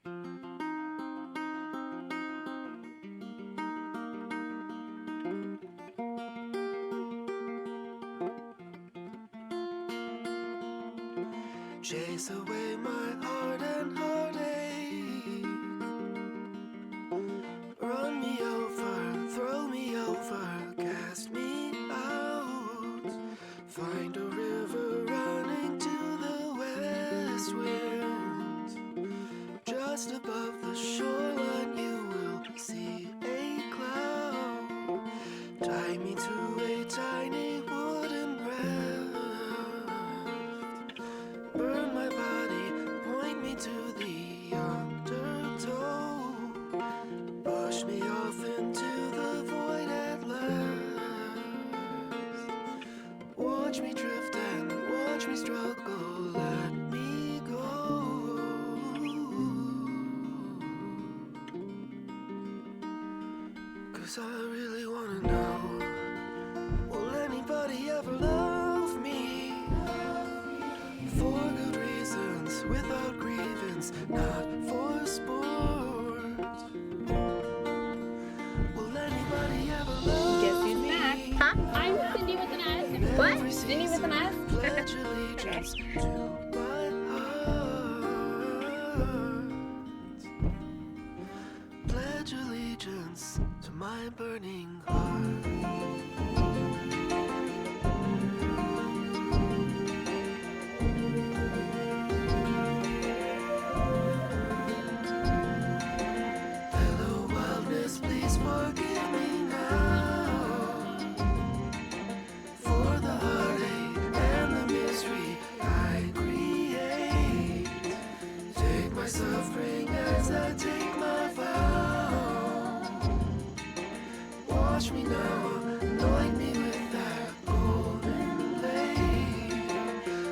Chase away my heart and heartache. Run me over, throw me over, cast me out. Find a river running to the west wind. Just above the shoreline you will see a cloud. Tie me to a tiny wooden raft. Burn my body, point me to the undertow. Push me off into the void at last. Watch me drift and watch me struggle, let me go. 'Cause I really wanna know, will anybody ever love me? For good reasons, without grievance, not for sport. Will anybody ever love Guess who's me? back? Huh? I'm Cindy with an S. What? Cindy with an S? Pledge allegiance to my heart. Pledge allegiance to my burning heart. Hello, wildness, please forgive me now for the heartache and the misery I create. Take my suffering as I take my vow. Wash me now, anoint me with that golden blade.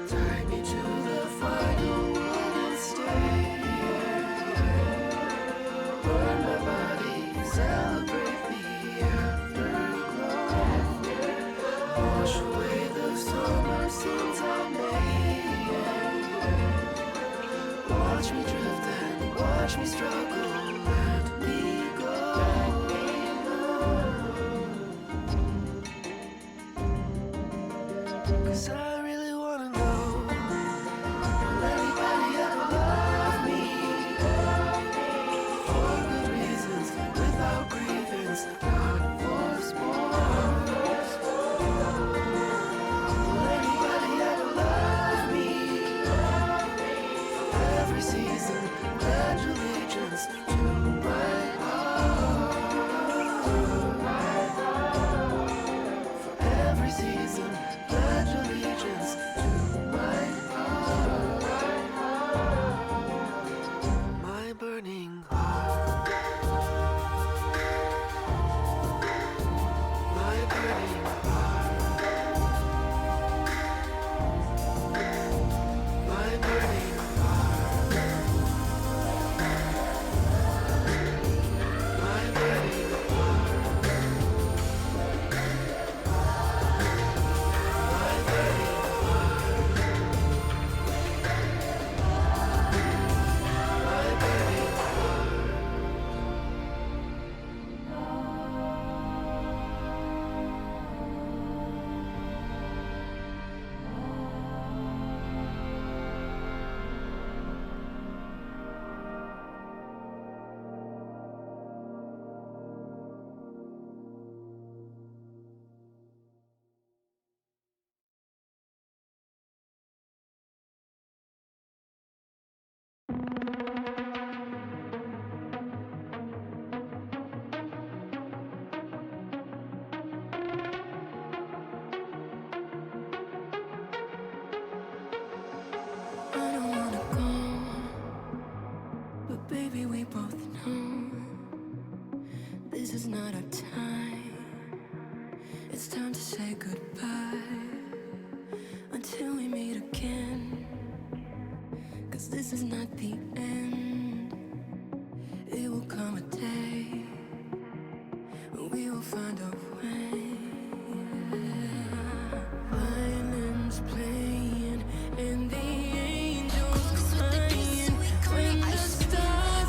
Tie me to the final wooden stake. Burn my body, celebrate the afterglow. Wash away the summer sins I made. Watch me drift and watch me struggle, let me go. 'Cause I really wanna know, will anybody ever love me? For good reasons, without grievance, not for sport. Will anybody ever love me? For every season, pledge allegiance to my heart. For every season, pledge allegiance to my heart. My burning heart. My burning heart. My burning heart. My burning heart. My burning heart. My burning I don't wanna go, but baby, we both know this is not our time. It's time to say goodbye until we meet again. 'Cause this is not the end. It will come a day when we will find a way. Violins playing and the angels crying when the stars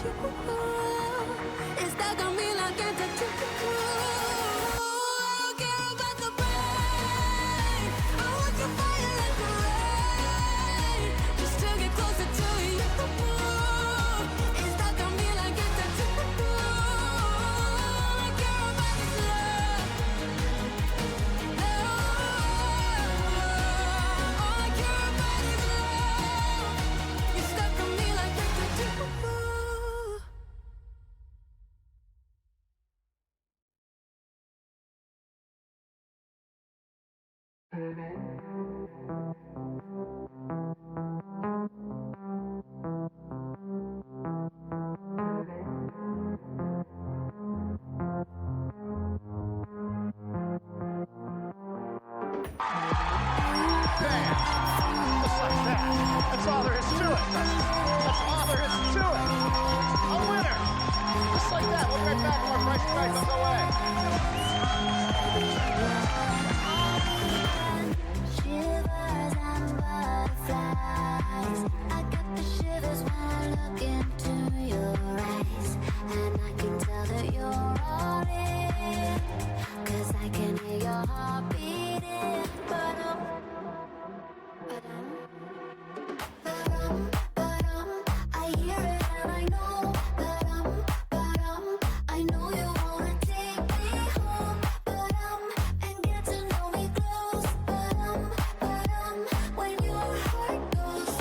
It's stuck on me like a tattoo. I don't care about the pain. I want your fire like the rain, just to get closer to you. It's stuck on me like a tattoo. All I care about is love. All I care about is love. You're stuck on me like a tattoo. Just like that. That's all there is to it. That's all there is to it. A winner. Just like that. We'll be right back. More Price is Right. Don't go away. Shivers and butterflies. I get the shivers when I look into your eyes, and I can tell that you're all in, 'cause I can hear your heart beating. Ba-dum, I hear it and I know. I know you wanna take me home. And get to know me close. When your heart goes.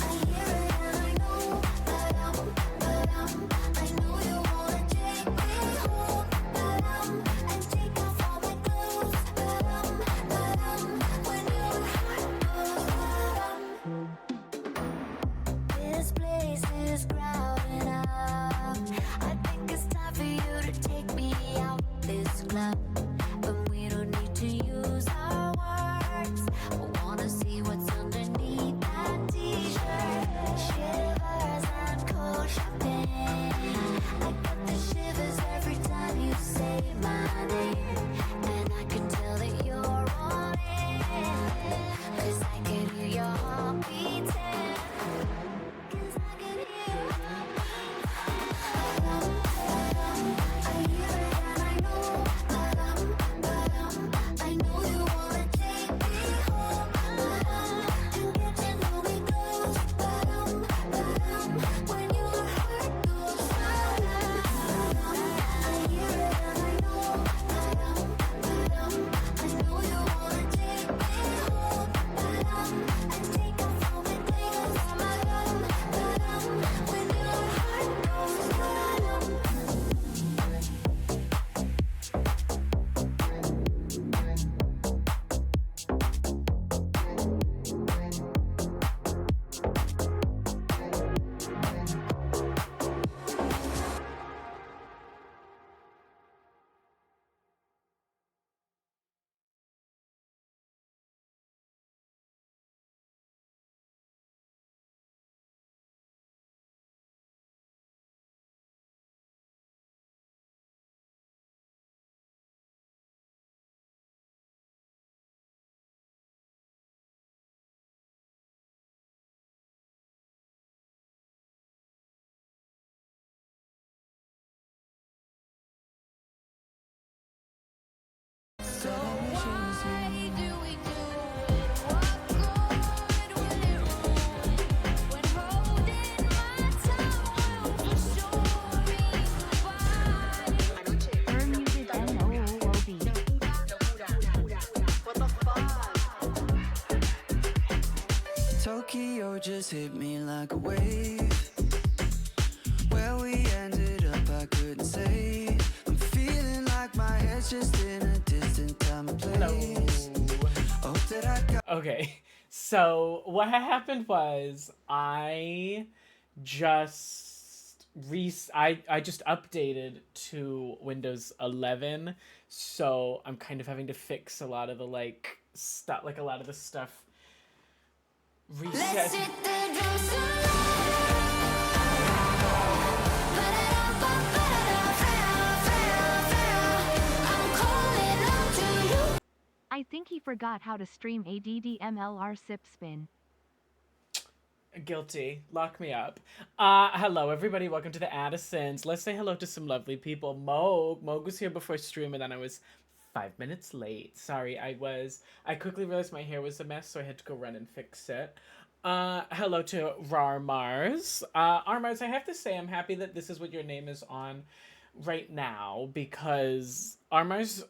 I hear it and I know. I know you wanna take me home. And take off all my clothes. When your heart goes. This place is crowded up. I think it's time for you to take me out this club. But we don't need to use our words. I wanna see what's underneath that t-shirt. Shivers and cold shopping. I get the shivers every time you say my name. And I can tell that you're on it, 'cause I can hear your heart beating. 'Cause I can hear. I hear it and I know. I know you wanna take me home. And get to know me close. When your heart goes. I hear it and I know. I know you wanna take me home. And take off all my clothes. When your heart goes. So why do we do it? What good will it ruin? When holding my tongue will show me goodbye. Her muted MOOB. Tokyo just hit me like a wave. Where we ended up, I couldn't say. I'm feeling like my head's just in a distant time and place. Hope that I got. Okay, so what happened was I just I just updated to Windows 11, so I'm kind of having to fix a lot of the stuff, a lot of the stuff. Let's Reset. hit the drums tonight. I'm calling out to you. I think he forgot how to stream AddMLR sip spin. Guilty. Lock me up. Hello everybody. Welcome to the Addisons. Let's say hello to some lovely people. Moog was here before stream, and then I was 5 minutes late. Sorry, I quickly realized my hair was a mess, so I had to go run and fix it. Hello to Rarmars. Armars, I have to say I'm happy that this is what your name is on right now, because Armars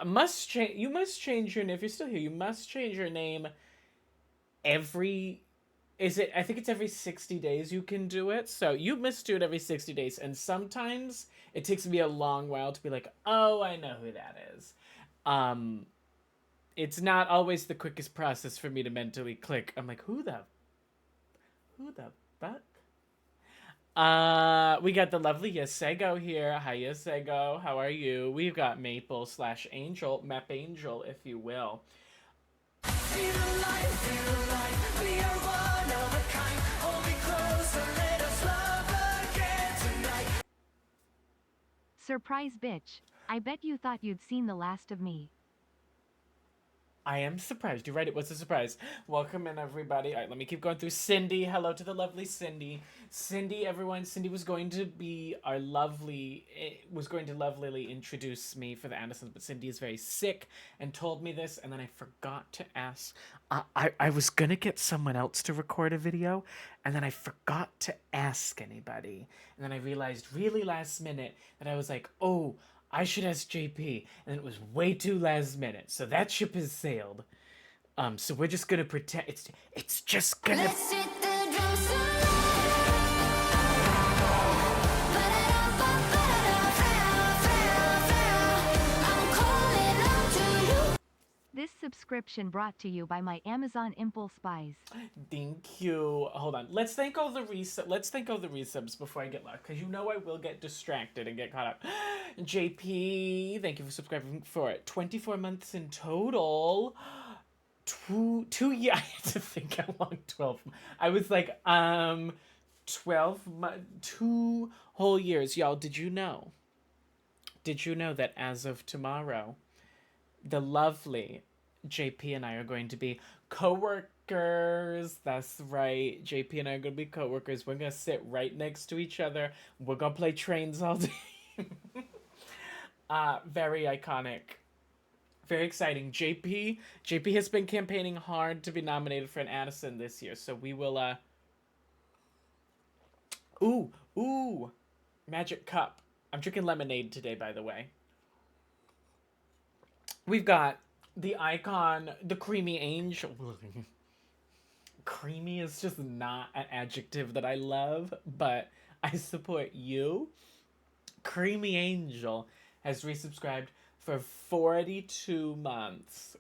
must change. You must change your name if you're still here. You must change your name every. I think it's every 60 days you can do it. So you must do it every 60 days. And sometimes it takes me a long while to be like, oh, I know who that is. It's not always the quickest process for me to mentally click. I'm like, who the fuck? We got the lovely Yasego here. Hi, Yasego. How are you? We've got Maple/Angel, Map Angel, if you will. Feel alive, we are one of a kind. Hold me close and let us love again tonight. Surprise, bitch. I bet you thought you'd seen the last of me. I am surprised. You're right, it was a surprise. Welcome in, everybody. All right, let me keep going through. Cindy, hello to the lovely Cindy. Cindy, everyone, Cindy was going to lovelily introduce me for the Addisons, but Cindy is very sick and told me this, and then I forgot to ask. I was going to get someone else to record a video, and then I forgot to ask anybody. And then I realized really last minute that I was like, oh, I should ask JP, and it was way too last minute, so that ship has sailed. So we're just gonna pretend it's just gonna. Let's hit the drums This subscription brought to you by my Amazon Impulse buys. Thank you. Hold on. Let's thank all the resubs before I get lost, because you know I will get distracted and get caught up. JP, thank you for subscribing for 24 months in total. Two years. I had to think how long 12. I was like 12 months, 2 whole years. Y'all, did you know that as of tomorrow, the lovely JP and I are going to be co-workers. That's right. JP and I are going to be co-workers. We're going to sit right next to each other. We're going to play trains all day. Very iconic. Very exciting. JP has been campaigning hard to be nominated for an Addison this year. So we will, Ooh. Magic cup. I'm drinking lemonade today, by the way. We've got the icon, the creamy angel. Creamy is just not an adjective that I love, but I support you. Creamy Angel has resubscribed for 42 months.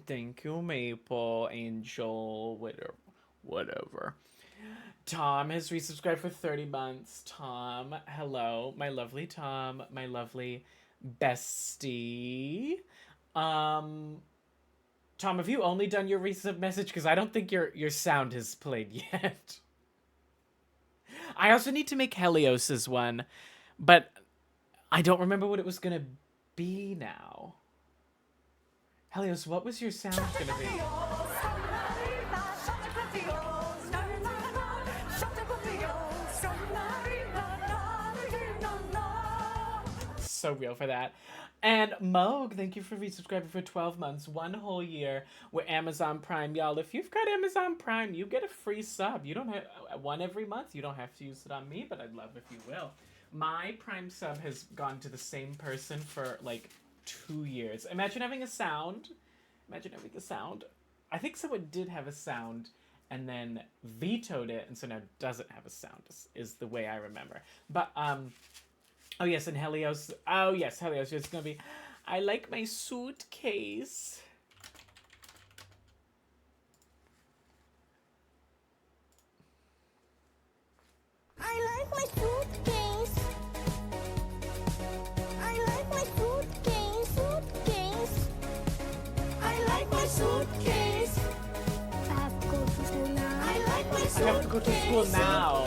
Thank you, Maple Angel. Whatever. Tom has resubscribed for 30 months. Tom, hello. My lovely Tom. My lovely bestie. Tom, have you only done your resub message? Because I don't think your sound has played yet. I also need to make Helios's one, but I don't remember what it was gonna be now. Helios, what was your sound gonna be? So real for that. And Moog, thank you for resubscribing for 12 months, 1 whole year with Amazon Prime. Y'all, if you've got Amazon Prime, you get a free sub. You don't have one every month. You don't have to use it on me, but I'd love if you will. My Prime sub has gone to the same person for like 2 years. Imagine having a sound. I think someone did have a sound and then vetoed it, and so now doesn't have a sound, is the way I remember. But, oh yes, and Helios. Oh yes, Helios. It's gonna be, I like my suitcase. I like my suitcase. I like my suitcase. I like my suitcase. I have to go to school now. I like my suitcase. I have to go to school now.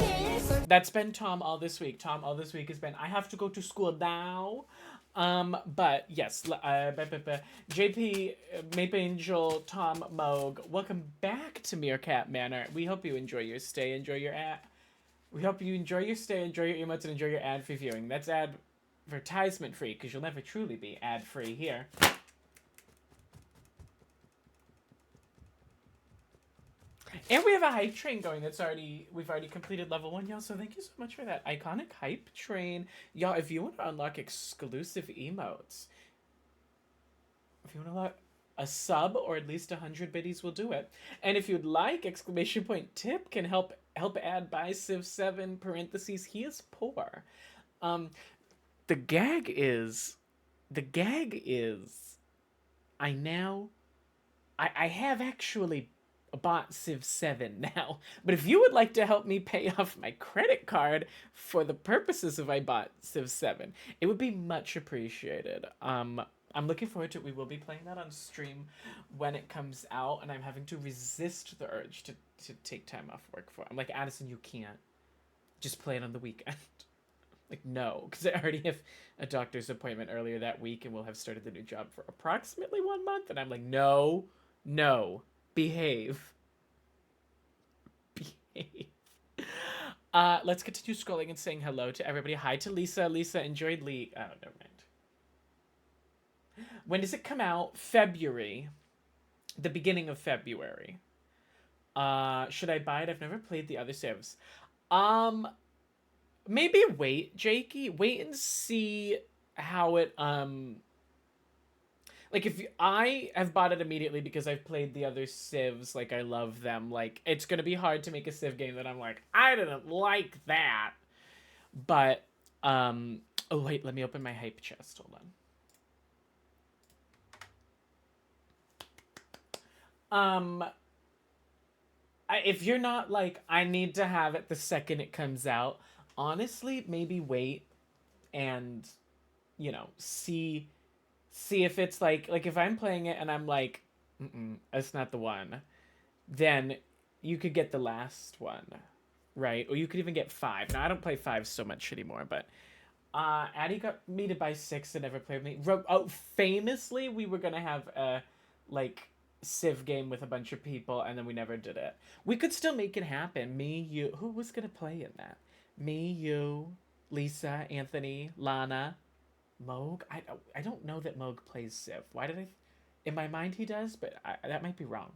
That's been Tom all this week. Tom all this week has been, I have to go to school now. But yes, JP, Mape Angel, Tom, Moog, welcome back to Meerkat Manor. We hope you enjoy your stay, enjoy your ad. We hope you enjoy your stay, enjoy your emotes, and enjoy your ad-free viewing. That's advertisement-free, because you'll never truly be ad-free here. And we have a hype train going we've already completed level 1, y'all, so thank you so much for that iconic hype train. Y'all, if you want to unlock exclusive emotes, if you want to unlock a sub or at least 100 biddies will do it. And if you'd like, exclamation point tip can help add by Civ 7 parentheses, he is poor. The gag is I have actually bought Civ 7 now, but if you would like to help me pay off my credit card for the purposes of I bought Civ 7, it would be much appreciated. I'm looking forward to it. We will be playing that on stream when it comes out, and I'm having to resist the urge to take time off work for it. I'm like, Addison, you can't just play it on the weekend. Like, no, because I already have a doctor's appointment earlier that week, and we'll have started the new job for approximately 1 month, and I'm like, no, behave. Let's continue scrolling and saying hello to everybody. Hi to Lisa. Lisa enjoyed League. Oh, never mind. When does it come out? February. The beginning of February. Should I buy it? I've never played the other civs. Maybe wait, Jakey. Wait and see how it, like, if I have bought it immediately because I've played the other civs, like, I love them, like, it's gonna be hard to make a civ game that I'm like, I didn't like that. But, oh, wait, let me open my hype chest. Hold on. If you're not like, I need to have it the second it comes out, honestly, maybe wait and, you know, see if it's like if I'm playing it and I'm like, that's not the one, then you could get the last one, right? Or you could even get 5. Now, I don't play 5 so much anymore, but Addie got me to buy 6 and never played with me. Famously, we were gonna have a, like, civ game with a bunch of people, and then we never did it. We could still make it happen. Me, you, who was gonna play in that? Me, you, Lisa, Anthony, Lana, Moog. I don't know that Moog plays civ. Why did I? In my mind he does, but that might be wrong.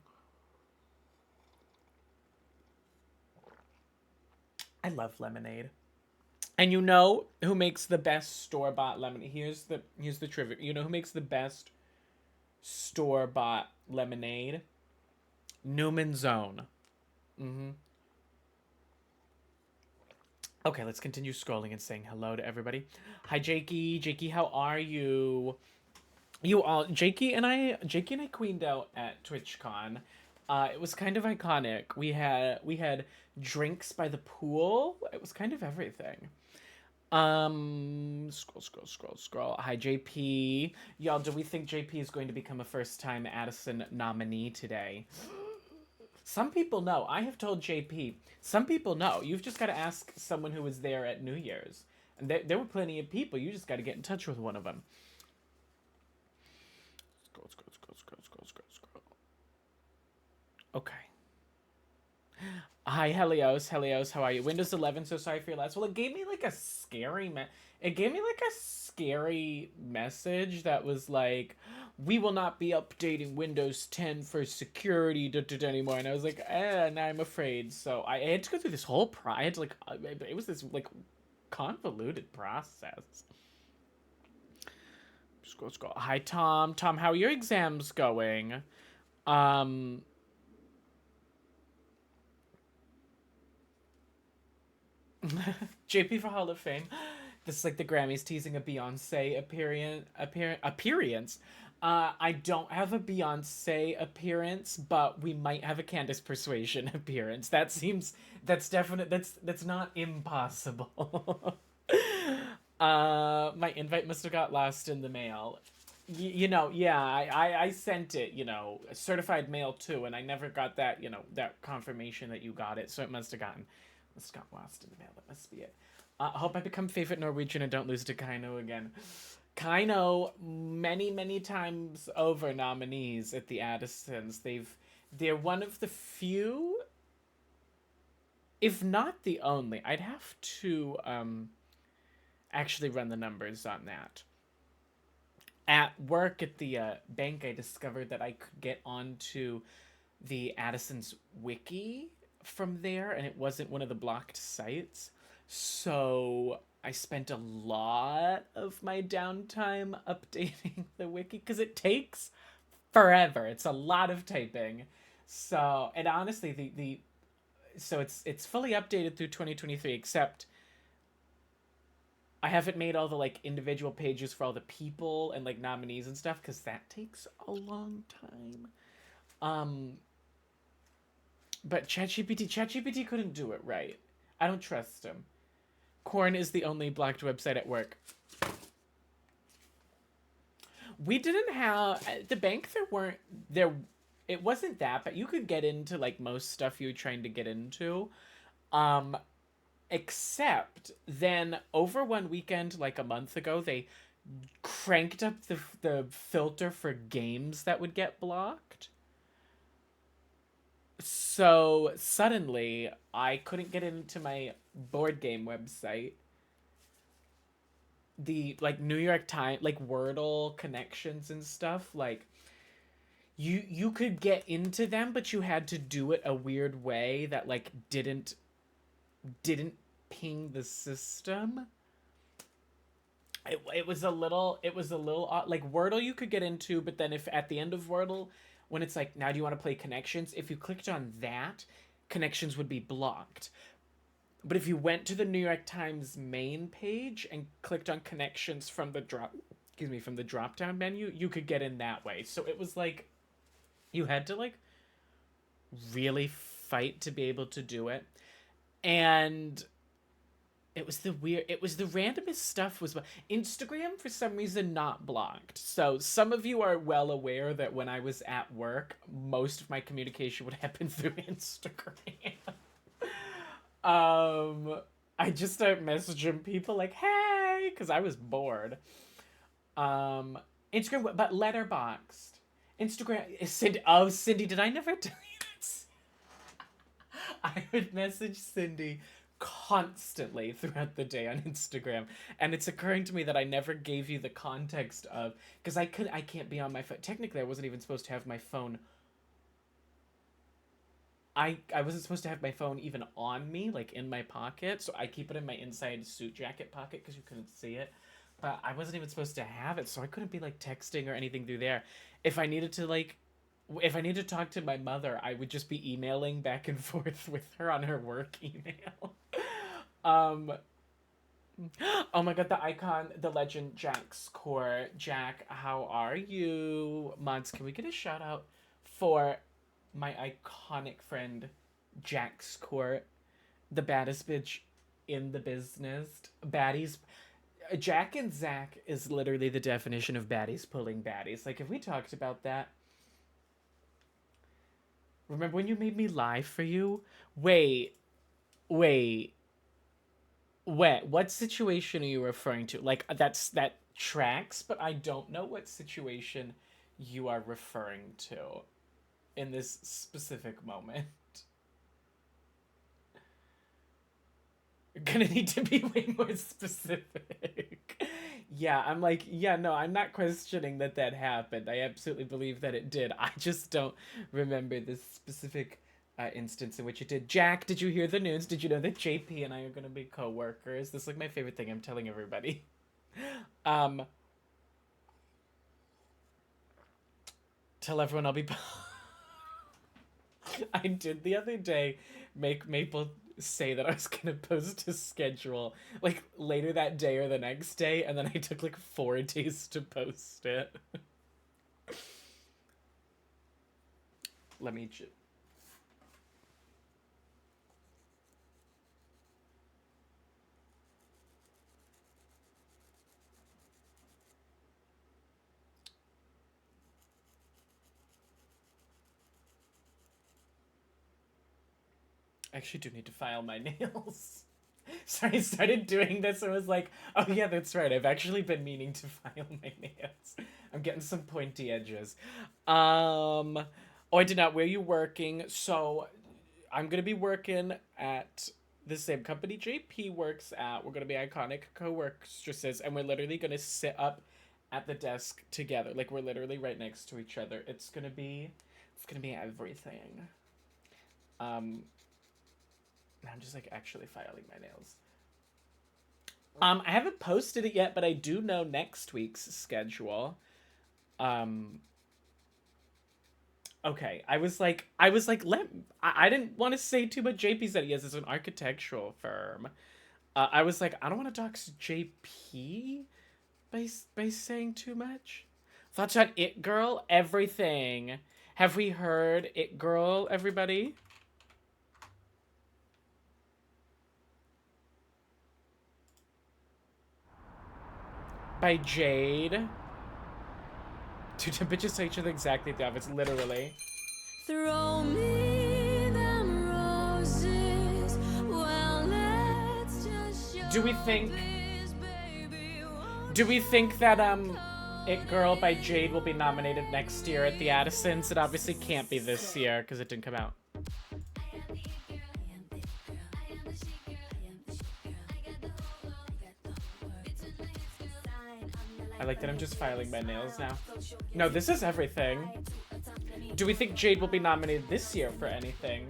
I love lemonade. And you know who makes the best store-bought lemonade? Here's the trivia. You know who makes the best store-bought lemonade? Newman's Own. Okay, let's continue scrolling and saying hello to everybody. Hi, Jakey. Jakey, how are you? Jakey and I queened out at TwitchCon. It was kind of iconic. We had drinks by the pool. It was kind of everything. Scroll. Hi, JP. Y'all, do we think JP is going to become a first-time Addison nominee today? Some people know. I have told JP. Some people know. You've just got to ask someone who was there at New Year's. And there were plenty of people. You just got to get in touch with one of them. Scroll. Okay. Hi, Helios. Helios, how are you? Windows 11, so sorry for your loss. Well, it gave me like a scary message that was like, we will not be updating Windows 10 for security anymore. And I was like, now I'm afraid. So I had to go through this whole it was this like convoluted process. Scroll. Hi, Tom. Tom, how are your exams going? JP for Hall of Fame. This is like the Grammys teasing a Beyonce appearance. I don't have a Beyonce appearance, but we might have a Candace Persuasion appearance. That's not impossible. My invite must have got lost in the mail. I sent it, certified mail too, and I never got that, that confirmation that you got it, so it must have gotten This got lost in the mail. That must be it. Hope I become favorite Norwegian and don't lose to Kaino again. Kaino, many times over nominees at the Addisons. They're one of the few, if not the only. I'd have to actually run the numbers on that. At work at the bank, I discovered that I could get onto the Addison's wiki from there, and it wasn't one of the blocked sites. So I spent a lot of my downtime updating the wiki because it takes forever. It's a lot of typing. So, and honestly, so it's fully updated through 2023, except I haven't made all the like individual pages for all the people and like nominees and stuff because that takes a long time. But ChatGPT couldn't do it right. I don't trust him. Corn is the only blocked website at work. We didn't have at the bank. There. It wasn't that, but you could get into like most stuff you were trying to get into. Except then over one weekend, like a month ago, they cranked up the filter for games that would get blocked. So suddenly I couldn't get into my board game website. The like New York Times, like Wordle connections and stuff, like you could get into them, but you had to do it a weird way that like didn't ping the system. It was a little odd. Like Wordle you could get into, but then if at the end of Wordle, when it's like, now do you want to play Connections? If you clicked on that, Connections would be blocked. But if you went to the New York Times main page and clicked on Connections from the drop down menu, you could get in that way. So it was like you had to like really fight to be able to do it. And it was the randomest stuff was Instagram for some reason not blocked. So some of you are well aware that when I was at work, most of my communication would happen through Instagram. I just start messaging people like, hey, because I was bored. Instagram, but Letterboxd. Instagram, Cindy, did I never tell you this? I would message Cindy constantly throughout the day on Instagram, and it's occurring to me that I never gave you the context of, because I can't be on my phone. Technically, I wasn't even supposed to have my phone. I wasn't supposed to have my phone even on me, like in my pocket, so I keep it in my inside suit jacket pocket because you couldn't see it. But I wasn't even supposed to have it, so I couldn't be like texting or anything through there. If I needed to talk to my mother, I would just be emailing back and forth with her on her work email. Oh my god, the icon, the legend, Jack's Core. Jack, how are you? Mods, can we get a shout out for my iconic friend, Jack's Core, the baddest bitch in the business. Baddies. Jack and Zach is literally the definition of baddies pulling baddies. Like, have we talked about that? Remember when you made me lie for you? Wait. What situation are you referring to? Like, that tracks, but I don't know what situation you are referring to in this specific moment. You're gonna need to be way more specific. Yeah, I'm like, yeah, no, I'm not questioning that happened. I absolutely believe that it did. I just don't remember this specific instance in which it did. Jack, did you hear the news? Did you know that JP and I are gonna be co-workers? This is like my favorite thing I'm telling everybody. Tell everyone I'll be... I did the other day make Maple say that I was gonna post a schedule like later that day or the next day, and then I took like 4 days to post it. Let me I actually do need to file my nails. So I started doing this and was like, oh yeah, that's right. I've actually been meaning to file my nails. I'm getting some pointy edges. Oh, I did not. Where are you working? So I'm going to be working at the same company JP works at. We're going to be iconic co-workstresses, and we're literally going to sit up at the desk together. Like, we're literally right next to each other. It's going to be everything. I'm just like actually filing my nails. I haven't posted it yet, but I do know next week's schedule. Okay, I was like, I didn't want to say too much. JP said he has an architectural firm. I was like, I don't want to dox JP by saying too much. Thoughts on It Girl? Everything. Have we heard It Girl, everybody? By Jade. Two bitches say each other exactly at the office, literally. Throw me them roses. Well, let's just show Do we think this, baby, that It Girl by Jade will be nominated next year at the Addisons? It obviously can't be this year because it didn't come out. I like that I'm just filing my nails now. No, this is everything. Do we think Jade will be nominated this year for anything?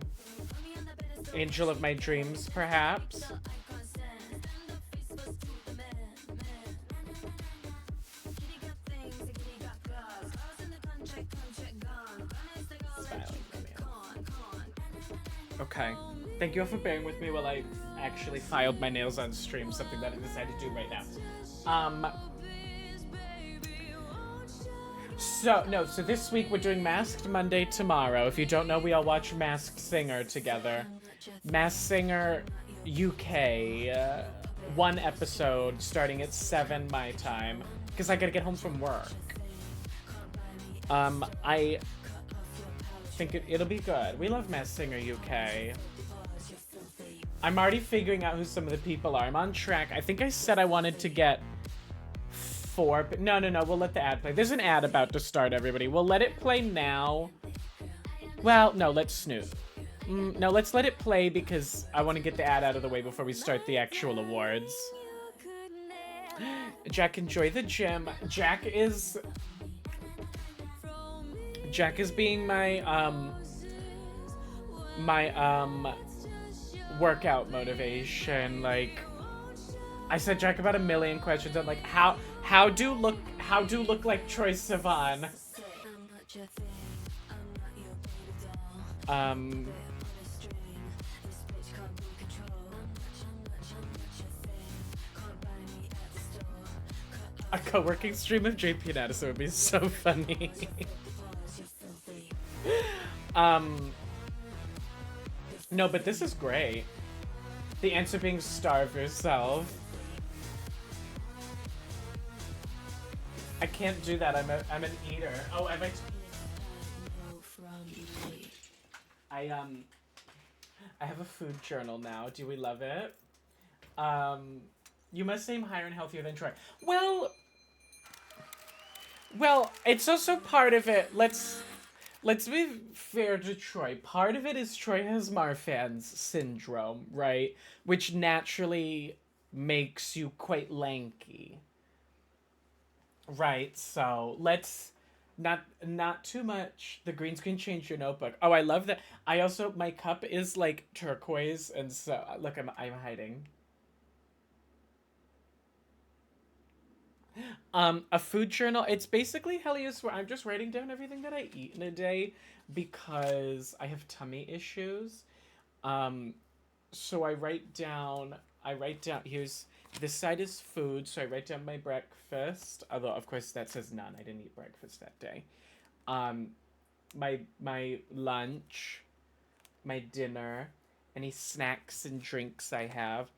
Angel of My Dreams, perhaps? Filing my nails. Okay. Thank you all for bearing with me while I actually filed my nails on stream, something that I decided to do right now. So this week we're doing Masked Monday tomorrow. If you don't know, we all watch Masked Singer together. Masked Singer UK, one episode starting at 7 my time, because I gotta get home from work. I think it'll be good. We love Masked Singer UK. I'm already figuring out who some of the people are. I'm on track. I think I said I wanted to get 4, but no, we'll let the ad play. There's an ad about to start, everybody. We'll let it play now. Well, no, let's snooze. No, let's let it play because I want to get the ad out of the way before we start the actual awards. Jack, enjoy the gym. Jack is being my workout motivation. Like, I said Jack about 1 million questions. I'm like, how do look like Troye Sivan? A co-working stream of JP and Addison would be so funny. No, but this is great. The answer being starve yourself. I can't do that. I'm an eater. Oh, am I have a food journal now. Do we love it? You must seem higher and healthier than Troy. Well, it's also part of it. Let's be fair to Troy. Part of it is Troy has Marfan's syndrome, right? Which naturally makes you quite lanky. Right, so let's not too much. The green screen changed your notebook. Oh, I love that. I also, my cup is like turquoise, and so look, I'm hiding. A food journal. It's basically Helios where I'm just writing down everything that I eat in a day because I have tummy issues. So I write down, here's, this side is food, so I write down my breakfast, although of course that says none, I didn't eat breakfast that day. My lunch, my dinner, any snacks and drinks I have.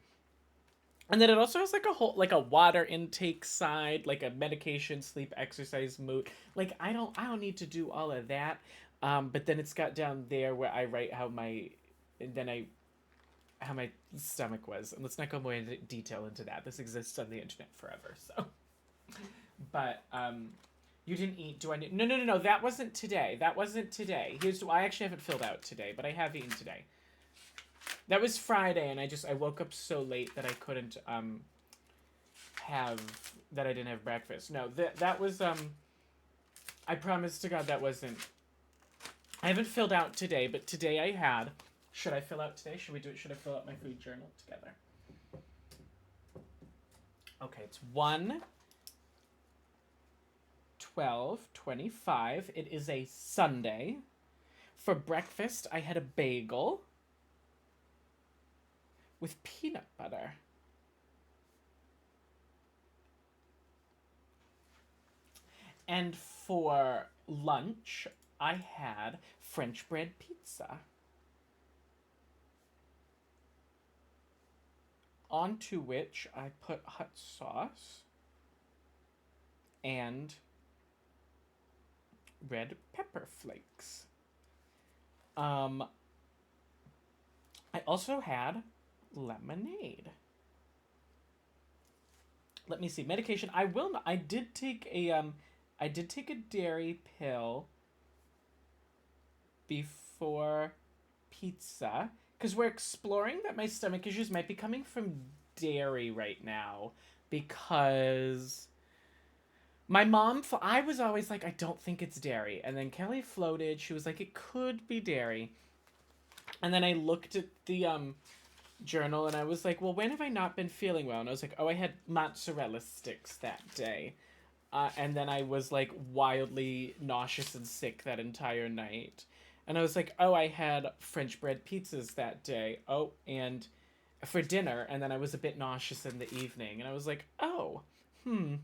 And then it also has like a whole, like a water intake side, like a medication, sleep, exercise, mood. Like I don't need to do all of that. But then it's got down there where I write how and then I how my stomach was. And let's not go more into detail into that. This exists on the internet forever, so. But, you didn't eat. Do I need... No. That wasn't today. That wasn't today. I actually haven't filled out today, but I have eaten today. That was Friday, and I woke up so late that I couldn't, that I didn't have breakfast. No, that was, I promise to God that wasn't... I haven't filled out today, but today I had... Should I fill out today? Should we do it? Should I fill out my food journal together? Okay, it's 1:12:25. It is a Sunday. For breakfast, I had a bagel with peanut butter. And for lunch, I had French bread pizza. Onto which I put hot sauce and red pepper flakes. I also had lemonade. Let me see. Medication. I did take a dairy pill before pizza, because we're exploring that my stomach issues might be coming from dairy right now, because my mom, I was always like, I don't think it's dairy. And then Kelly floated. She was like, it could be dairy. And then I looked at the journal and I was like, well, when have I not been feeling well? And I was like, oh, I had mozzarella sticks that day. And then I was like wildly nauseous and sick that entire night. And I was like, oh, I had French bread pizzas that day. Oh, and for dinner. And then I was a bit nauseous in the evening. And I was like, oh, I'm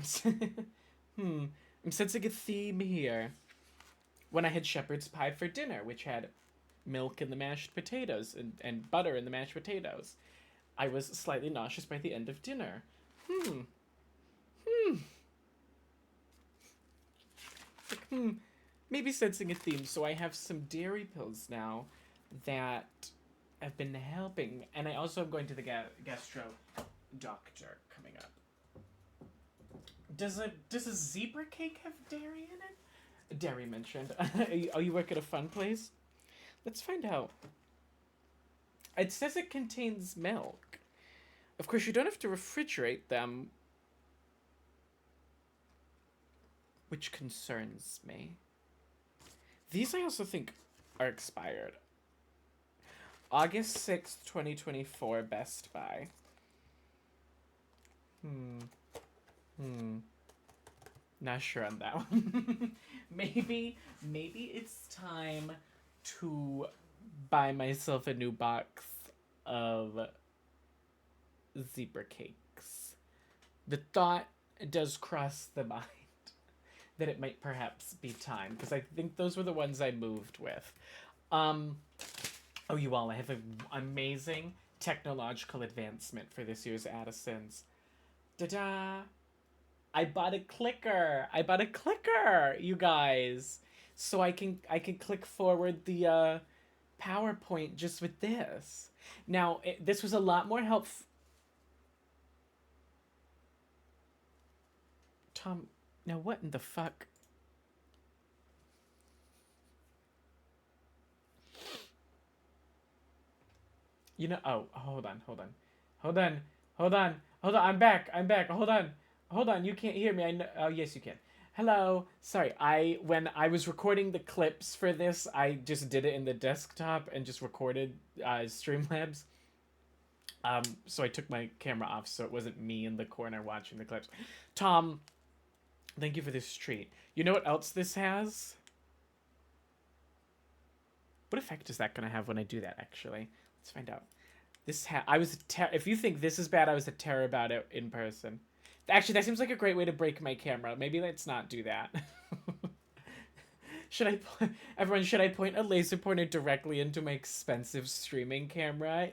sensing a theme here. When I had shepherd's pie for dinner, which had milk in the mashed potatoes and butter in the mashed potatoes, I was slightly nauseous by the end of dinner. Maybe sensing a theme. So I have some dairy pills now that have been helping. And I also am going to the gastro doctor coming up. Does a zebra cake have dairy in it? Dairy mentioned. Oh, you work at a fun place? Let's find out. It says it contains milk. Of course, you don't have to refrigerate them, which concerns me. These I also think are expired. August 6th, 2024, Best Buy. Not sure on that one. Maybe it's time to buy myself a new box of zebra cakes. The thought does cross the mind that it might perhaps be time, because I think those were the ones I moved with. Oh, you all, I have an amazing technological advancement for this year's Addisons. Ta-da! I bought a clicker, you guys. So I can click forward the PowerPoint just with this. Now, this was a lot more helpful. Tom, now what in the fuck? You know, oh, hold on. I'm back. Hold on, you can't hear me. I know. Oh, yes, you can. Hello. Sorry, when I was recording the clips for this, I just did it in the desktop and just recorded Streamlabs. So I took my camera off so it wasn't me in the corner watching the clips. Tom, thank you for this treat. You know what else this has? What effect is that going to have when I do that, actually? Let's find out. If you think this is bad, I was a terror about it in person. Actually, that seems like a great way to break my camera. Maybe let's not do that. Should I point a laser pointer directly into my expensive streaming camera?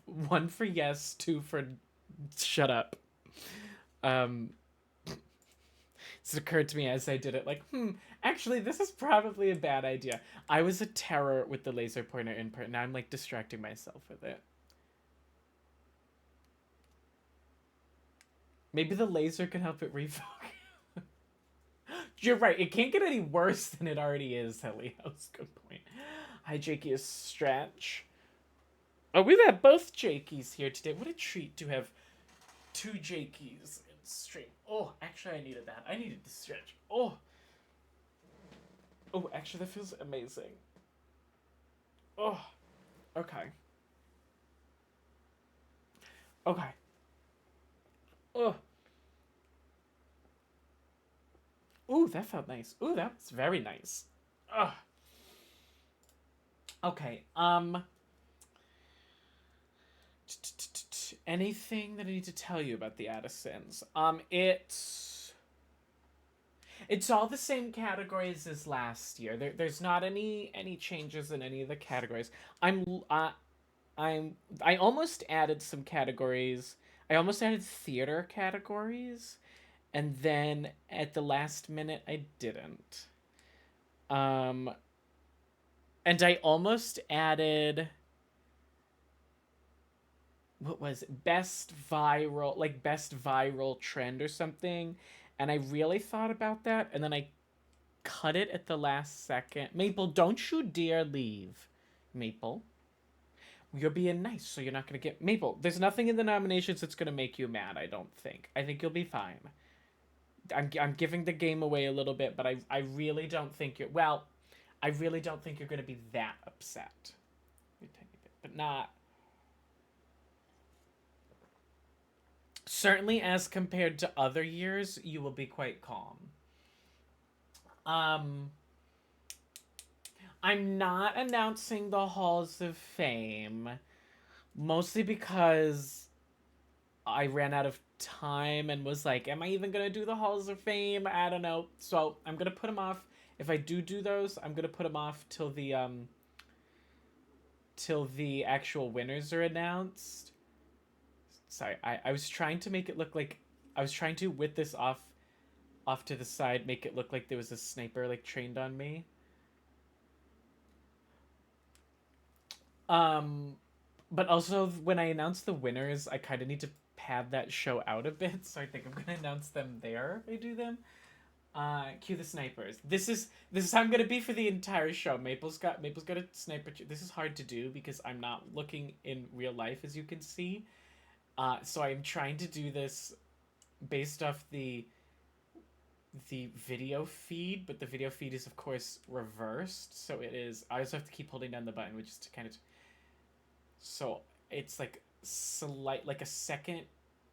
1 for yes, 2 for shut up. It occurred to me as I did it, like, Actually, this is probably a bad idea. I was a terror with the laser pointer input. Now I'm like distracting myself with it. Maybe the laser can help it refocus. You're right. It can't get any worse than it already is, Helios. Good point. Hi, Jakey is Stretch. Oh, we've had both Jakeys here today. What a treat to have two Jakeys in stream. Oh, actually, I needed that. I needed to stretch. Oh. Oh, actually, that feels amazing. Oh. Okay. Okay. Oh. Ooh, that felt nice. Ooh, that's very nice. Ugh. Okay, anything that I need to tell you about the Addisons? It's all the same categories as last year. There's not any changes in any of the categories. I almost added some categories. I almost added theater categories, and then at the last minute I didn't. And I almost added, what was it? Best viral trend or something. And I really thought about that, and then I cut it at the last second. Maple, don't you dare leave. Maple. You're being nice, so you're not going to get... Maple, there's nothing in the nominations that's going to make you mad, I don't think. I think you'll be fine. I'm giving the game away a little bit, but I really don't think you're... Well, I really don't think you're going to be that upset. But not... Certainly as compared to other years, you will be quite calm. I'm not announcing the Halls of Fame, mostly because I ran out of time and was like, am I even going to do the Halls of Fame? I don't know. So I'm going to put them off. If I do those, I'm going to put them off till the actual winners are announced. Sorry, I was trying to make it look like... I was trying to, with this off to the side, make it look like there was a sniper, like, trained on me. But also, when I announce the winners, I kind of need to pad that show out a bit, so I think I'm gonna announce them there if I do them. Cue the snipers. This is how I'm gonna be for the entire show. Maple's got a sniper. This is hard to do because I'm not looking in real life, as you can see. So I'm trying to do this based off the video feed, but the video feed is of course reversed, so it is... I also have to keep holding down the button, which is to kind of... So it's like like a second,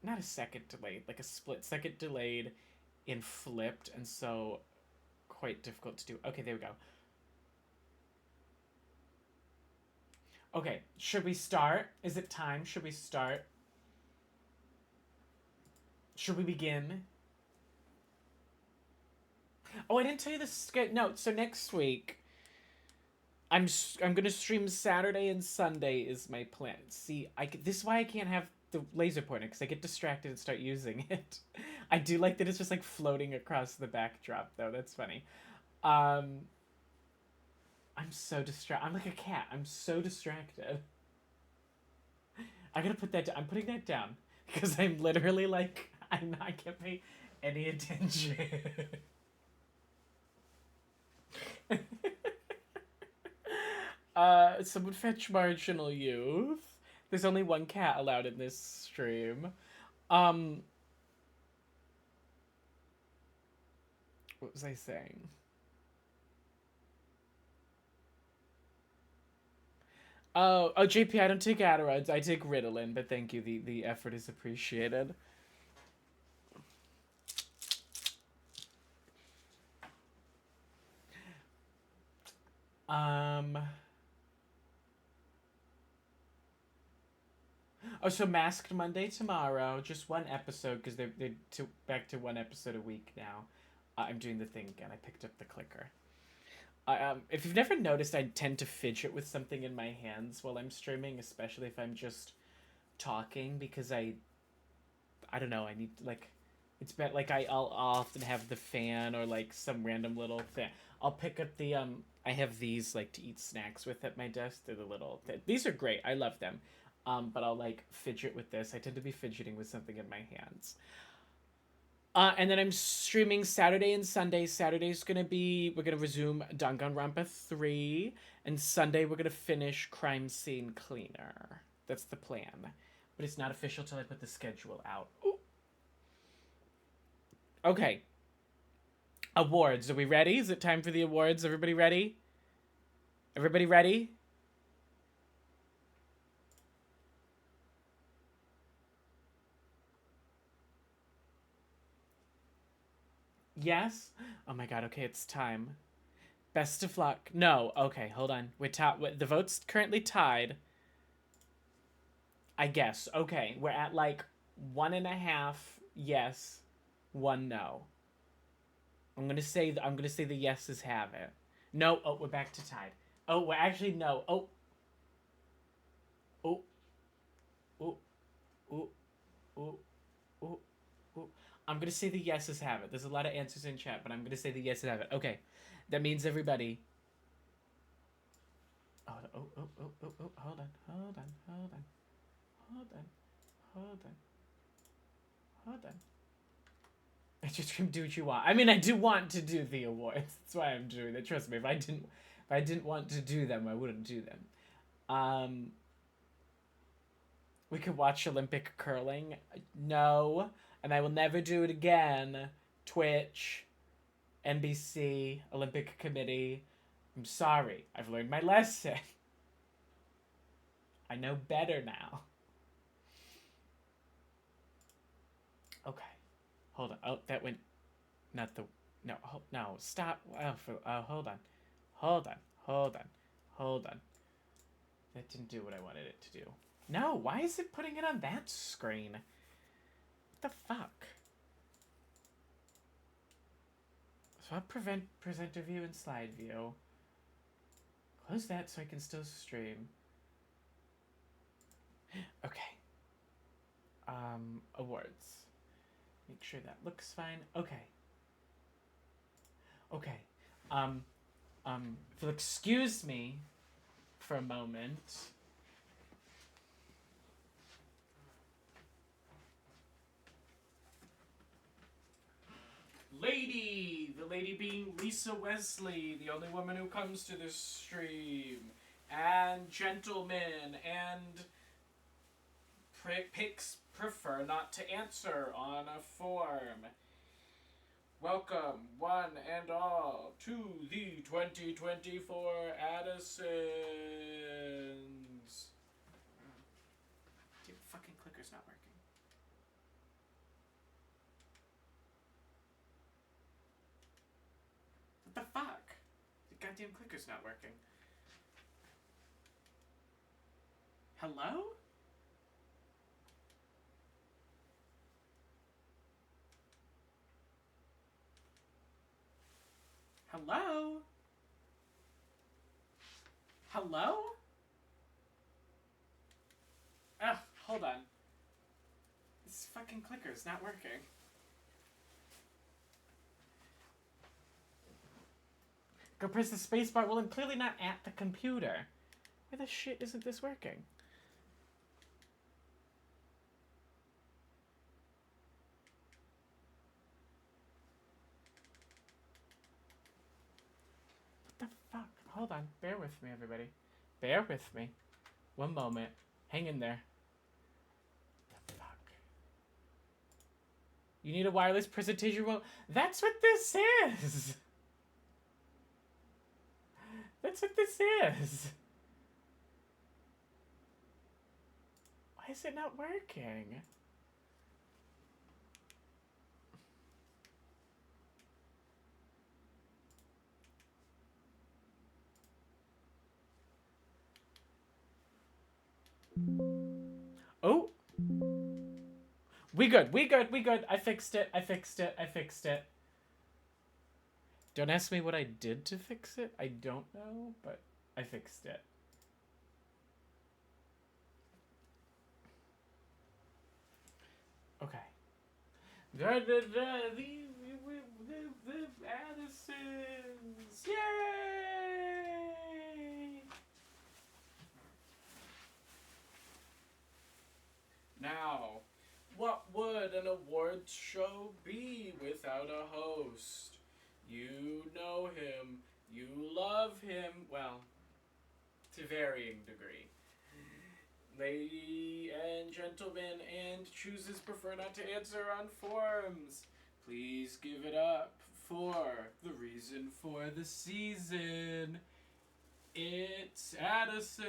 not a second delayed, like a split second delayed in flipped, and so quite difficult to do. Okay, there we go. Okay, should we start? Is it time? Should we start? Should we begin? Oh, I didn't tell you this. No, so next week, I'm gonna stream Saturday and Sunday is my plan. See, this is why I can't have the laser pointer, because I get distracted and start using it. I do like that it's just like floating across the backdrop, though. That's funny. I'm so distracted. I'm like a cat. I'm so distracted. I gotta put that down. I'm putting that down because I'm literally like, I can't pay any attention. Someone fetch marginal youth. There's only one cat allowed in this stream. What was I saying? Oh, JP, I don't take Adderall. I take Ritalin, but thank you. The effort is appreciated. Oh, so Masked Monday tomorrow. Just one episode, because they're back to one episode a week now. I'm doing the thing again. I picked up the clicker. If you've never noticed, I tend to fidget with something in my hands while I'm streaming, especially if I'm just talking, because I don't know, I need, like, It's better, like, I'll often have the fan or, like, some random little thing. I'll pick up the, I have these, like, to eat snacks with at my desk. They're the little, these are great. I love them. But I'll, like, fidget with this. I tend to be fidgeting with something in my hands. And then I'm streaming Saturday and Sunday. Saturday's gonna be, we're gonna resume Danganronpa 3. And Sunday we're gonna finish Crime Scene Cleaner. That's the plan. But it's not official till I put the schedule out. Ooh. Okay. Awards. Are we ready? Is it time for the awards? Everybody ready? Everybody ready? Yes? Oh my god, okay, it's time. Best of luck. No, okay, hold on. The vote's currently tied. I guess. Okay, we're at like 1.5 yes, 1 no. I'm gonna say the yeses have it. No, oh, we're back to tied. Oh, we're actually no. Oh. Oh. Oh. Oh. Oh. Oh. Oh. I'm gonna say the yeses have it. There's a lot of answers in chat, but I'm gonna say the yeses have it. Okay. That means everybody. Oh, oh, oh, oh, oh, oh, hold on, hold on, hold on. Hold on. Hold on. Hold on. I just can do what you want. I mean, I do want to do the awards. That's why I'm doing it. Trust me, if I didn't want to do them, I wouldn't do them. We could watch Olympic curling. No. And I will never do it again. Twitch, NBC, Olympic Committee. I'm sorry. I've learned my lesson. I know better now. Okay. Hold on. Oh, that went... Not the... No, no, stop. Hold on. Hold on. Hold on. Hold on. That didn't do what I wanted it to do. No, why is it putting it on that screen? What the fuck? So I'll prevent presenter view and slide view. Close that so I can still stream. Okay. Awards. Make sure that looks fine. Okay. Okay. If you'll excuse me for a moment. Lady! The lady being Lisa Wesley, the only woman who comes to this stream. And gentlemen, and picks prefer not to answer on a form. Welcome, one and all, to the 2024 Addisons. Dude, fucking clicker's not working. What the fuck? The goddamn clicker's not working. Hello? Hello? Hello? Ugh, hold on. This fucking clicker's not working. Go press the spacebar. Well, I'm clearly not at the computer. Why the shit isn't this working? What the fuck? Hold on. Bear with me, everybody. Bear with me. One moment. Hang in there. What the fuck? You need a wireless presentation remote? That's what this is! That's what this is! Why is it not working? Oh! We good, we good, we good. I fixed it, I fixed it, I fixed it. Don't ask me what I did to fix it. I don't know, but I fixed it. Okay. The Addisons! Yay! Now, what would an awards show be without a host? You know him. You love him. Well, to varying degree. Ladies and gentlemen, and choosers prefer not to answer on forums. Please give it up for the reason for the season. It's Addison.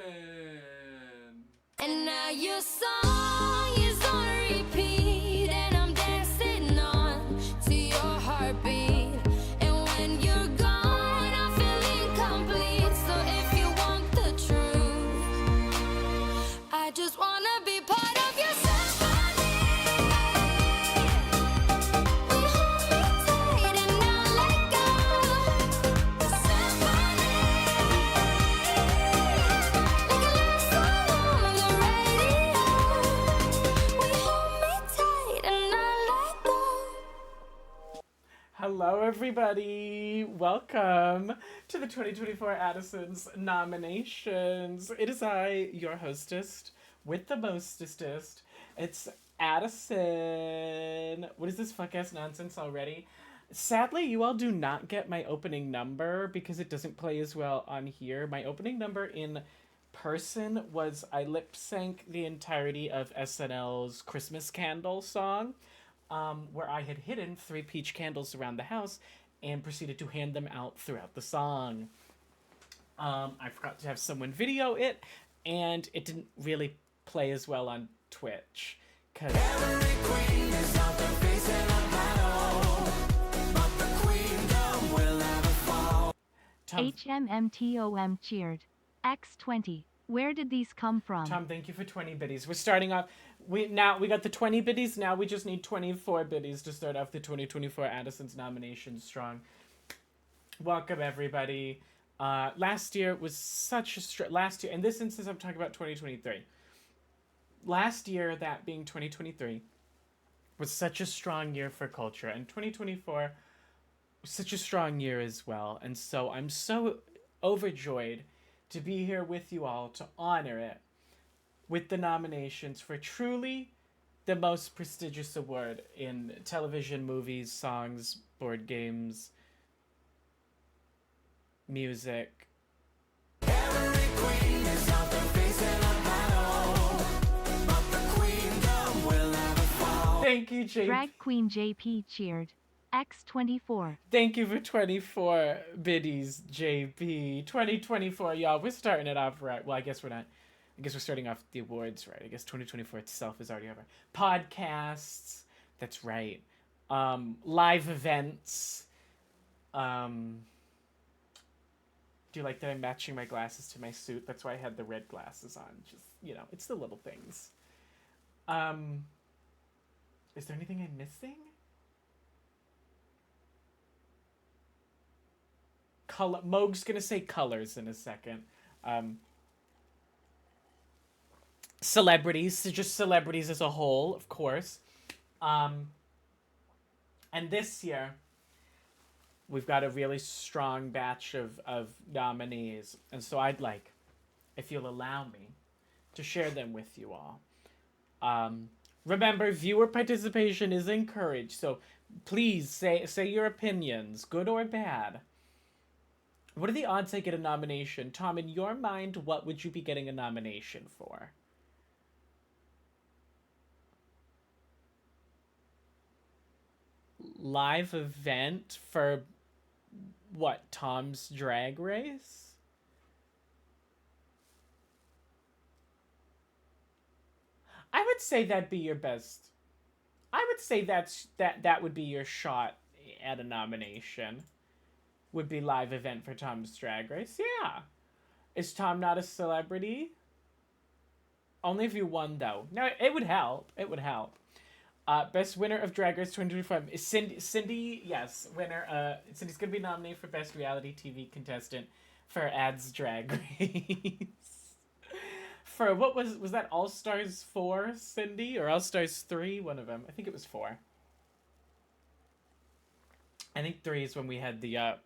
And now your song is on repeat, and I'm dancing on to your heartbeat. And when you're gone, I feel incomplete. So if you want the truth, I just wanna be part of your symphony. We hold me tight and now let go. Symphony, like a love song on the radio. We hold me tight and now let go. Hello, everybody. Welcome to the 2024 Addison's nominations. It is I, your hostess with the mostestest. It's Addison. What is this fuck-ass nonsense already? Sadly, you all do not get my opening number because it doesn't play as well on here. My opening number in person was I lip-sync the entirety of SNL's Christmas Candle song, where I had hidden 3 peach candles around the house and proceeded to hand them out throughout the song. I forgot to have someone video it, and it didn't really play as well on Twitch. Cause Tom, HMMTOM cheered. X20. Where did these come from? Tom, thank you for 20 biddies. We're starting off. We got the 20 biddies. Now we just need 24 biddies to start off the 2024 Addison's nominations strong. Welcome, everybody. Last year was such a last year. In this instance, I'm talking about 2023. Last year, that being 2023, was such a strong year for culture, and 2024 was such a strong year as well. And so I'm so overjoyed to be here with you all to honor it with the nominations for truly the most prestigious award in television, movies, songs, board games, music. Thank you, JP. Drag Queen JP cheered. X24. Thank you for 24 biddies, JP. 2024, y'all. We're starting it off right. Well, I guess we're not. I guess we're starting off the awards right. I guess 2024 itself is already over. Podcasts. That's right. Live events. Do you like that I'm matching my glasses to my suit? That's why I had the red glasses on. Just, it's the little things. Is there anything I'm missing? Moog's gonna say colors in a second. Celebrities, just celebrities as a whole, of course. And this year, we've got a really strong batch of nominees. And so I'd like, if you'll allow me, to share them with you all. Remember, viewer participation is encouraged, so please say your opinions, good or bad. What are the odds I get a nomination? Tom, in your mind, what would you be getting a nomination for? Live event for what? Tom's Drag Race? I would say that'd be your best. I would say that would be your shot at a nomination. Would be live event for Tom's Drag Race. Yeah. Is Tom not a celebrity? Only if you won, though. No, it would help. It would help. Best winner of Drag Race 2025 is Cindy, yes, winner. Cindy's going to be nominated for Best Reality TV Contestant for Add's Drag Race. For, what was that All Stars 4, Cindy? Or All Stars 3? One of them. I think it was 4. I think 3 is when we had the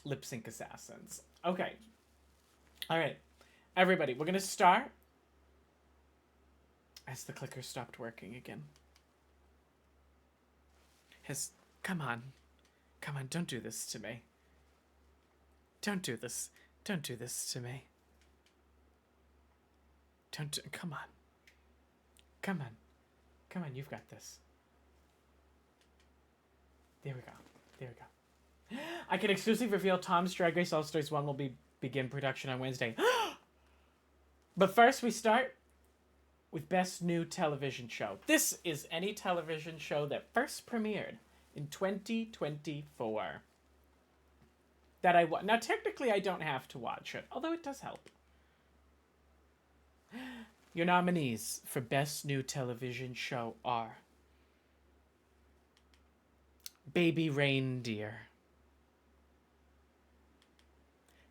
lip sync assassins. Okay. All right. Everybody, we're going to start as the clicker stopped working again. Come on. Come on, don't do this to me. Don't do this. Don't do this to me. Come on. Come on. Come on, you've got this. There we go. There we go. I can exclusively reveal Tom's Drag Race All-Stars 1 will begin production on Wednesday. But first we start with Best New Television Show. This is any television show that first premiered in 2024. Now, technically, I don't have to watch it, although it does help. Your nominees for Best New Television Show are Baby Reindeer,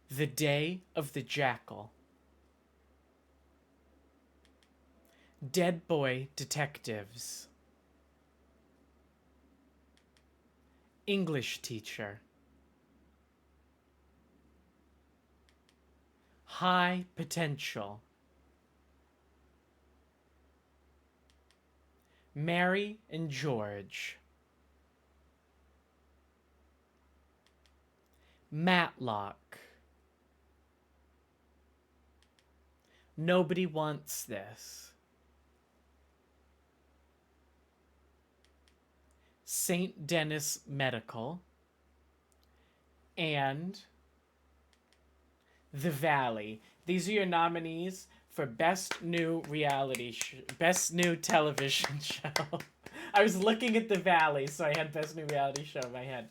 The Day of the Jackal, Dead Boy Detectives, English Teacher, High Potential, Mary and George, Matlock, Nobody Wants This, St. Denis Medical, and The Valley. These are your nominees for Best New Best New Television Show. I was looking at The Valley, so I had Best New Reality Show in my head.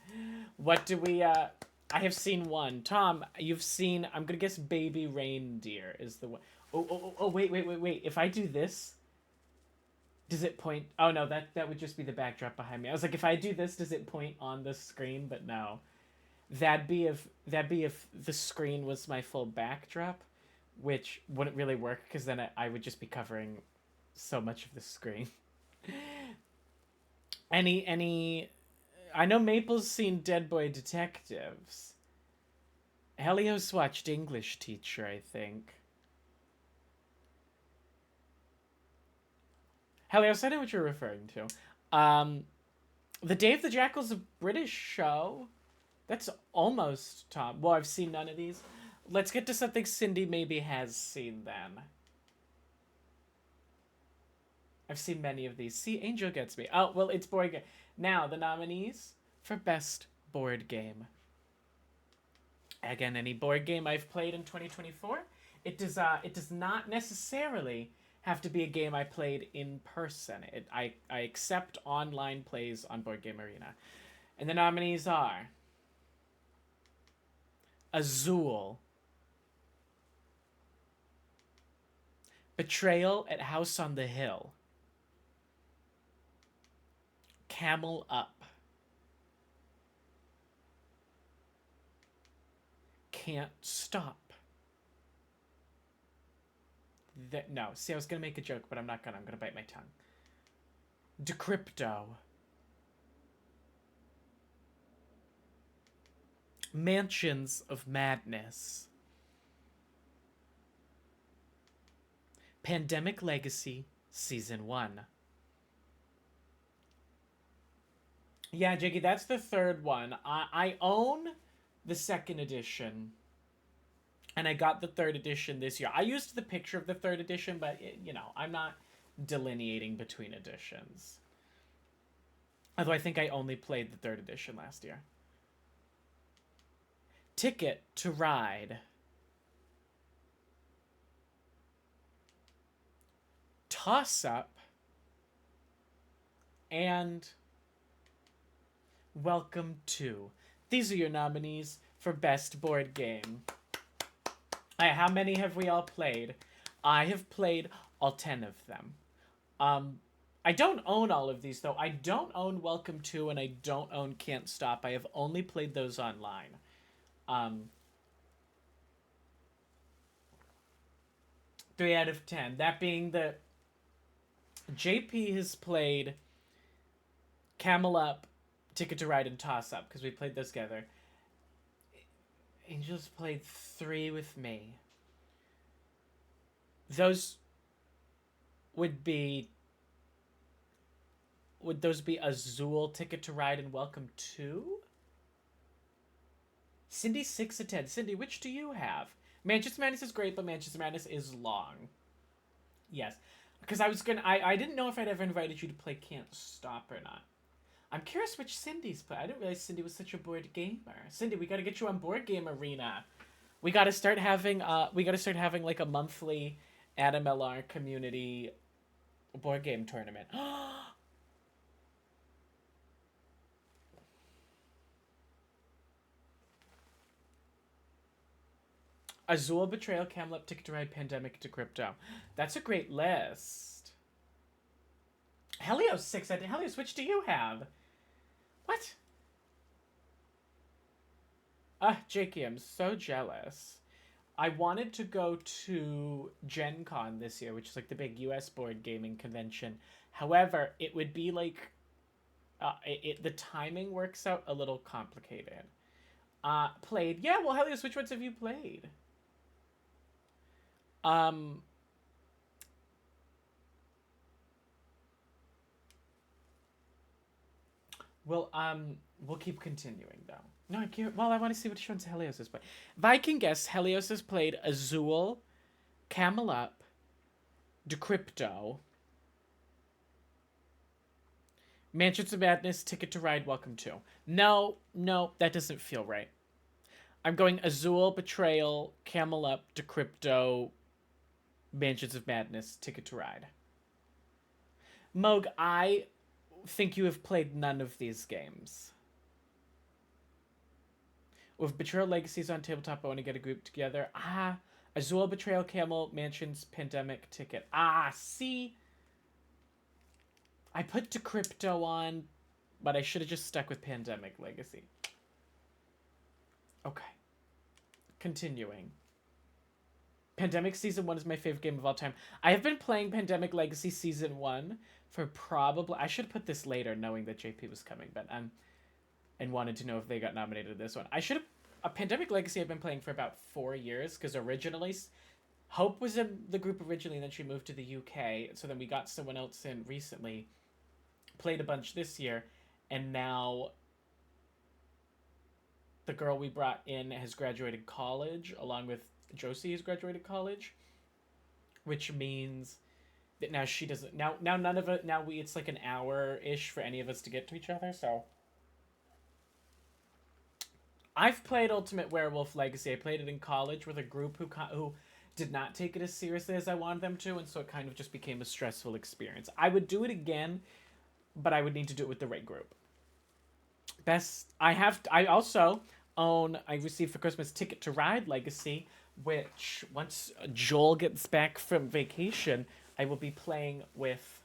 What do we, I have seen one. Tom, you've seen, I'm gonna guess Baby Reindeer is the one. Oh, wait. If I do this, does it point? Oh no, that would just be the backdrop behind me. I was like, if I do this, does it point on the screen? But no. That'd be if the screen was my full backdrop, which wouldn't really work because then I would just be covering so much of the screen. I know Maple's seen Dead Boy Detectives. Helios watched English Teacher, I think. Helios, I know what you're referring to. The Day of the Jackal's a British show. That's almost Tom. Well, I've seen none of these. Let's get to something Cindy maybe has seen then. I've seen many of these. See, Angel gets me. Oh, well, it's board game. Now, the nominees for Best Board Game. Again, any board game I've played in 2024. It does not necessarily have to be a game I played in person. I accept online plays on Board Game Arena. And the nominees are Azul, Betrayal at House on the Hill, Camel Up, Can't Stop. No, see, I was gonna make a joke, but I'm not gonna. I'm gonna bite my tongue. Decrypto, Mansions of Madness, Pandemic Legacy Season 1. Yeah, Jiggy, that's the third one. I own the second edition, and I got the third edition this year. I used the picture of the third edition, but, I'm not delineating between editions. Although I think I only played the third edition last year. Ticket to Ride, Toss Up, and Welcome to. These are your nominees for Best Board Game. How many have we all played? I have played all 10 of them. I don't own all of these, though. I don't own Welcome to, and I don't own Can't Stop. I have only played those online. 3 out of 10. That being the JP has played Camel Up, Ticket to Ride, and Toss Up, because we played those together. Angels played 3 with me. Those would those be Azul, Ticket to Ride, and Welcome to? Cindy 6 of 10. Cindy, which do you have? Manchester Madness is great, but Manchester Madness is long. Yes. Because I didn't know if I'd ever invited you to play Can't Stop or not. I'm curious which Cindy's play. I didn't realize Cindy was such a board gamer. Cindy, we gotta get you on Board Game Arena. We gotta start having like a monthly AddMLR community board game tournament. Azul, Betrayal, Camel Up, Ticket to Ride, Pandemic to Crypto. That's a great list. Helios 6. Helios, which do you have? What? Jakey, I'm so jealous. I wanted to go to Gen Con this year, which is like the big US board gaming convention. However, it would be like... the timing works out a little complicated. Played. Yeah, well, Helios, which ones have you played? We'll keep continuing, though. No, I can't. Well, I want to see which ones Helios has played. If I can guess, Helios has played Azul, Camel Up, Decrypto, Mansions of Madness, Ticket to Ride, Welcome to. No, that doesn't feel right. I'm going Azul, Betrayal, Camel Up, Decrypto, Mansions of Madness, Ticket to Ride. Moog, I think you have played none of these games. With Betrayal Legacies on tabletop, I want to get a group together. Azul, Betrayal, Camel, Mansions, Pandemic, Ticket. See? I put Decrypto on, but I should have just stuck with Pandemic Legacy. Okay. Continuing. Pandemic Season 1 is my favorite game of all time. I have been playing Pandemic Legacy Season 1 for probably... I should put this later, knowing that JP was coming, but and wanted to know if they got nominated this one. I should have... A Pandemic Legacy I've been playing for about 4 years, because originally... Hope was in the group originally, and then she moved to the UK, so then we got someone else in recently. Played a bunch this year, and now... The girl we brought in has graduated college, along with Josie has graduated college, which means that now she doesn't... Now none of it... Now it's like an hour-ish for any of us to get to each other, so... I've played Ultimate Werewolf Legacy. I played it in college with a group who did not take it as seriously as I wanted them to, and so it kind of just became a stressful experience. I would do it again, but I would need to do it with the right group. I also own... I received for Christmas Ticket to Ride Legacy, which once Joel gets back from vacation, I will be playing with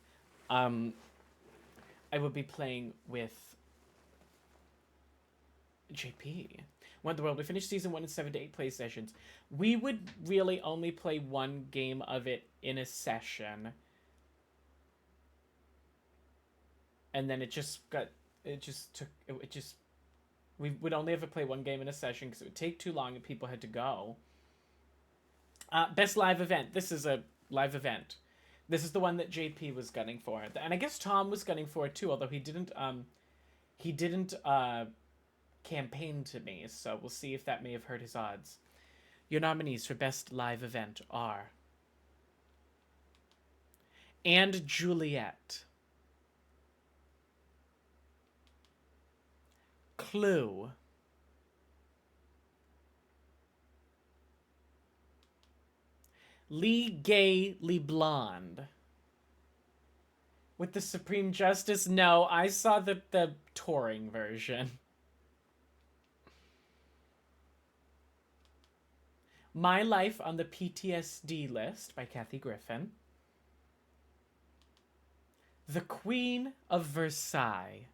JP. Won the World. We finished Season 1 in 7 to 8 play sessions. We would really only play one game of it in a session. And then we would only ever play one game in a session because it would take too long and people had to go. Best live event. This is a live event. This is the one that JP was gunning for. And I guess Tom was gunning for it too, although he didn't campaign to me, so we'll see if that may have hurt his odds. Your nominees for best live event are And Juliet, Clue, Lee Gay Lee Blonde. With the Supreme Justice? No, I saw the touring version. My Life on the PTSD List by Kathy Griffin. The Queen of Versailles.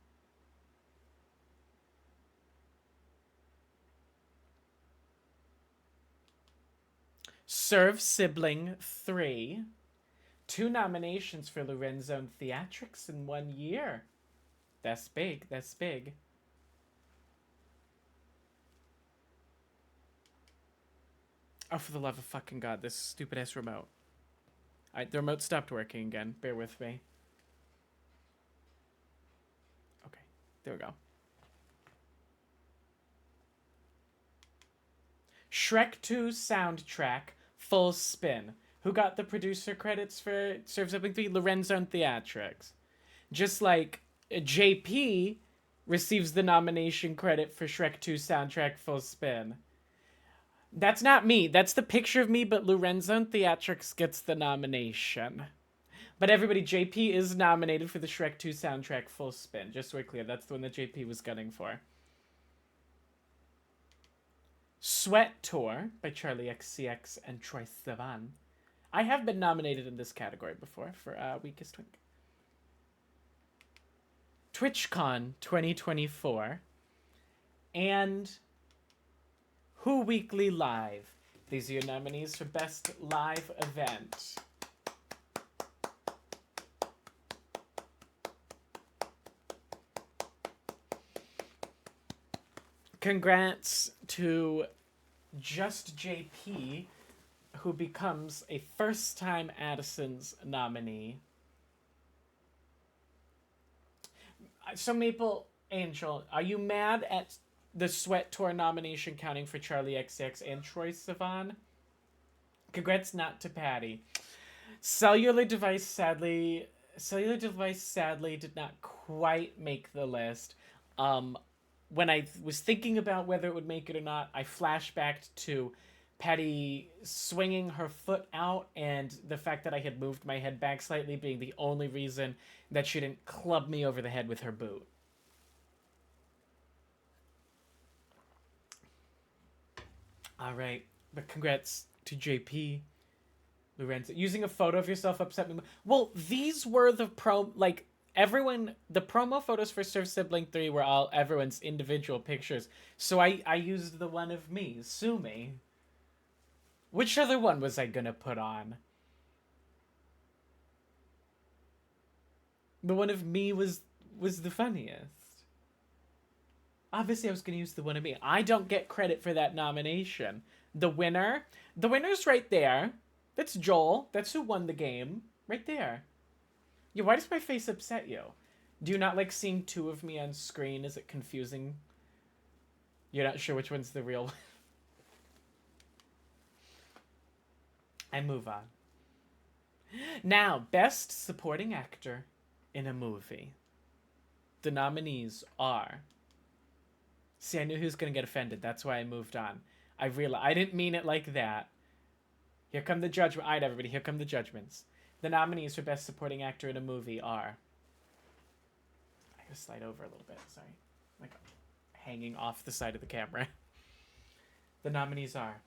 Serve Sibling 3. 2 nominations for Lorenzo and Theatrics in 1 year. That's big. That's big. Oh, for the love of fucking God, this stupid ass remote. The remote stopped working again. Bear with me. Okay, there we go. Shrek 2 soundtrack, full spin. Who got the producer credits for Surf Sibling 3? Lorenzo and Theatrics. Just like JP receives the nomination credit for Shrek 2 soundtrack, full spin. That's not me. That's the picture of me, but Lorenzo and Theatrics gets the nomination. But everybody, JP is nominated for the Shrek 2 soundtrack, full spin. Just so we're clear, that's the one that JP was gunning for. Sweat Tour by Charlie XCX and Troye Sivan. I have been nominated in this category before for Weakest Twink. TwitchCon 2024. And Who Weekly Live. These are your nominees for Best Live Event. Congrats to Just JP, who becomes a first-time Addison's nominee. So Maple Angel, are you mad at the Sweat Tour nomination counting for Charlie XCX and Troye Sivan? Congrats not to Patty. Cellular Device sadly did not quite make the list. When I was thinking about whether it would make it or not, I flashbacked to Patty swinging her foot out and the fact that I had moved my head back slightly being the only reason that she didn't club me over the head with her boot. All right, but congrats to JP. Lorenzo, using a photo of yourself upset me. Well, these were the everyone, the promo photos for Surf Sibling 3 were all everyone's individual pictures. So I used the one of me. Sue me. Which other one was I gonna put on? The one of me was the funniest. Obviously, I was gonna use the one of me. I don't get credit for that nomination. The winner's right there. That's Joel. That's who won the game. Right there. Yeah, why does my face upset you? Do you not like seeing two of me on screen? Is it confusing? You're not sure which one's the real one? I move on. Now, Best Supporting Actor in a Movie. The nominees are... See, I knew he was going to get offended. That's why I moved on. I realized I didn't mean it like that. Here come the judgment. All right, everybody, here come the judgments. The nominees for Best Supporting Actor in a Movie are... I gotta slide over a little bit, sorry. Like, hanging off the side of the camera. The nominees are...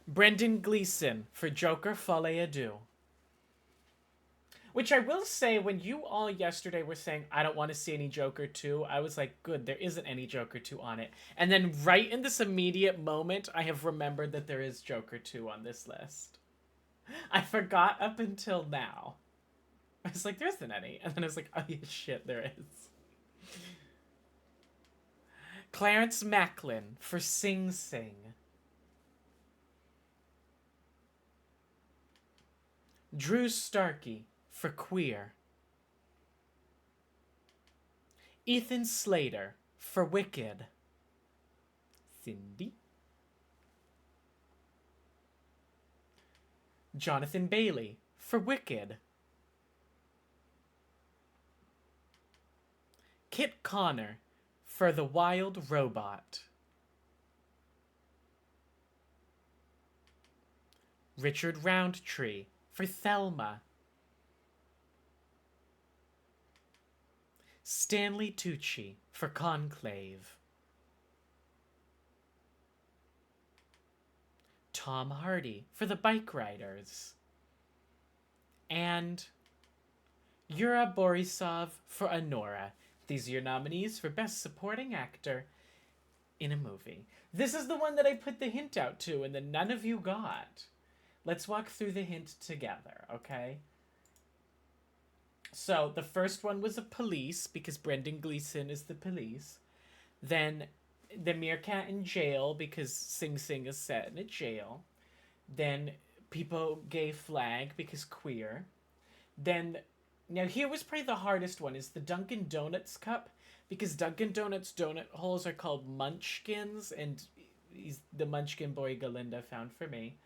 Brendan Gleeson for Joker Folie à Deux. Which I will say, when you all yesterday were saying, I don't want to see any Joker 2, I was like, good, there isn't any Joker 2 on it. And then right in this immediate moment, I have remembered that there is Joker 2 on this list. I forgot up until now. I was like, there isn't any. And then I was like, oh yeah, shit, there is. Clarence Macklin for Sing Sing. Drew Starkey for Queer. Ethan Slater for Wicked. Cindy. Jonathan Bailey for Wicked. Kit Connor for The Wild Robot. Richard Roundtree for Thelma. Stanley Tucci for Conclave. Tom Hardy for The Bike Riders. And Yura Borisov for Anora. These are your nominees for Best Supporting Actor in a Movie. This is the one that I put the hint out to and then none of you got. Let's walk through the hint together, okay? So the first one was a police because Brendan Gleeson is the police. Then the Meerkat in jail because Sing Sing is set in a jail. Then People Gay Flag because queer. Then, now here was probably the hardest one, is the Dunkin' Donuts cup, because Dunkin' Donuts donut holes are called munchkins, and he's the munchkin boy Galinda found for me.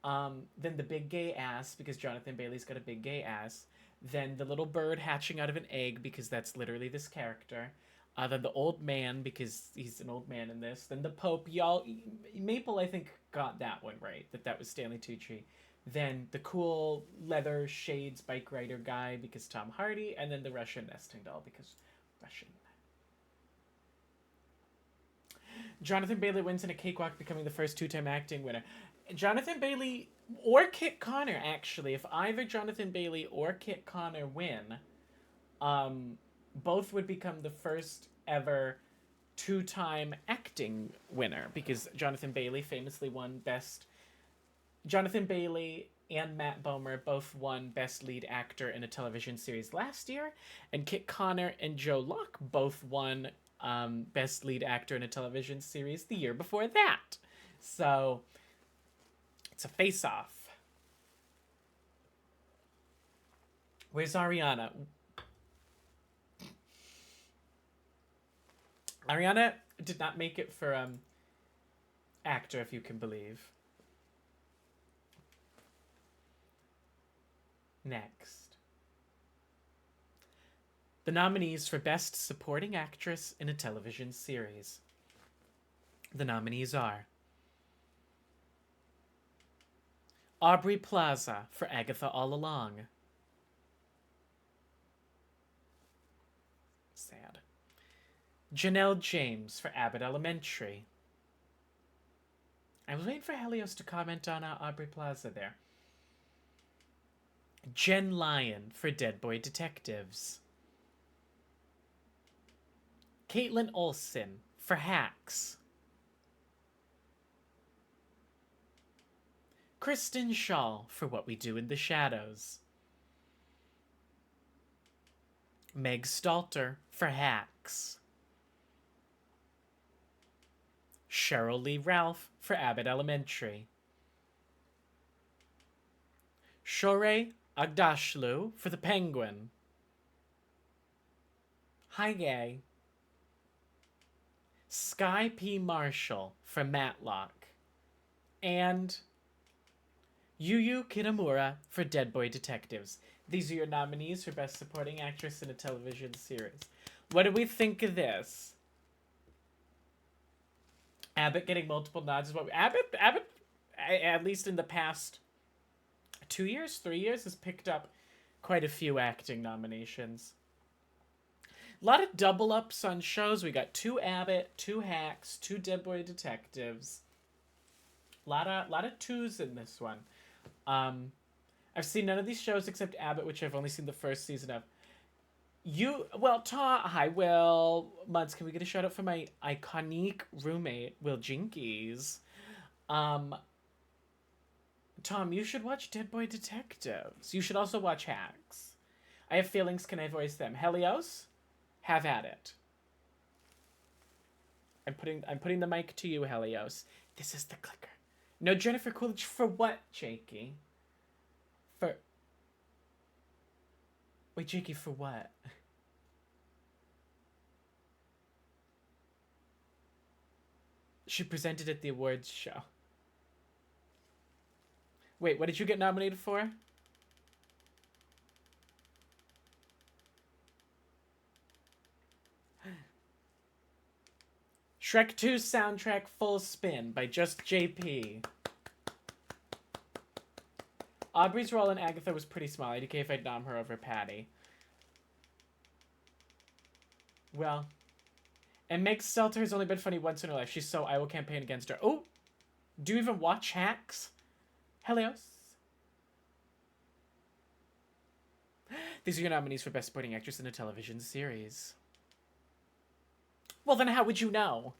Then the big gay ass, because Jonathan Bailey's got a big gay ass. Then the little bird hatching out of an egg, because that's literally this character. Then the old man, because he's an old man in this. Then the Pope. Y'all, Maple, I think, got that one right, that was Stanley Tucci. Then the cool leather shades bike rider guy, because Tom Hardy. And then the Russian nesting doll, because Russian. Jonathan Bailey wins in a cakewalk, becoming the first two-time acting winner. Jonathan Bailey or Kit Connor, actually. If either Jonathan Bailey or Kit Connor win, both would become the first ever two-time acting winner, because Jonathan Bailey famously won Best... Jonathan Bailey and Matt Bomer both won Best Lead Actor in a Television Series last year, and Kit Connor and Joe Locke both won Best Lead Actor in a Television Series the year before that. So, it's a face-off. Where's Ariana? Ariana did not make it for actor, if you can believe. Next. The nominees for Best Supporting Actress in a Television Series. The nominees are Aubrey Plaza for Agatha All Along. Sad. Janelle James for Abbott Elementary. I was waiting for Helios to comment on Aubrey Plaza there. Jen Lyon for Dead Boy Detectives. Caitlin Olsen for Hacks. Kristen Shaw for What We Do in the Shadows. Meg Stalter for Hacks. Cheryl Lee Ralph for Abbott Elementary. Shore Agdashlu for The Penguin. Hi Gay. Sky P. Marshall for Matlock. And Yuyu Kitamura for Dead Boy Detectives. These are your nominees for Best Supporting Actress in a Television Series. What do we think of this? Abbott getting multiple nods is what Abbott, at least in the past 2 years, 3 years, has picked up quite a few acting nominations. A lot of double ups on shows. We got 2 Abbott, 2 Hacks, 2 Dead Boy Detectives. A lot of 2s in this one. I've seen none of these shows except Abbott, which I've only seen the first season of. Hi, Will. Muds, can we get a shout out for my iconic roommate, Will Jinkies? Tom, you should watch Dead Boy Detectives. You should also watch Hacks. I have feelings, can I voice them? Helios? Have at it. I'm putting the mic to you, Helios. This is the clicker. No Jennifer Coolidge for what, Jakey? Wait, Jakey, for what? She presented at the awards show. Wait, what did you get nominated for? Shrek 2 soundtrack Full Spin by Just JP. Aubrey's role in Agatha was pretty small. IDK if I'd nom her over Patty. Well. And Meg Stelter has only been funny once in her life. She's so I will campaign against her. Oh! Do you even watch Hacks? Helios? These are your nominees for Best Supporting Actress in a Television Series. Well, then how would you know?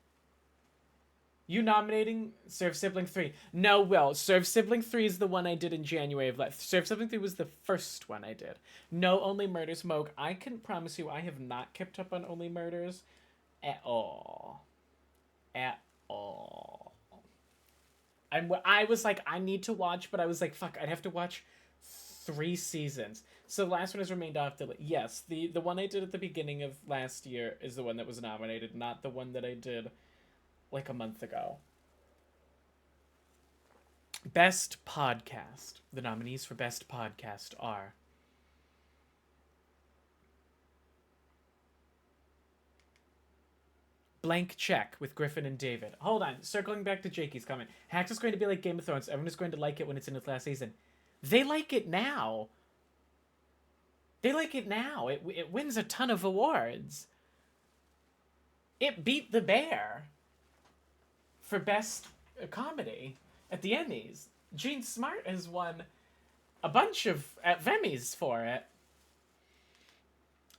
You nominating Serve Sibling 3? No, Will. Serve Sibling 3 is the one I did in January of last. Serve Sibling 3 was the first one I did. No Only Murders, Moog. I can promise you I have not kept up on Only Murders at all. At all. I was like, I need to watch, but I was like, fuck, I'd have to watch 3 seasons. So the last one has remained off the... Yes, the one I did at the beginning of last year is the one that was nominated, not the one that I did like a month ago. Best Podcast. The nominees for Best Podcast are... Blank Check with Griffin and David. Hold on. Circling back to Jakey's comment. Hacks is going to be like Game of Thrones. Everyone is going to like it when it's in its last season. They like it now. They like it now. It wins a ton of awards. It beat The Bear for Best Comedy at the Emmys. Gene Smart has won a bunch of Emmys for it.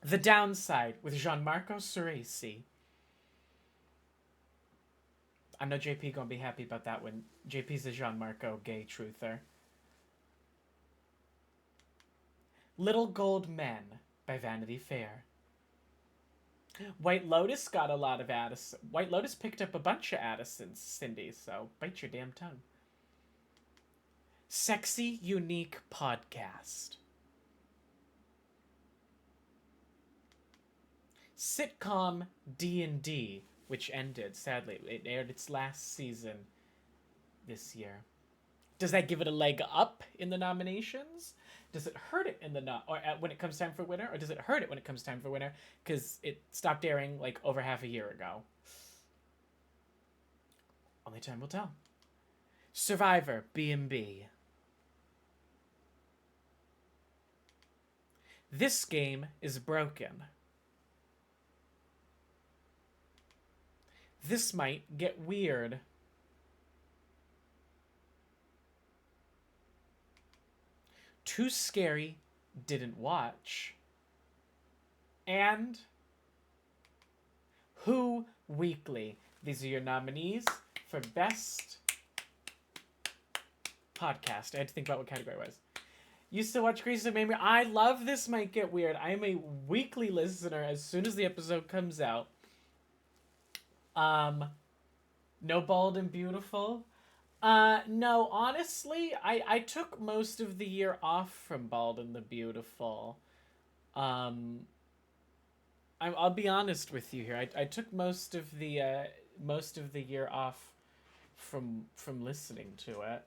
The Downside with Gianmarco Ceresi. I know JP gonna be happy about that one. JP's a Gianmarco gay truther. Little Gold Men by Vanity Fair. White Lotus got a lot of Addison. White Lotus picked up a bunch of Addisons, Cindy, so bite your damn tongue. Sexy Unique Podcast. Sitcom D&D, which ended, sadly. It aired its last season this year. Does that give it a leg up in the nominations? Does it hurt it in the when it comes time for winner, or does it hurt it when it comes time for winner? Because it stopped airing like over half a year ago. Only time will tell. Survivor B&B. This Game is Broken. This Might Get Weird. Too Scary, Didn't Watch. And Who Weekly. These are your nominees for Best Podcast. I had to think about what category it was. Used to watch Grace and Mamie. I love This Might Get Weird. I am a weekly listener as soon as the episode comes out. No Bald and Beautiful. No, honestly, I took most of the year off from Bald and the Beautiful. I'll be honest with you here. I took most of the year off from listening to it.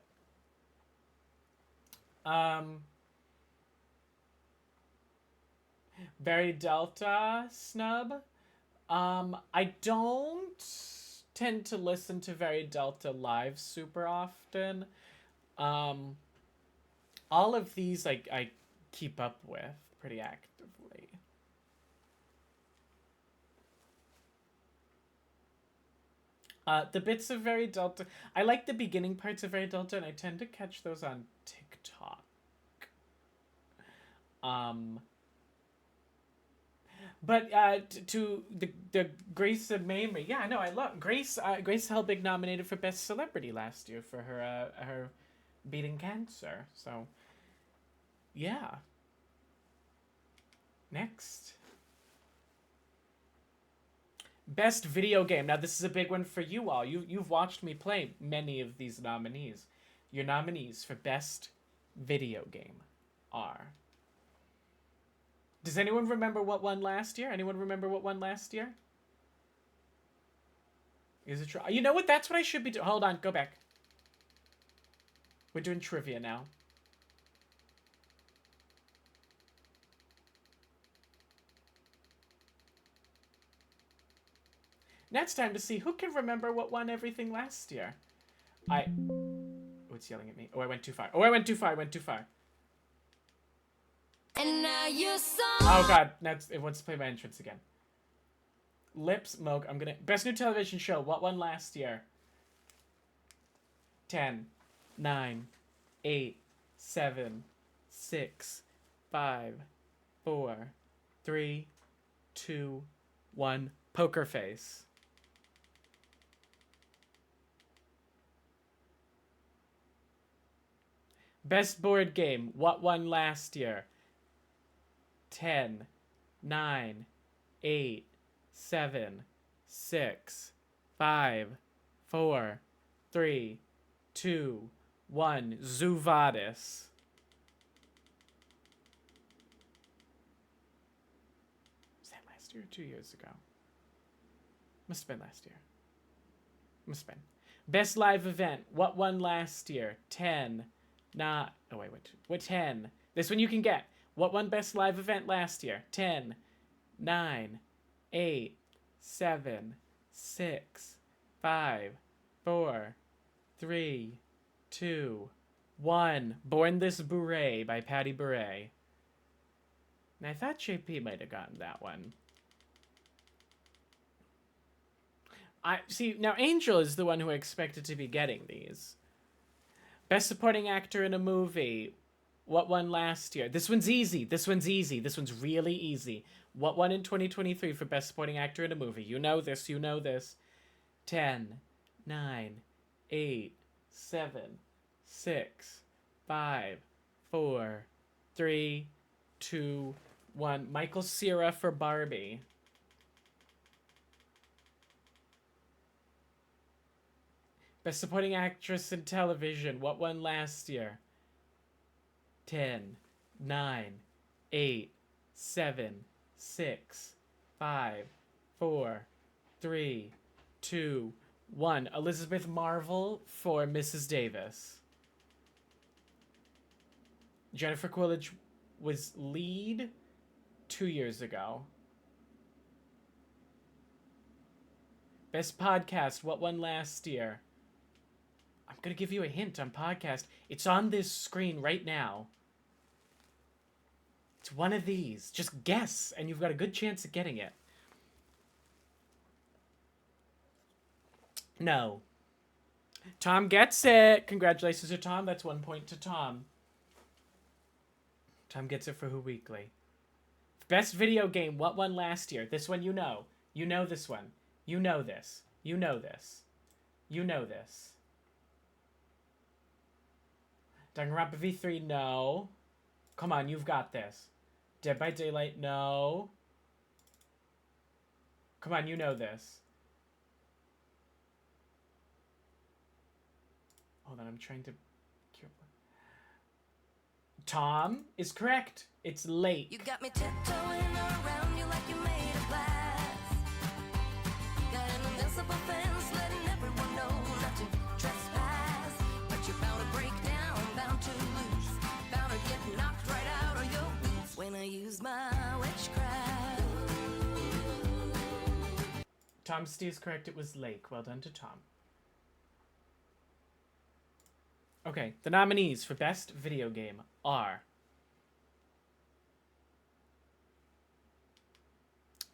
Barry Delta snub. I don't tend to listen to Very Delta live super often. All of these I keep up with pretty actively. The bits of Very Delta, I like the beginning parts of Very Delta, and I tend to catch those on TikTok. But to the Grace and Mamie, yeah, no, I love Grace. Grace Helbig nominated for Best Celebrity last year for her beating cancer. So, yeah. Next, Best Video Game. Now this is a big one for you all. You've watched me play many of these nominees. Your nominees for Best Video Game are... Does anyone remember what won last year? Anyone remember what won last year? Is it true? You know what? That's what I should be doing. Hold on. Go back. We're doing trivia now. Now it's time to see who can remember what won everything last year. Oh, it's yelling at me. Oh, I went too far. Oh, I went too far. I went too far. And now you're so... Oh god, now it wants to play my entrance again. Lips, Moog, I'm gonna... Best New Television Show, what won last year? 10, 9, 8, 7, 6, 5, 4, 3, 2, 1. Poker Face. Best board game. What won last year? 10, 9, 8, 7, 6, 5, 4, 3, 2, 1. Zuvadis. Was that last year or 2 years ago? Must have been last year. Must have been. Best live event. What won last year? 10, not. Oh, wait. What 10? This one you can get. What won best live event last year? 10, 9, 8, 7, 6, 5, 4, 3, 2, 1. Born This Beret by Patty Beret. And I thought JP might have gotten that one. I see, now Angel is the one who I expected to be getting these. Best supporting actor in a movie. What won last year? This one's easy. This one's easy. This one's really easy. What won in 2023 for best supporting actor in a movie? You know this. You know this. 10, 9, 8, 7, 6, 5, 4, 3, 2, 1. Michael Cera for Barbie. Best supporting actress in television. What won last year? 10, 9, 8, 7, 6, 5, 4, 3, 2, 1. Elizabeth Marvel for Mrs. Davis. Jennifer Coolidge was lead 2 years ago. Best podcast. What won last year? I'm going to give you a hint on podcast. It's on this screen right now. It's one of these. Just guess, and you've got a good chance of getting it. No. Tom gets it. Congratulations to Tom. That's 1 point to Tom. Tom gets it for Who Weekly. Best video game. What won last year? This one you know. You know this one. You know this. You know this. You know this. Danganronpa V3, no. Come on, you've got this. Dead by Daylight, no. Come on, you know this. Hold on, I'm trying to... Tom is correct. It's Lake. You got me tiptoeing around you like you made of glass. Got an invincible fence letting everyone know not to trespass. But you're bound to break down, bound to lose, bound to get knocked right out of your boots when I use my witchcraft. Tom Steve's correct. It was Lake. Well done to Tom. Okay, the nominees for Best Video Game are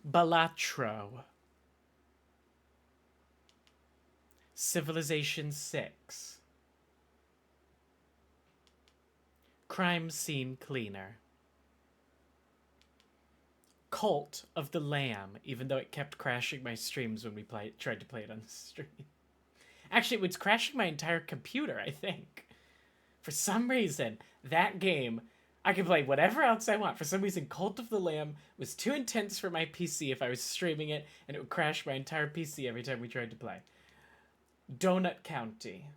Balatro, Civilization 6, Crime Scene Cleaner, Cult of the Lamb, even though it kept crashing my streams when we tried to play it on the stream. Actually, it was crashing my entire computer, I think. For some reason, that game, I could play whatever else I want. For some reason, Cult of the Lamb was too intense for my PC if I was streaming it, and it would crash my entire PC every time we tried to play. Donut County.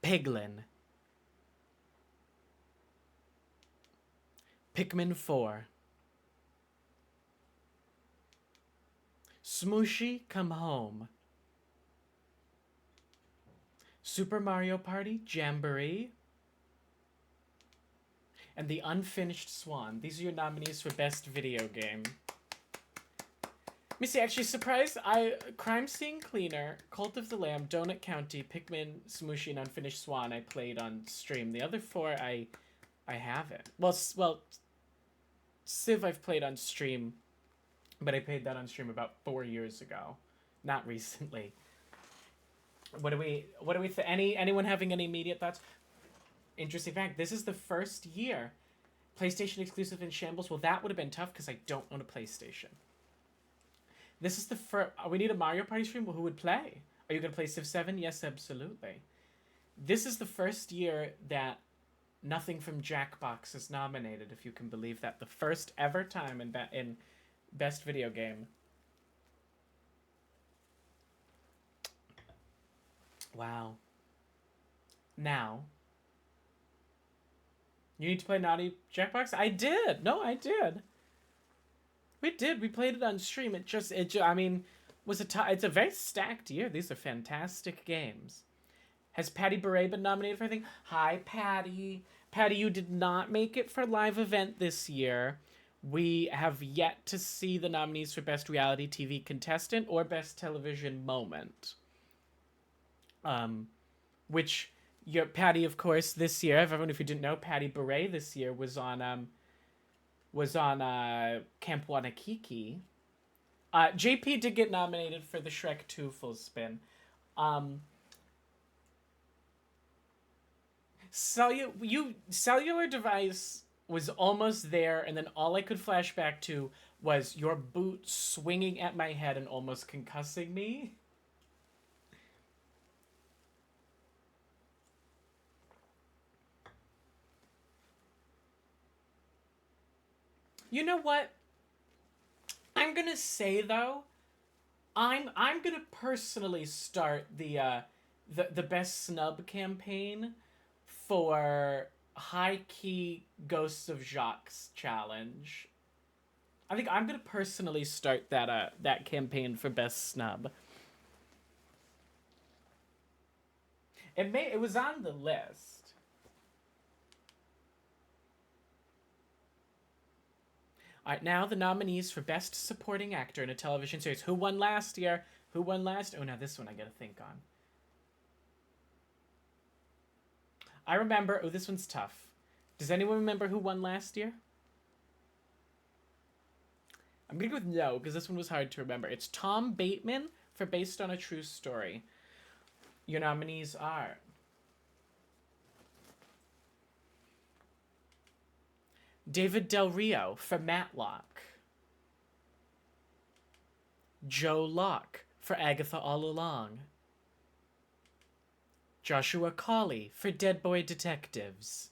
Piglin. Pikmin 4. Smooshy Come Home. Super Mario Party Jamboree. And The Unfinished Swan. These are your nominees for Best Video Game. Let me see, actually surprised. Crime Scene Cleaner, Cult of the Lamb, Donut County, Pikmin, Smooshy, and Unfinished Swan I played on stream. The other four I haven't. Well, Civ I've played on stream, but I played that on stream about 4 years ago, not recently. What do we anyone having any immediate thoughts? Interesting fact, this is the first year PlayStation exclusive in shambles. Well, that would have been tough because I don't own a PlayStation. This is the first. We need a Mario Party stream. Well, who would play? Are you going to play Civ 7? Yes, absolutely. This is the first year that nothing from Jackbox is nominated, if you can believe that. The first ever time in Best Video Game. Wow. Now, you need to play Naughty Jackbox? I did. No, I did. We did. We played it on stream. I mean, it's a very stacked year. These are fantastic games. Has Patty Beret been nominated for anything? Hi, Patty. Patty, you did not make it for live event this year. We have yet to see the nominees for Best Reality TV Contestant or Best Television Moment. Which, Patty, of course, this year, everyone, if you didn't know, Patty Beret this year was on Camp Wanakiki. JP did get nominated for the Shrek 2 Full Spin. Cellular device was almost there, and then all I could flash back to was your boot swinging at my head and almost concussing me. You know what? I'm gonna say though, I'm gonna personally start the best snub campaign for High Key Ghosts of Jacques challenge. I think I'm gonna personally start that campaign for best snub. It was on the list. All right, now the nominees for Best Supporting Actor in a Television Series. Who won last year? Who won last? Oh, now this one I gotta think on. I remember. Oh, this one's tough. Does anyone remember who won last year? I'm gonna go with no, because this one was hard to remember. It's Tom Bateman for Based on a True Story. Your nominees are... David Del Rio for Matlock. Joe Locke for Agatha All Along. Joshua Cawley for Dead Boy Detectives.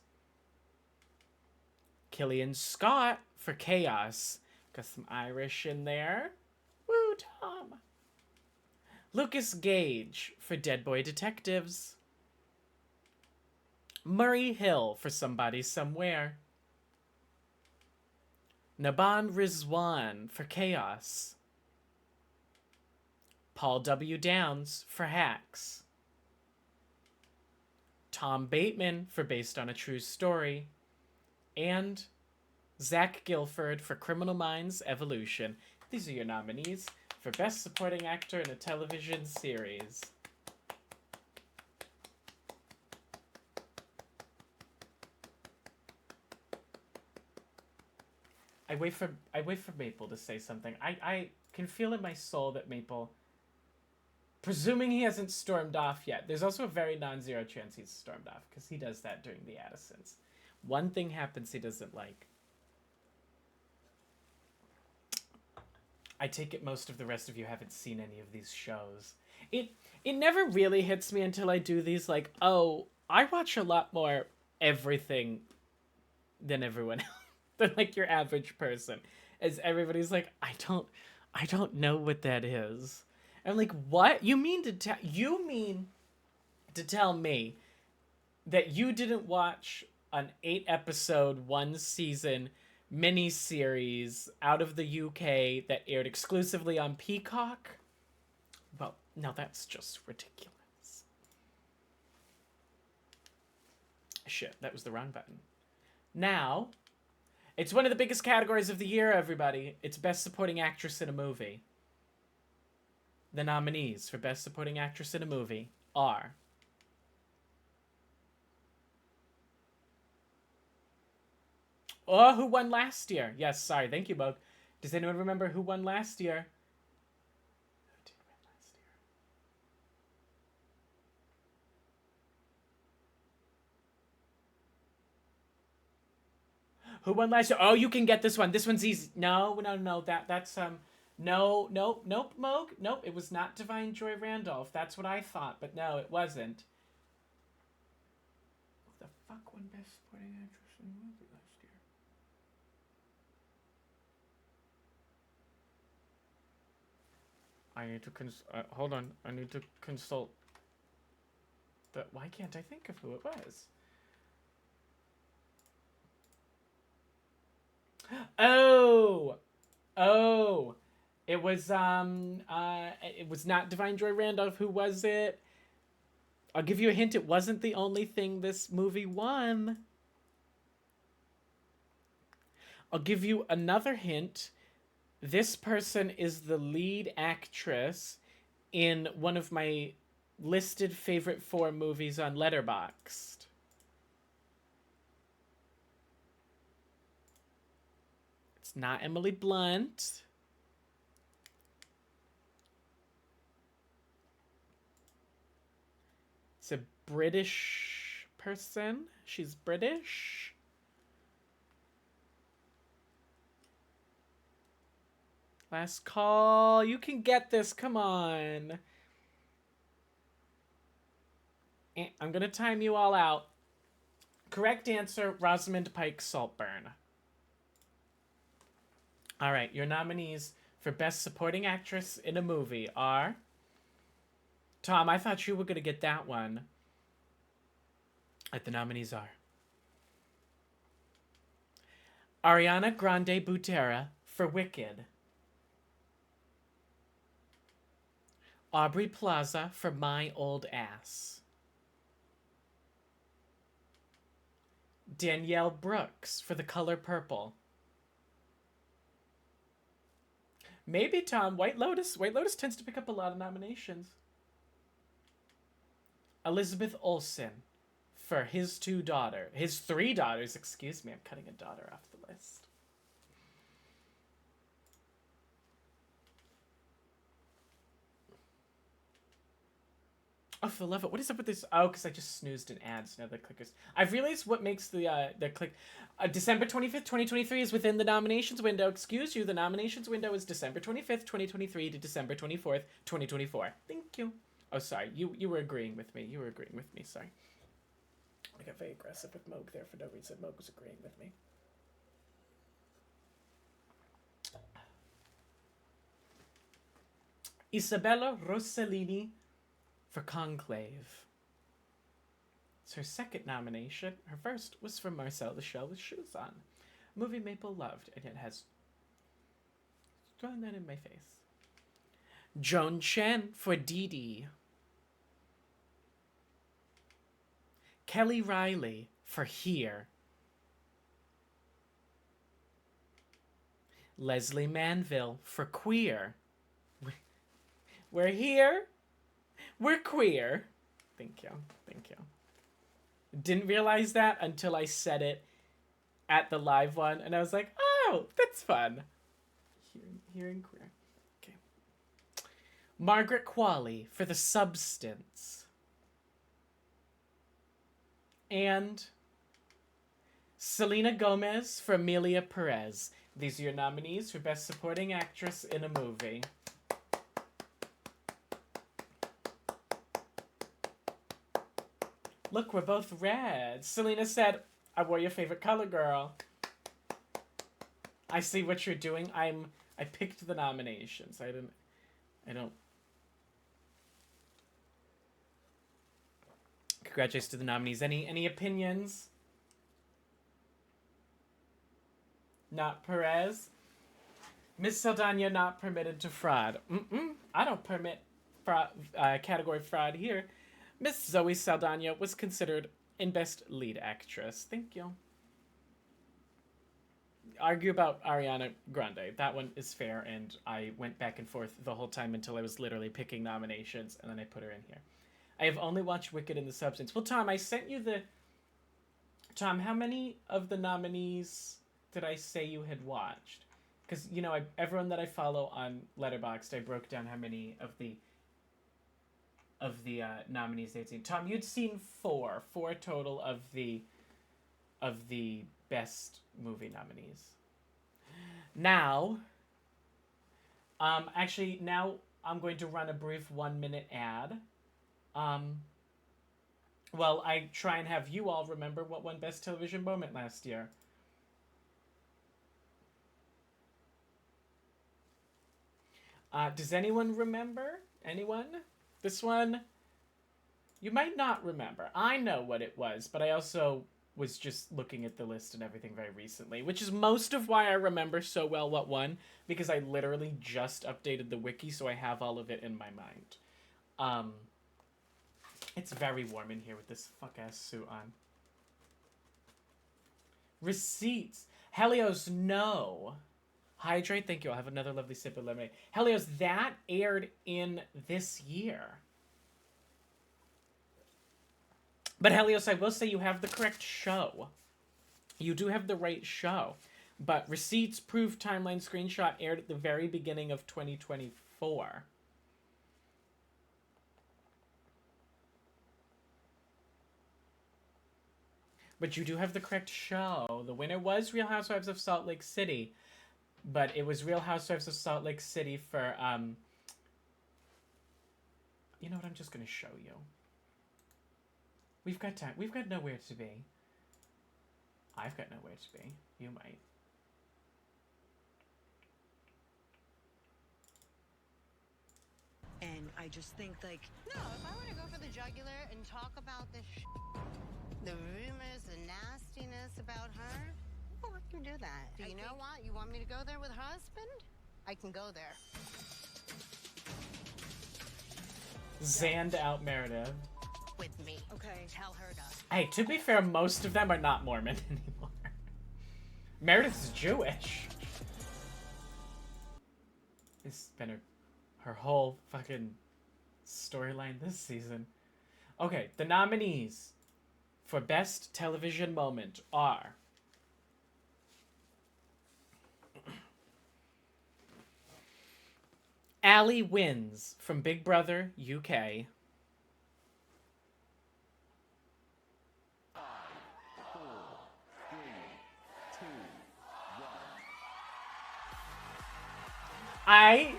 Killian Scott for Chaos. Got some Irish in there. Woo, Tom. Lucas Gage for Dead Boy Detectives. Murray Hill for Somebody Somewhere. Naban Rizwan for Chaos. Paul W. Downs for Hacks. Tom Bateman for Based on a True Story. And Zach Gilford for Criminal Minds Evolution. These are your nominees for Best Supporting Actor in a Television Series. I wait for Maple to say something. I can feel in my soul that Maple, presuming he hasn't stormed off yet, there's also a very non-zero chance he's stormed off, because he does that during the Addisons. One thing happens he doesn't like. I take it most of the rest of you haven't seen any of these shows. It never really hits me until I do these, like, oh, I watch a lot more everything than everyone else. Than like your average person, as everybody's like, I don't know what that is. I'm like, what? You mean to tell me that you didn't watch an 8-episode, 1-season miniseries out of the UK that aired exclusively on Peacock? Well, no, that's just ridiculous. Shit, that was the wrong button. Now, it's one of the biggest categories of the year, everybody. It's Best Supporting Actress in a Movie. The nominees for Best Supporting Actress in a Movie are... Oh, who won last year? Yes, sorry. Thank you, Bogue. Does anyone remember who won last year? Who did win last year? Who won last year? Oh, you can get this one. This one's easy. No. That's No, nope, nope, Moog. Nope, it was not Divine Joy Randolph. That's what I thought, but no, it wasn't. Who the fuck won Best Supporting Actress in a Movie last year? I need to hold on. I need to consult. Why can't I think of who it was? Oh, oh, it was not Divine Joy Randolph. Who was it? I'll give you a hint. It wasn't the only thing this movie won. I'll give you another hint. This person is the lead actress in one of my listed favorite 4 movies on Letterboxd. It's not Emily Blunt. It's a British person. She's British. Last call. You can get this. Come on. I'm going to time you all out. Correct answer, Rosamund Pike Saltburn. All right, your nominees for Best Supporting Actress in a Movie are... Tom, I thought you were going to get that one. The nominees are... Ariana Grande Butera for Wicked. Aubrey Plaza for My Old Ass. Danielle Brooks for The Color Purple. Maybe, Tom, White Lotus. White Lotus tends to pick up a lot of nominations. Elizabeth Olsen for His 3 daughters, excuse me. I'm cutting a daughter off the list. Oh, for the love of it. What is up with this? Oh, because I just snoozed an ad, so now the clickers. I've realized what makes the click... December 25th, 2023 is within the nominations window. Excuse you, the nominations window is December 25th, 2023 to December 24th, 2024. Thank you. Oh, sorry. You were agreeing with me. Sorry. I got very aggressive with Moog there for no reason. Moog was agreeing with me. Isabella Rossellini for Conclave. It's her second nomination. Her first was for Marcel the Shell with Shoes On. Movie Maple loved, and it has thrown that in my face. Joan Chen for Dee Dee. Kelly Riley for Here. Leslie Manville for Queer. We're here. We're queer. Thank you. Didn't realize that until I said it at the live one, and I was like, oh, that's fun. Here and queer. Okay. Margaret Qualley for The Substance. And Selena Gomez for Amelia Perez. These are your nominees for Best Supporting Actress in a Movie. Look, we're both red. Selena said, I wore your favorite color, girl. I see what you're doing. I picked the nominations. I don't. Congratulations to the nominees. Any opinions? Not Perez. Miss Saldana not permitted to fraud. I don't permit fraud, category fraud here. Miss Zoe Saldana was considered in Best Lead Actress. Thank you. Argue about Ariana Grande. That one is fair, and I went back and forth the whole time until I was literally picking nominations, and then I put her in here. I have only watched Wicked and The Substance. Well, Tom, I sent you the... Tom, how many of the nominees did I say you had watched? Because, you know, everyone that I follow on Letterboxd, I broke down how many of the nominees they'd seen. Tom, you'd seen four total of the best movie nominees. Now, Actually, now I'm going to run a brief 1-minute ad. Well, I try and have you all remember what won Best Television Moment last year. Does anyone remember? Anyone? This one, you might not remember. I know what it was, but I also was just looking at the list and everything very recently, which is most of why I remember so well what won, because I literally just updated the wiki, so I have all of it in my mind. It's very warm in here with this fuck-ass suit on. Receipts. Helios, no. Hydrate, thank you. I'll have another lovely sip of lemonade. Helios, that aired in this year. But Helios, I will say you have the correct show. You do have the right show. But Receipts, Proof, Timeline, Screenshot aired at the very beginning of 2024. But you do have the correct show. The winner was Real Housewives of Salt Lake City. But it was Real Housewives of Salt Lake City for, you know what, I'm just going to show you. We've got time. We've got nowhere to be. I've got nowhere to be. You might. And I just think, like... No, if I were to go for the jugular and talk about the rumors, the nastiness about her, well, I can do that. Do you know what? You want me to go there with her husband? I can go there. Zanned out Meredith. With me. Okay. Tell her to. Hey, to be fair, most of them are not Mormon anymore. Meredith's Jewish. It's been her whole fucking storyline this season. Okay, the nominees for Best Television Moment are... Allie wins from Big Brother UK.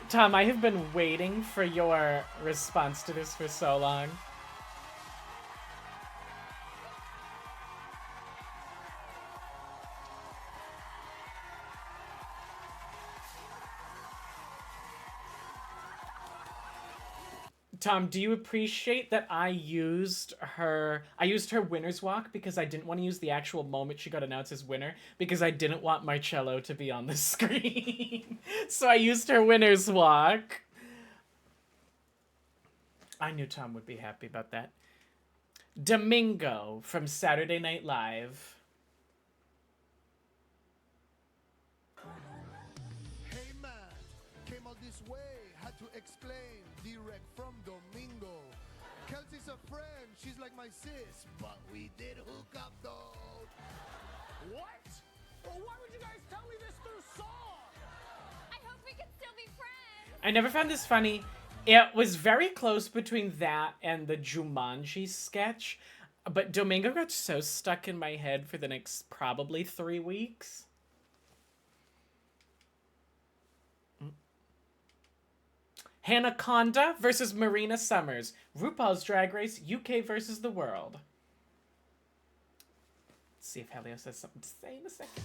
Tom, I have been waiting for your response to this for so long. Tom, do you appreciate that I used her winner's walk because I didn't want to use the actual moment she got announced as winner because I didn't want Marcello to be on the screen. So I used her winner's walk. I knew Tom would be happy about that. Domingo from Saturday Night Live. Hey man, came all this way, had to explain. Direct from Domingo. Kelsey's a friend, she's like my sis, but we did hook up though. What? Well, why would you guys tell me this through song? I hope we can still be friends. I never found this funny. It was very close between that and the Jumanji sketch, but Domingo got so stuck in my head for the next probably 3 weeks. Hanaconda versus Marina Summers. RuPaul's Drag Race UK versus the world. Let's see if Helios has something to say in a second.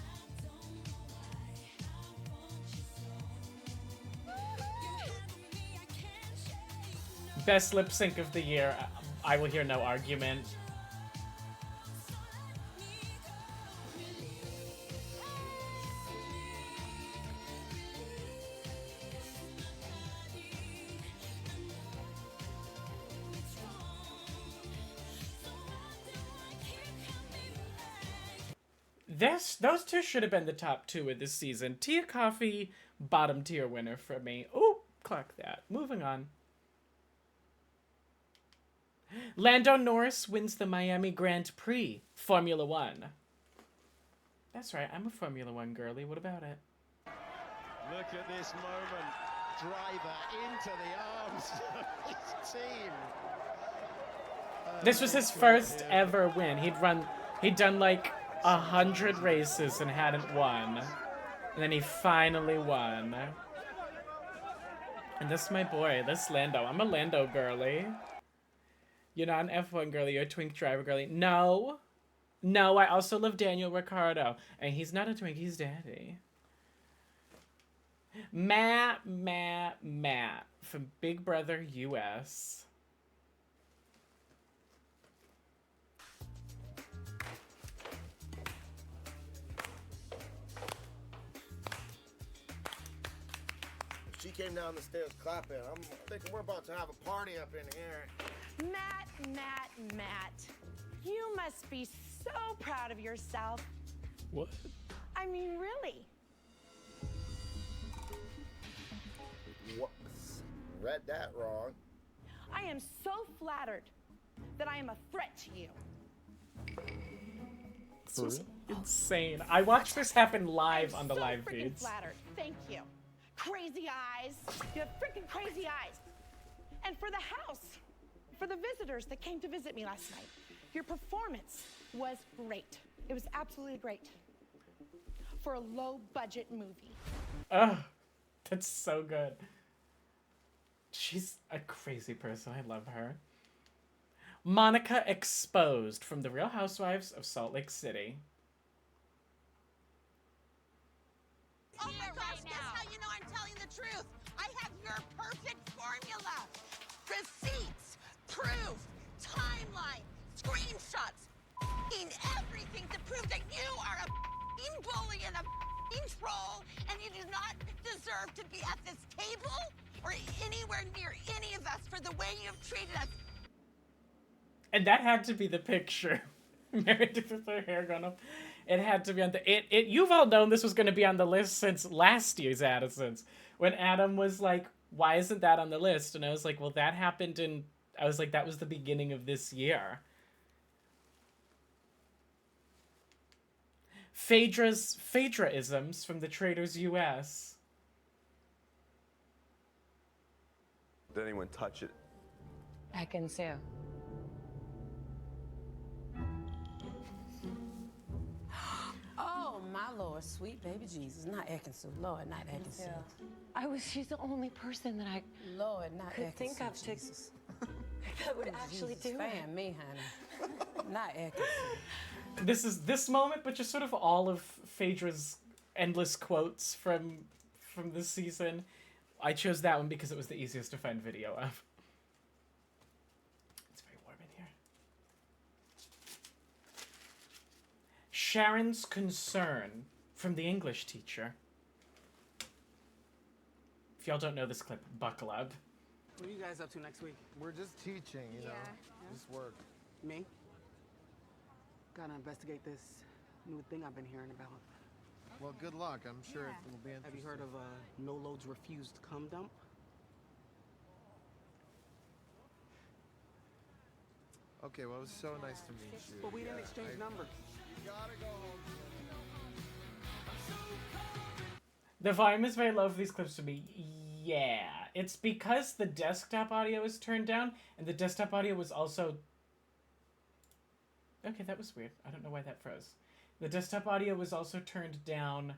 Best lip sync of the year. I will hear no argument. Those two should have been the top 2 of this season. Tia Coffee, bottom tier winner for me. Oh, clock that. Moving on. Lando Norris wins the Miami Grand Prix, Formula One. That's right, I'm a Formula One girly. What about it? Look at this moment. Driver into the arms of his team. This was his first ever win. He'd done like 100 races and hadn't won. And then he finally won. And this my boy, this Lando. I'm a Lando girly. You're not an F1 girly, you're a twink driver girly. No. No, I also love Daniel Ricciardo. And he's not a twink, he's daddy. Matt from Big Brother US. She came down the stairs clapping. I'm thinking we're about to have a party up in here. Matt. You must be so proud of yourself. What? I mean, really. Whoops. Read that wrong. I am so flattered that I am a threat to you. This was insane. I watched this happen live on the so live freaking feeds. flattered. Thank you. Crazy eyes. You have freaking crazy eyes. And for the house, for the visitors that came to visit me last night, your performance was great. It was absolutely great for a low-budget movie. Ugh, that's so good. She's a crazy person. I love her. Monica exposed from The Real Housewives of Salt Lake City. Oh my gosh, guess how you know I'm telling the truth? I have your perfect formula. Receipts, proof, timeline, screenshots, everything to prove that you are a bully and a troll, and you do not deserve to be at this table or anywhere near any of us for the way you have treated us. And that had to be the picture. Meredith with her hair going up. It had to be on the... You've all known this was going to be on the list since last year's Addison's. When Adam was like, why isn't that on the list? And I was like, well, that happened in... I was like, that was the beginning of this year. Phaedra-isms from the Traders US. Did anyone touch it? I can sue. Oh, my Lord, sweet baby Jesus. Not Ekansu. Lord, not Ekansu. She's the only person that I Lord, not could Ekansu, think of Jesus. that would actually Jesus, do fan it. me, honey. Not Ekansu. This is this moment, but just sort of all of Phaedra's endless quotes from this season. I chose that one because it was the easiest to find video of. It's very warm in here. Sharon's concern from the English teacher. If y'all don't know this clip, buckle up. What are you guys up to next week? We're just teaching, you know. Just work. Me? Gotta investigate this new thing I've been hearing about. Well, good luck. I'm sure it will be interesting. Have you heard of no loads refused cum dump? Okay, well, it was so nice to meet you. But we didn't exchange numbers. Gotta go home. The volume is very low for these clips to me. Yeah. It's because the desktop audio is turned down, and the desktop audio was also... Okay, that was weird. I don't know why that froze. The desktop audio was also turned down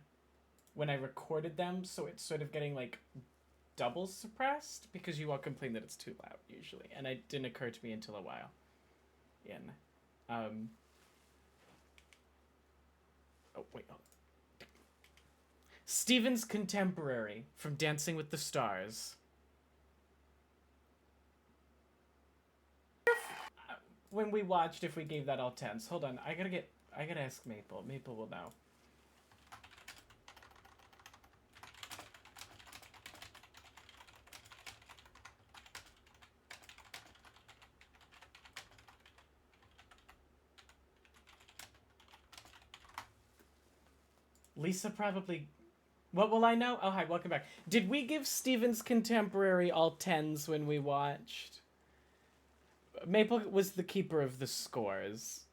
when I recorded them, so it's sort of getting, like, double suppressed, because you all complain that it's too loud, usually. And it didn't occur to me until a while. Oh, wait. Oh. Steven's contemporary from Dancing with the Stars. When we watched, if we gave that all 10s. Hold on, I gotta ask Maple. Maple will know. Lisa probably... What will I know? Oh, hi, welcome back. Did we give Steven's contemporary all 10s when we watched? Maple was the keeper of the scores.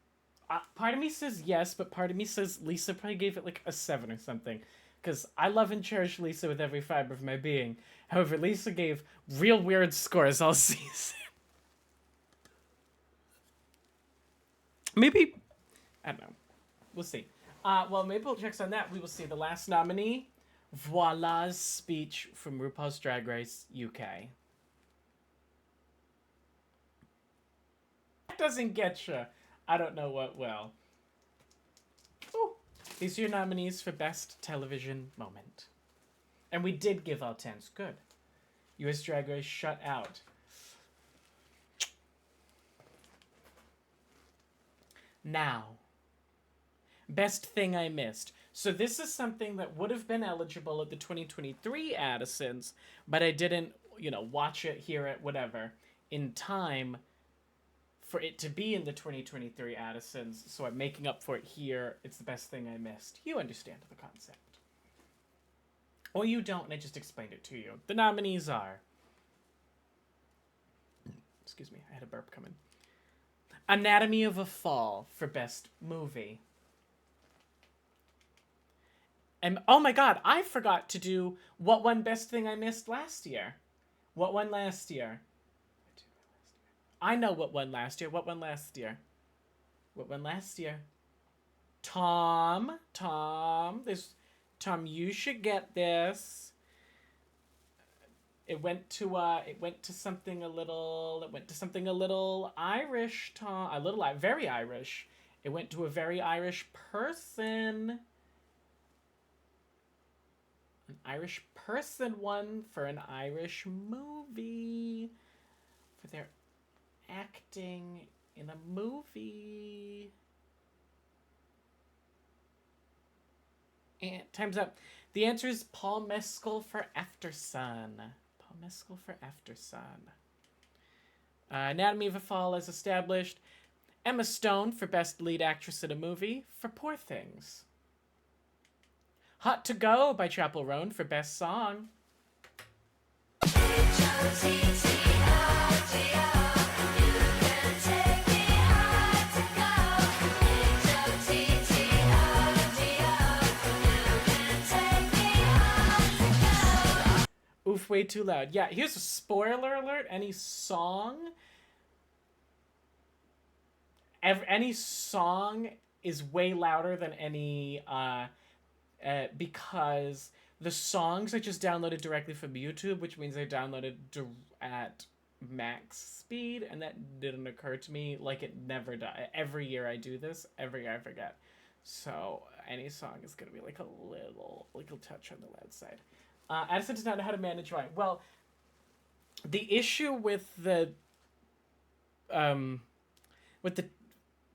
Part of me says yes, but part of me says Lisa probably gave it like a 7 or something. Because I love and cherish Lisa with every fiber of my being. However, Lisa gave real weird scores all season. Maybe... I don't know. We'll see. While Maple checks on that, we will see the last nominee Voila's speech from RuPaul's Drag Race UK. That doesn't get you. I don't know what will. Ooh. These are your nominees for Best Television Moment. And we did give all 10s. Good. US Drag Race shut out. Now, Best Thing I Missed. So this is something that would have been eligible at the 2023 Addisons, but I didn't, watch it, hear it, whatever, in time for it to be in the 2023 Addisons. So I'm making up for it here. It's the best thing I missed. You understand the concept. Or you don't, and I just explained it to you. The nominees are... Excuse me, I had a burp coming. Anatomy of a Fall for Best Movie. And oh my god, I forgot to do what won Best Thing I Missed last year. What won last year? I know what won last year. What won last year? What won last year? Tom, you should get this. It went to something a little Irish, Tom. Very Irish. It went to a very Irish person. An Irish person won for an Irish movie. For their acting in a movie. And time's up. The answer is Paul Mescal for Aftersun. Paul Mescal for Aftersun. Anatomy of a Fall as established. Emma Stone for Best Lead Actress in a Movie for Poor Things. Hot to Go by Chappell Roan for Best Song. Oof, way too loud. Yeah, here's a spoiler alert. Any song is way louder than any because the songs I just downloaded directly from YouTube, which means I downloaded at max speed, and that didn't occur to me. Like, it never does. Every year I do this, every year I forget. So any song is gonna be like a little touch on the loud side. Addison does not know how to manage volume. Well, the issue with the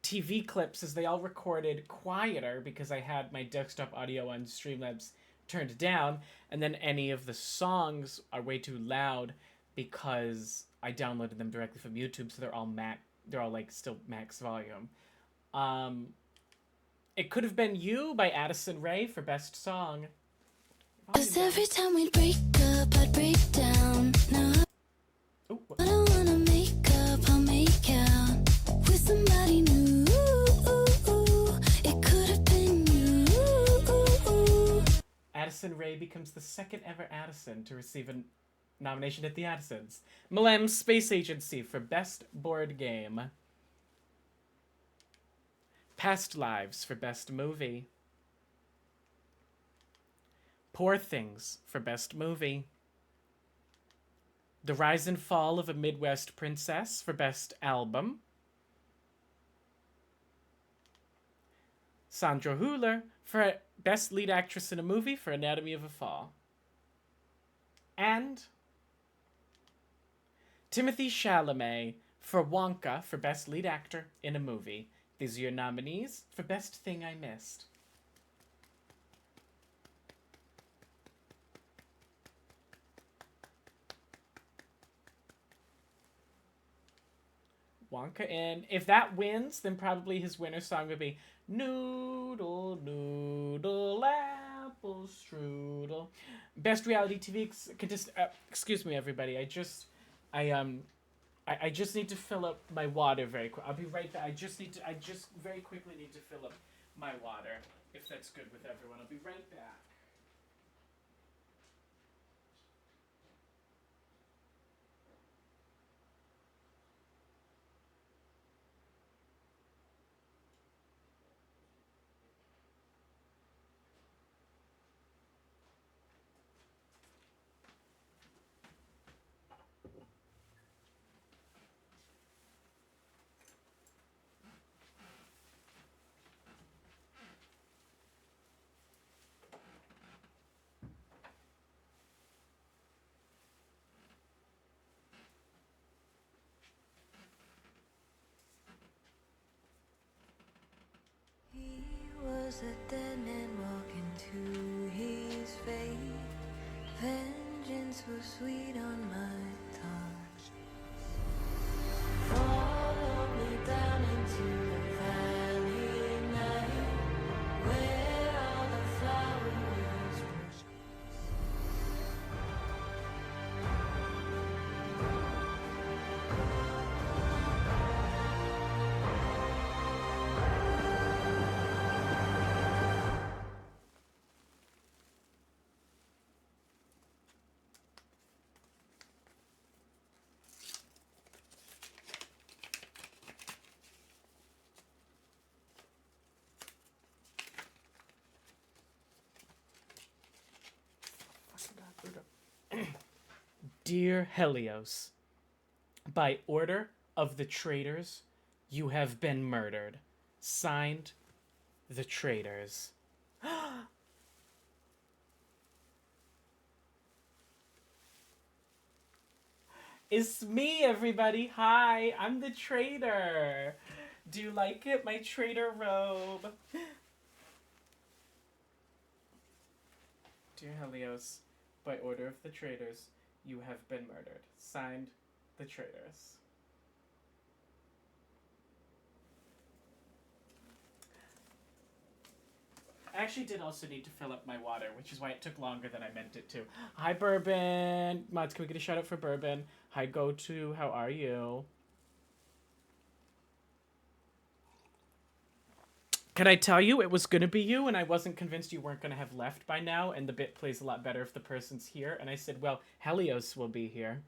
TV clips is they all recorded quieter because I had my desktop audio on Streamlabs turned down, and then any of the songs are way too loud because I downloaded them directly from YouTube, so they're all like still max volume. It Could Have Been You by Addison Rae for Best Song. Cause every time we break up, I'd break down. Now I don't wanna make up, I'll make out with somebody new. It could have been you. Addison Rae becomes the second ever Addison to receive a nomination at the Addisons. Milam's Space Agency for Best Board Game. Past Lives for Best Movie. Poor Things for Best Movie. The Rise and Fall of a Midwest Princess for Best Album. Sandra Hüller for Best Lead Actress in a Movie for Anatomy of a Fall. And Timothée Chalamet for Wonka for Best Lead Actor in a Movie. These are your nominees for Best Thing I Missed. Wonka, and if that wins, then probably his winner song would be Noodle, Noodle, Apple Strudel. Best reality TV excuse me, everybody. I just need to fill up my water very quick. I'll be right back. I just very quickly need to fill up my water, if that's good with everyone. I'll be right back. cross a dead man, walk into his fate. Vengeance was sweet on my tongue. Follow me down into the valley at night, where all the flowers bloom. Dear Helios, by order of the traitors, you have been murdered. Signed, the traitors. It's me, everybody. Hi, I'm the traitor. Do you like it, my traitor robe? Dear Helios, by order of the traitors, you have been murdered. Signed, the traitors. I actually did also need to fill up my water, which is why it took longer than I meant it to. Hi, Bourbon. Mods, can we get a shout out for Bourbon? Hi, Go-To. How are you? Can I tell you, it was going to be you, and I wasn't convinced you weren't going to have left by now, and the bit plays a lot better if the person's here. And I said, well, Helios will be here.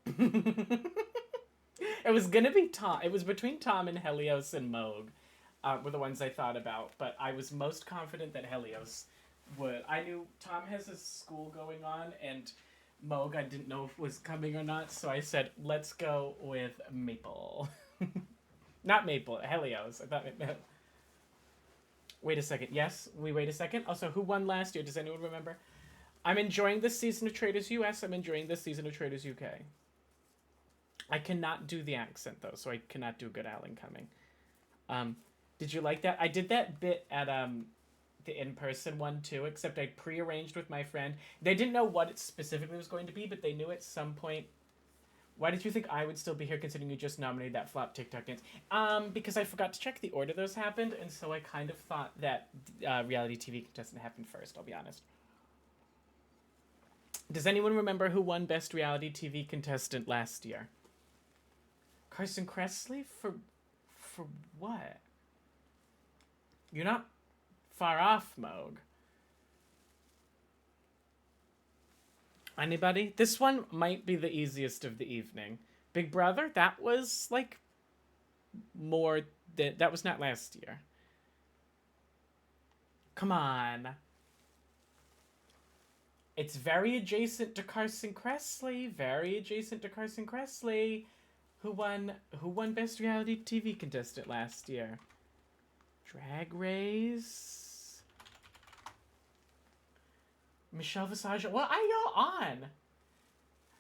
It was going to be Tom. It was between Tom and Helios and Moog were the ones I thought about. But I was most confident that Helios would. I knew Tom has his school going on, and Moog I didn't know if was coming or not. So I said, let's go with Maple. Not Maple, Helios. I thought it. Wait a second. Yes, we wait a second. Also, who won last year? Does anyone remember? I'm enjoying this season of Traders US. I'm enjoying this season of Traders UK. I cannot do the accent, though, so I cannot do good Alan Cumming. Did you like that? I did that bit at the in-person one, too, except I pre-arranged with my friend. They didn't know what it specifically was going to be, but they knew at some point. Why did you think I would still be here considering you just nominated that flop TikTok dance? Because I forgot to check the order those happened, and so I kind of thought that reality TV contestant happened first, I'll be honest. Does anyone remember who won Best Reality TV Contestant last year? Carson Kressley? For what? You're not far off, Moog. Anybody? This one might be the easiest of the evening. Big Brother? That was, like, more... That was not last year. Come on. It's very adjacent to Carson Kressley. Very adjacent to Carson Kressley. Who won Best Reality TV Contestant last year? Drag Race... Michelle Visage. What are y'all on?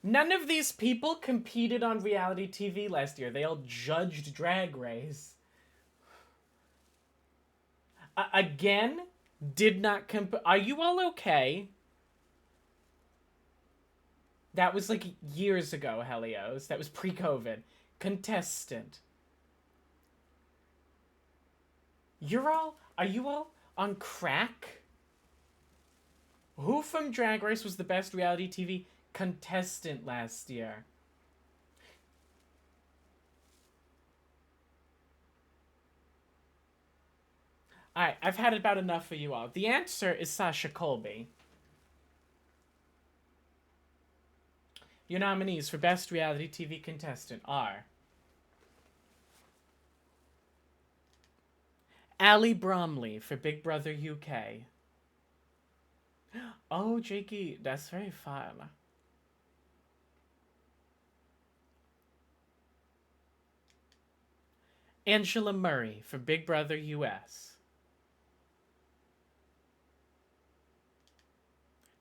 None of these people competed on reality TV last year. They all judged Drag Race. Again, did not Are you all okay? That was like years ago, Helios. That was pre-COVID. Contestant. Are you all on crack? Who from Drag Race was the best reality TV contestant last year? Alright, I've had about enough of you all. The answer is Sasha Colby. Your nominees for Best Reality TV Contestant are... Ali Bromley for Big Brother UK. Oh, Jakey, that's very fun. Angela Murray for Big Brother US.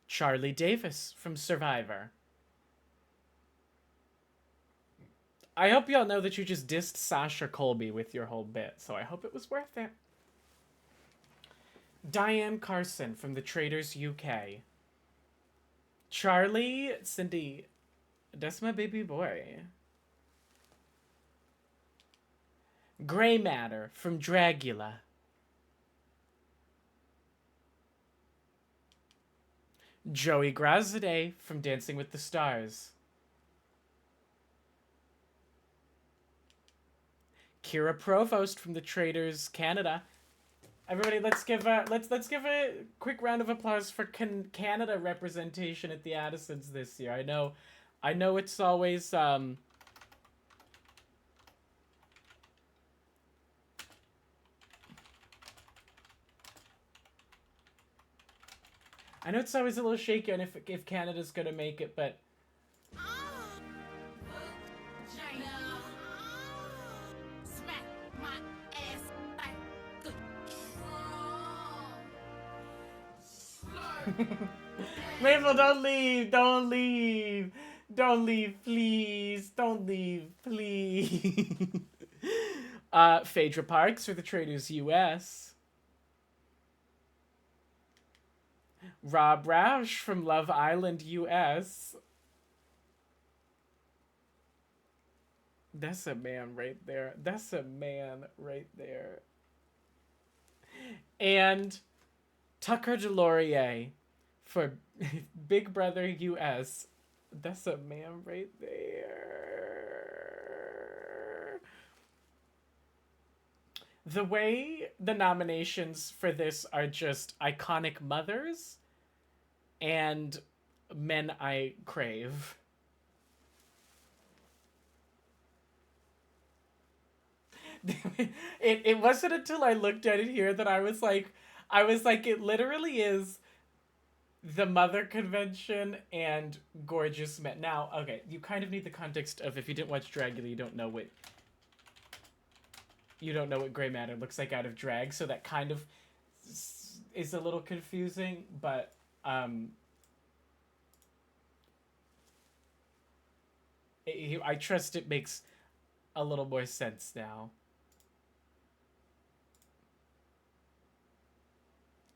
Charlie Davis from Survivor. I hope y'all know that you just dissed Sasha Colby with your whole bit, so I hope it was worth it. Diane Carson from The Traders UK. Charlie, Cindy, that's my baby boy. Gray Matter from Dragula. Joey Grazade from Dancing with the Stars. Kira Provost from The Traders Canada. Everybody, let's give a quick round of applause for Canada representation at the Addisons this year. I know it's always I know it's always a little shaky on if Canada's gonna make it, but Mabel, don't leave! Don't leave! Don't leave, please! Don't leave, please! Phaedra Parks for The Traders US. Rob Roush from Love Island US. That's a man right there. That's a man right there. And Tucker DeLaurier for Big Brother US. That's a man right there. The way the nominations for this are just iconic mothers and men I crave. It wasn't until I looked at it here that I was like, it literally is the Mother Convention and Gorgeous Men. Now, okay, you kind of need the context of, if you didn't watch Dragula, you don't know what Grey Matter looks like out of drag, so that kind of is a little confusing, but I trust it makes a little more sense now.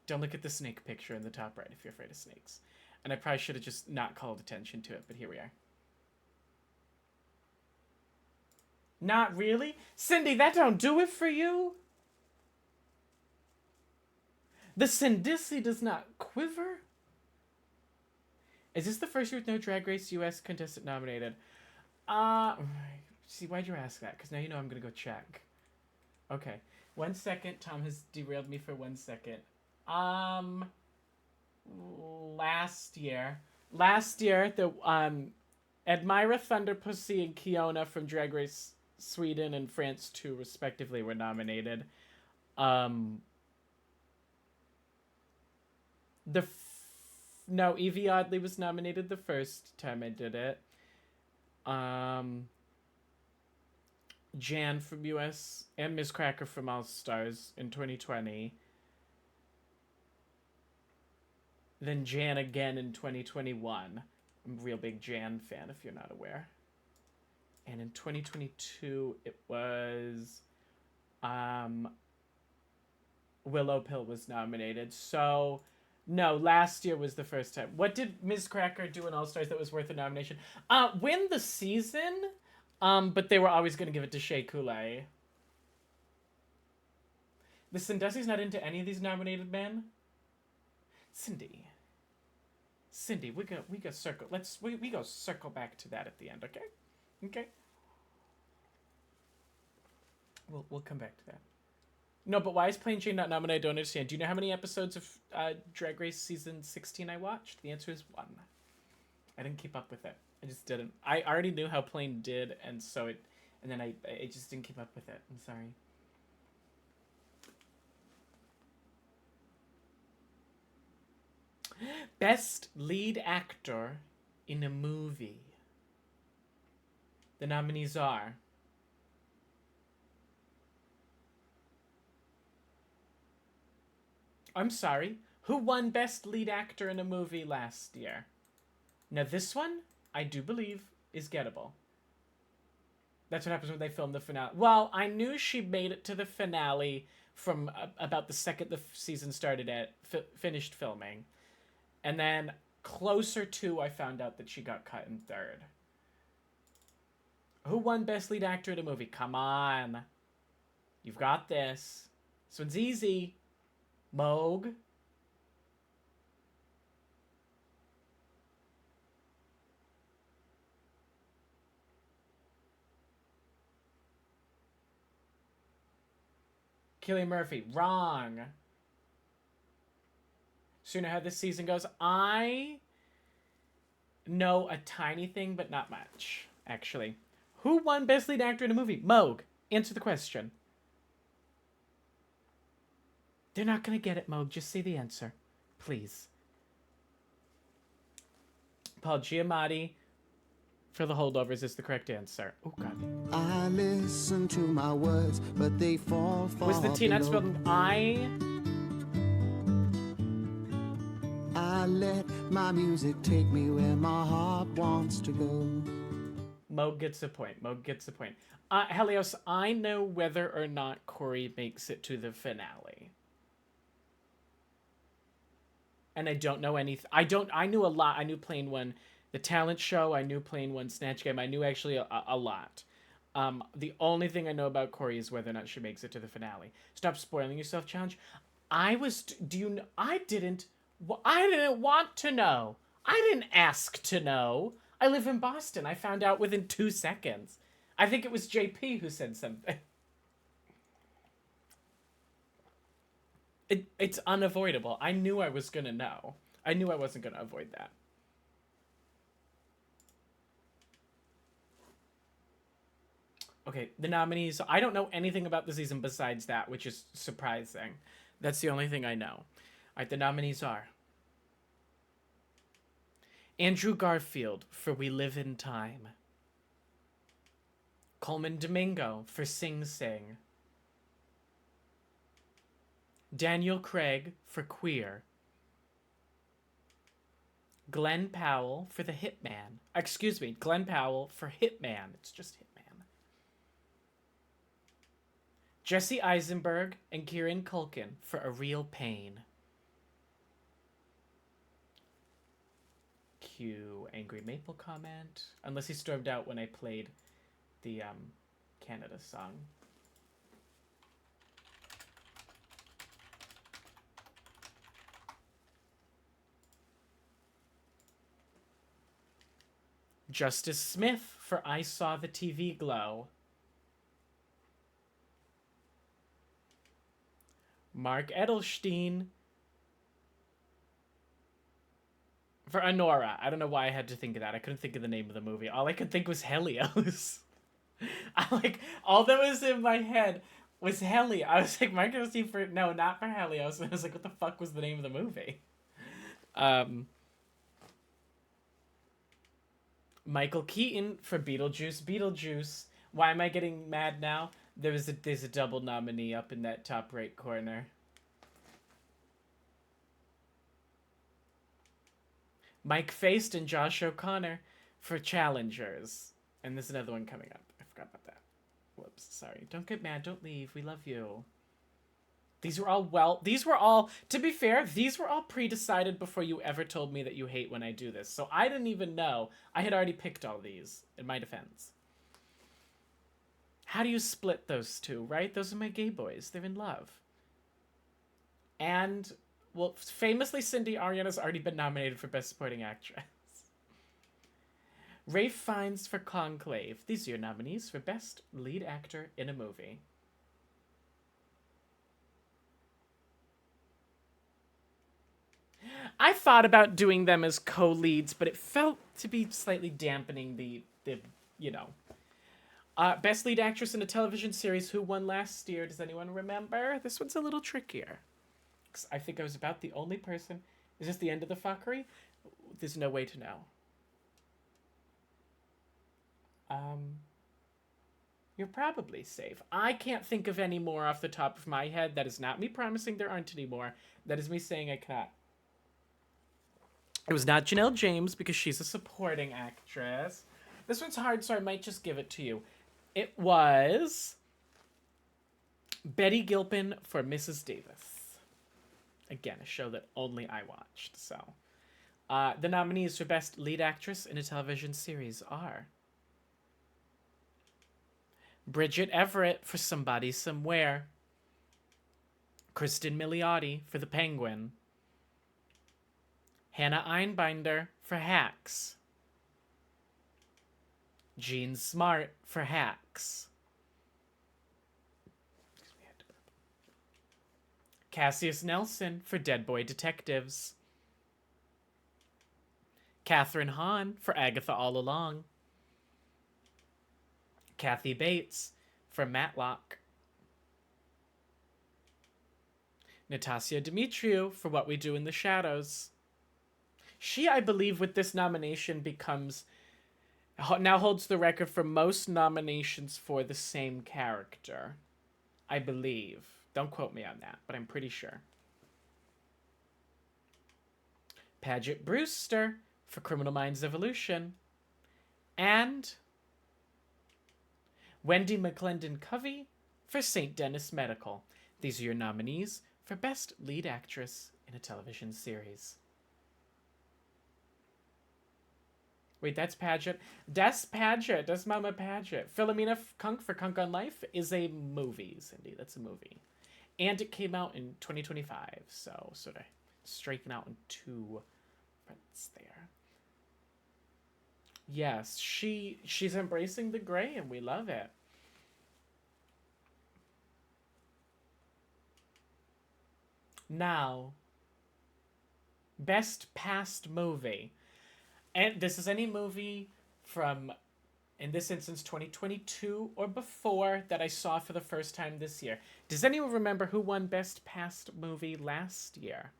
Don't look at the snake picture in the top right if you're afraid of snakes. And I probably should have just not called attention to it, but here we are. Not really? Cindy, that don't do it for you? The Cindici does not quiver? Is this the first year with no Drag Race US contestant nominated? See, why'd you ask that? Because now you know I'm going to go check. Okay. 1 second. Tom has derailed me for 1 second. Last year, the Admira Thunderpussy and Kiona from Drag Race Sweden and France 2 respectively were nominated. No, Evie Oddly was nominated the first time I did it. Jan from US and Ms. Cracker from All Stars in 2020. Then Jan again in 2021. I'm a real big Jan fan, if you're not aware. And in 2022, it was Willow Pill was nominated. So, no, last year was the first time. What did Ms. Cracker do in All Stars that was worth a nomination? Win the season, but they were always going to give it to Shea Coulee. The Cindi's not into any of these nominated men. Cindy, we go circle. We go circle back to that at the end, okay? Okay. We'll come back to that. No, but why is Plain Jane not nominated? I don't understand. Do you know how many episodes of Drag Race season 16 I watched? The answer is 1. I didn't keep up with it. I just didn't. I already knew how Plain did, and then I just didn't keep up with it. I'm sorry. Best lead actor in a movie. The nominees are I'm sorry, who won best lead actor in a movie last year? Now this one, I do believe, is gettable. That's what happens when they film the finale. Well, I knew she made it to the finale from about the second the season started at finished filming. And then closer to, I found out that she got cut in third. Who won Best Lead Actor in a Movie? Come on. You've got this. This one's easy. Moog. Cillian Murphy. Wrong. So you know how this season goes? I know a tiny thing, but not much, actually. Who won Best Lead Actor in a Movie? Moog. Answer the question. They're not going to get it, Moog. Just say the answer. Please. Paul Giamatti for The Holdovers is the correct answer. Oh, God. I listen to my words, but they fall far Was the T not spelled I? I let my music take me where my heart wants to go. Moog gets a point. Moog gets a point. Helios, I know whether or not Corey makes it to the finale. And I don't know anything. I knew a lot. I knew Plane One, the talent show. I knew Plane One, Snatch Game. I knew actually a lot. The only thing I know about Corey is whether or not she makes it to the finale. Stop spoiling yourself, challenge. I didn't want to know. I didn't ask to know. I live in Boston. I found out within 2 seconds. I think it was JP who said something. It's unavoidable. I knew I was going to know. I knew I wasn't going to avoid that. Okay, the nominees. I don't know anything about the season besides that, which is surprising. That's the only thing I know. All right, the nominees are Andrew Garfield for We Live in Time. Coleman Domingo for Sing Sing. Daniel Craig for Queer. Glenn Powell for The Hitman. Excuse me, Glenn Powell for Hitman. It's just Hitman. Jesse Eisenberg and Kieran Culkin for A Real Pain. Cue Angry Maple comment. Unless he stormed out when I played the Canada song. Justice Smith for I Saw the TV Glow. Mark Edelstein for Honora. I don't know why I had to think of that. I couldn't think of the name of the movie. All I could think was Helios. All that was in my head was Helios. I was like, Mark Edelstein for, no, not for Helios. And I was like, what the fuck was the name of the movie? Michael Keaton for Beetlejuice. Beetlejuice. Why am I getting mad now? There's a double nominee up in that top right corner. Mike Feist and Josh O'Connor for Challengers. And there's another one coming up. I forgot about that. Whoops, sorry. Don't get mad, don't leave. We love you. These were all, to be fair, these were all pre-decided before you ever told me that you hate when I do this. So I didn't even know. I had already picked all these, in my defense. How do you split those two, right? Those are my gay boys. They're in love. And, well, famously, Cindy Ariana's already been nominated for Best Supporting Actress. Ralph Fiennes for Conclave. These are your nominees for Best Lead Actor in a Movie. I thought about doing them as co-leads, but it felt to be slightly dampening the you know. Best Lead Actress in a Television Series. Who won last year? Does anyone remember? This one's a little trickier. 'Cause I think I was about the only person. Is this the end of the fuckery? There's no way to know. You're probably safe. I can't think of any more off the top of my head. That is not me promising there aren't any more. That is me saying I cannot. It was not Janelle James because she's a supporting actress. This one's hard, so I might just give it to you. It was Betty Gilpin for Mrs. Davis. Again, a show that only I watched, so. The nominees for Best Lead Actress in a Television Series are Bridget Everett for Somebody Somewhere, Kristen Milioti for The Penguin, Hannah Einbinder for Hacks, Jean Smart for Hacks, Cassius Nelson for Dead Boy Detectives, Catherine Hahn for Agatha All Along, Kathy Bates for Matlock, Natasha Dimitriou for What We Do in the Shadows. She, I believe, with this nomination now holds the record for most nominations for the same character. I believe. Don't quote me on that, but I'm pretty sure. Paget Brewster for Criminal Minds Evolution, and Wendy McClendon Covey for St. Denis Medical. These are your nominees for Best Lead Actress in a Television Series. Wait, that's Paget. Des Paget. Des Mama Paget. Philomena Kunk for Kunk on Life is a movie, Cindy. That's a movie. And it came out in 2025, so sort of striking out in two fronts there. Yes, she's embracing the gray, and we love it. Now, Best Past Movie. And this is any movie from, in this instance, 2022 or before that I saw for the first time this year. Does anyone remember who won Best Past Movie last year?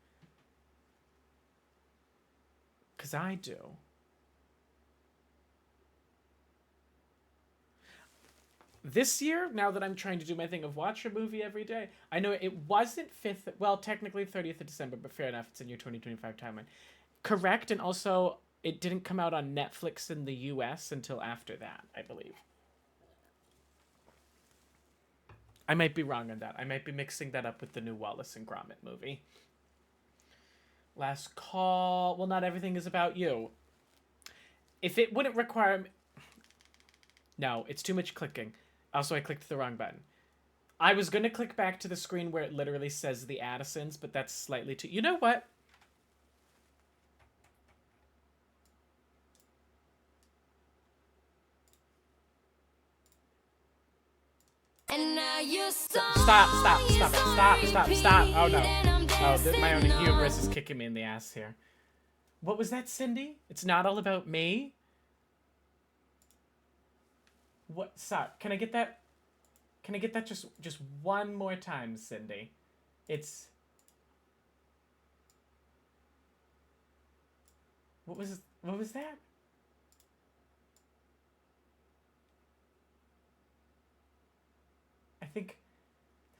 Because I do. This year, now that I'm trying to do my thing of watch a movie every day, I know it wasn't technically 30th of December, but fair enough, it's in your 2025 timeline. Correct, and also, it didn't come out on Netflix in the US until after that, I believe. I might be wrong on that. I might be mixing that up with the new Wallace and Gromit movie. Last call. Well, Not Everything Is About You. If it wouldn't require... No, it's too much clicking. Also, I clicked the wrong button. I was going to click back to the screen where it literally says the Addisons, but that's slightly too... You know what? And now you're Stop. Oh, no. Oh, my own hubris is kicking me in the ass here. What was that, Cindy? It's not all about me? What? Stop. Can I get that? Can I get that just one more time, Cindy? It's... What was that? I think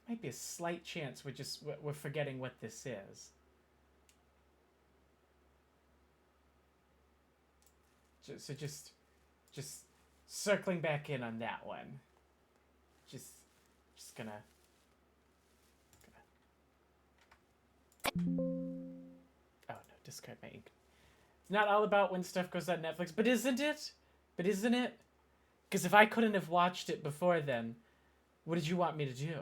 there might be a slight chance we're forgetting what this is. Just circling back in on that one. Just gonna. Oh no, discard my ink. It's not all about when stuff goes on Netflix, but isn't it? Because if I couldn't have watched it before then, what did you want me to do?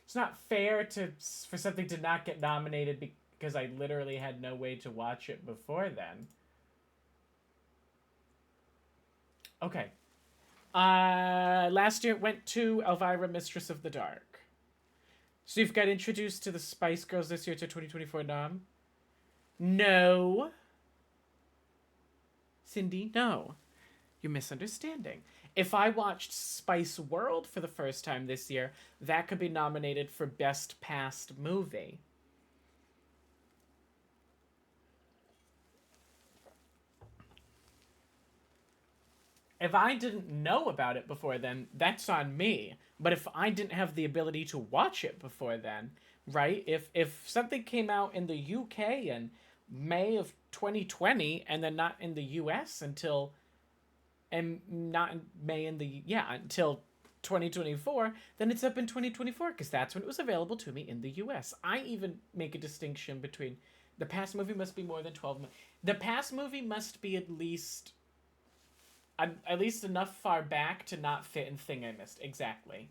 It's not fair for something to not get nominated because I literally had no way to watch it before then. Okay. Last year it went to Elvira, Mistress of the Dark. So you've got introduced to the Spice Girls this year to 2024 nom? No. Cindy, no. You're misunderstanding. If I watched Spice World for the first time this year, that could be nominated for Best Past Movie. If I didn't know about it before then, that's on me. But if I didn't have the ability to watch it before then, right? If something came out in the UK and May of 2020, and then not in the US until, and not in May in the, yeah, until 2024, then it's up in 2024, because that's when it was available to me in the US. I even make a distinction between the past movie must be more than 12 months. The past movie must be at least enough far back to not fit in thing I missed. Exactly.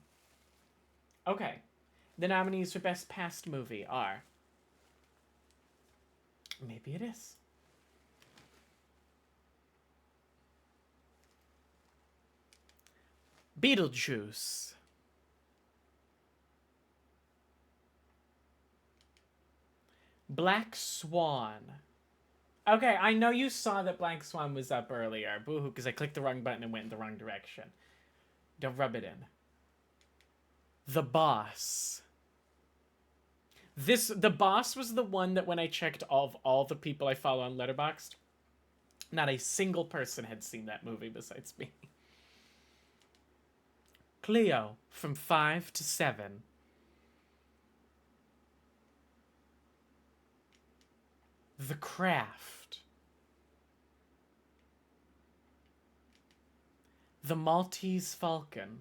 Okay. The nominees for Best Past Movie are... Maybe it is. Beetlejuice. Black Swan. Okay, I know you saw that Black Swan was up earlier. Boo-hoo, because I clicked the wrong button and went in the wrong direction. Don't rub it in. The Boss. The Boss was the one that when I checked all the people I follow on Letterboxd, not a single person had seen that movie besides me. Cleo, from 5 to 7. The Craft. The Maltese Falcon.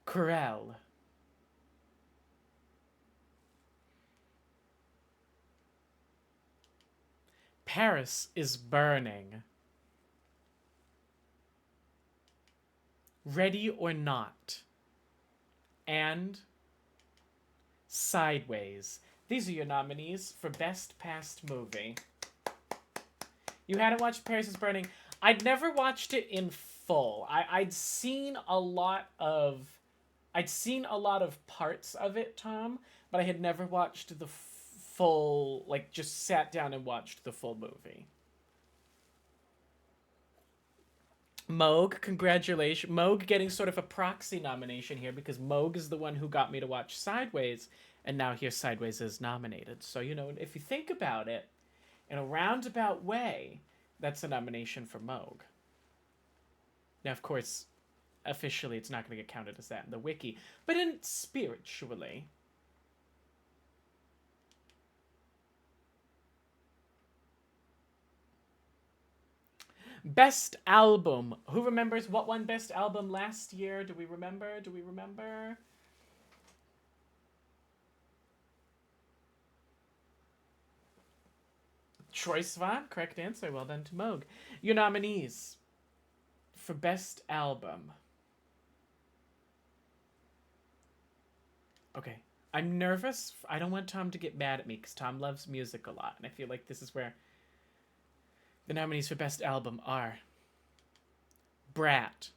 Corel. Paris is Burning. Ready or Not. And Sideways. These are your nominees for Best Past Movie. You hadn't watched Paris is Burning. I'd never watched it in full. I'd seen a lot of parts of it, Tom, but I had never watched the full, like, just sat down and watched the full movie. Moog, congratulations. Moog getting sort of a proxy nomination here because Moog is the one who got me to watch Sideways, and now here Sideways is nominated. So, you know, if you think about it, in a roundabout way, that's a nomination for Moog. Now, of course, officially it's not going to get counted as that in the wiki, but spiritually. Best Album. Who remembers what won Best Album last year? Do we remember? Troye Sivan, correct answer. Well done to Moog. Your nominees for Best Album. Okay. I'm nervous. I don't want Tom to get mad at me because Tom loves music a lot. And I feel like this is where the nominees for Best Album are Brat,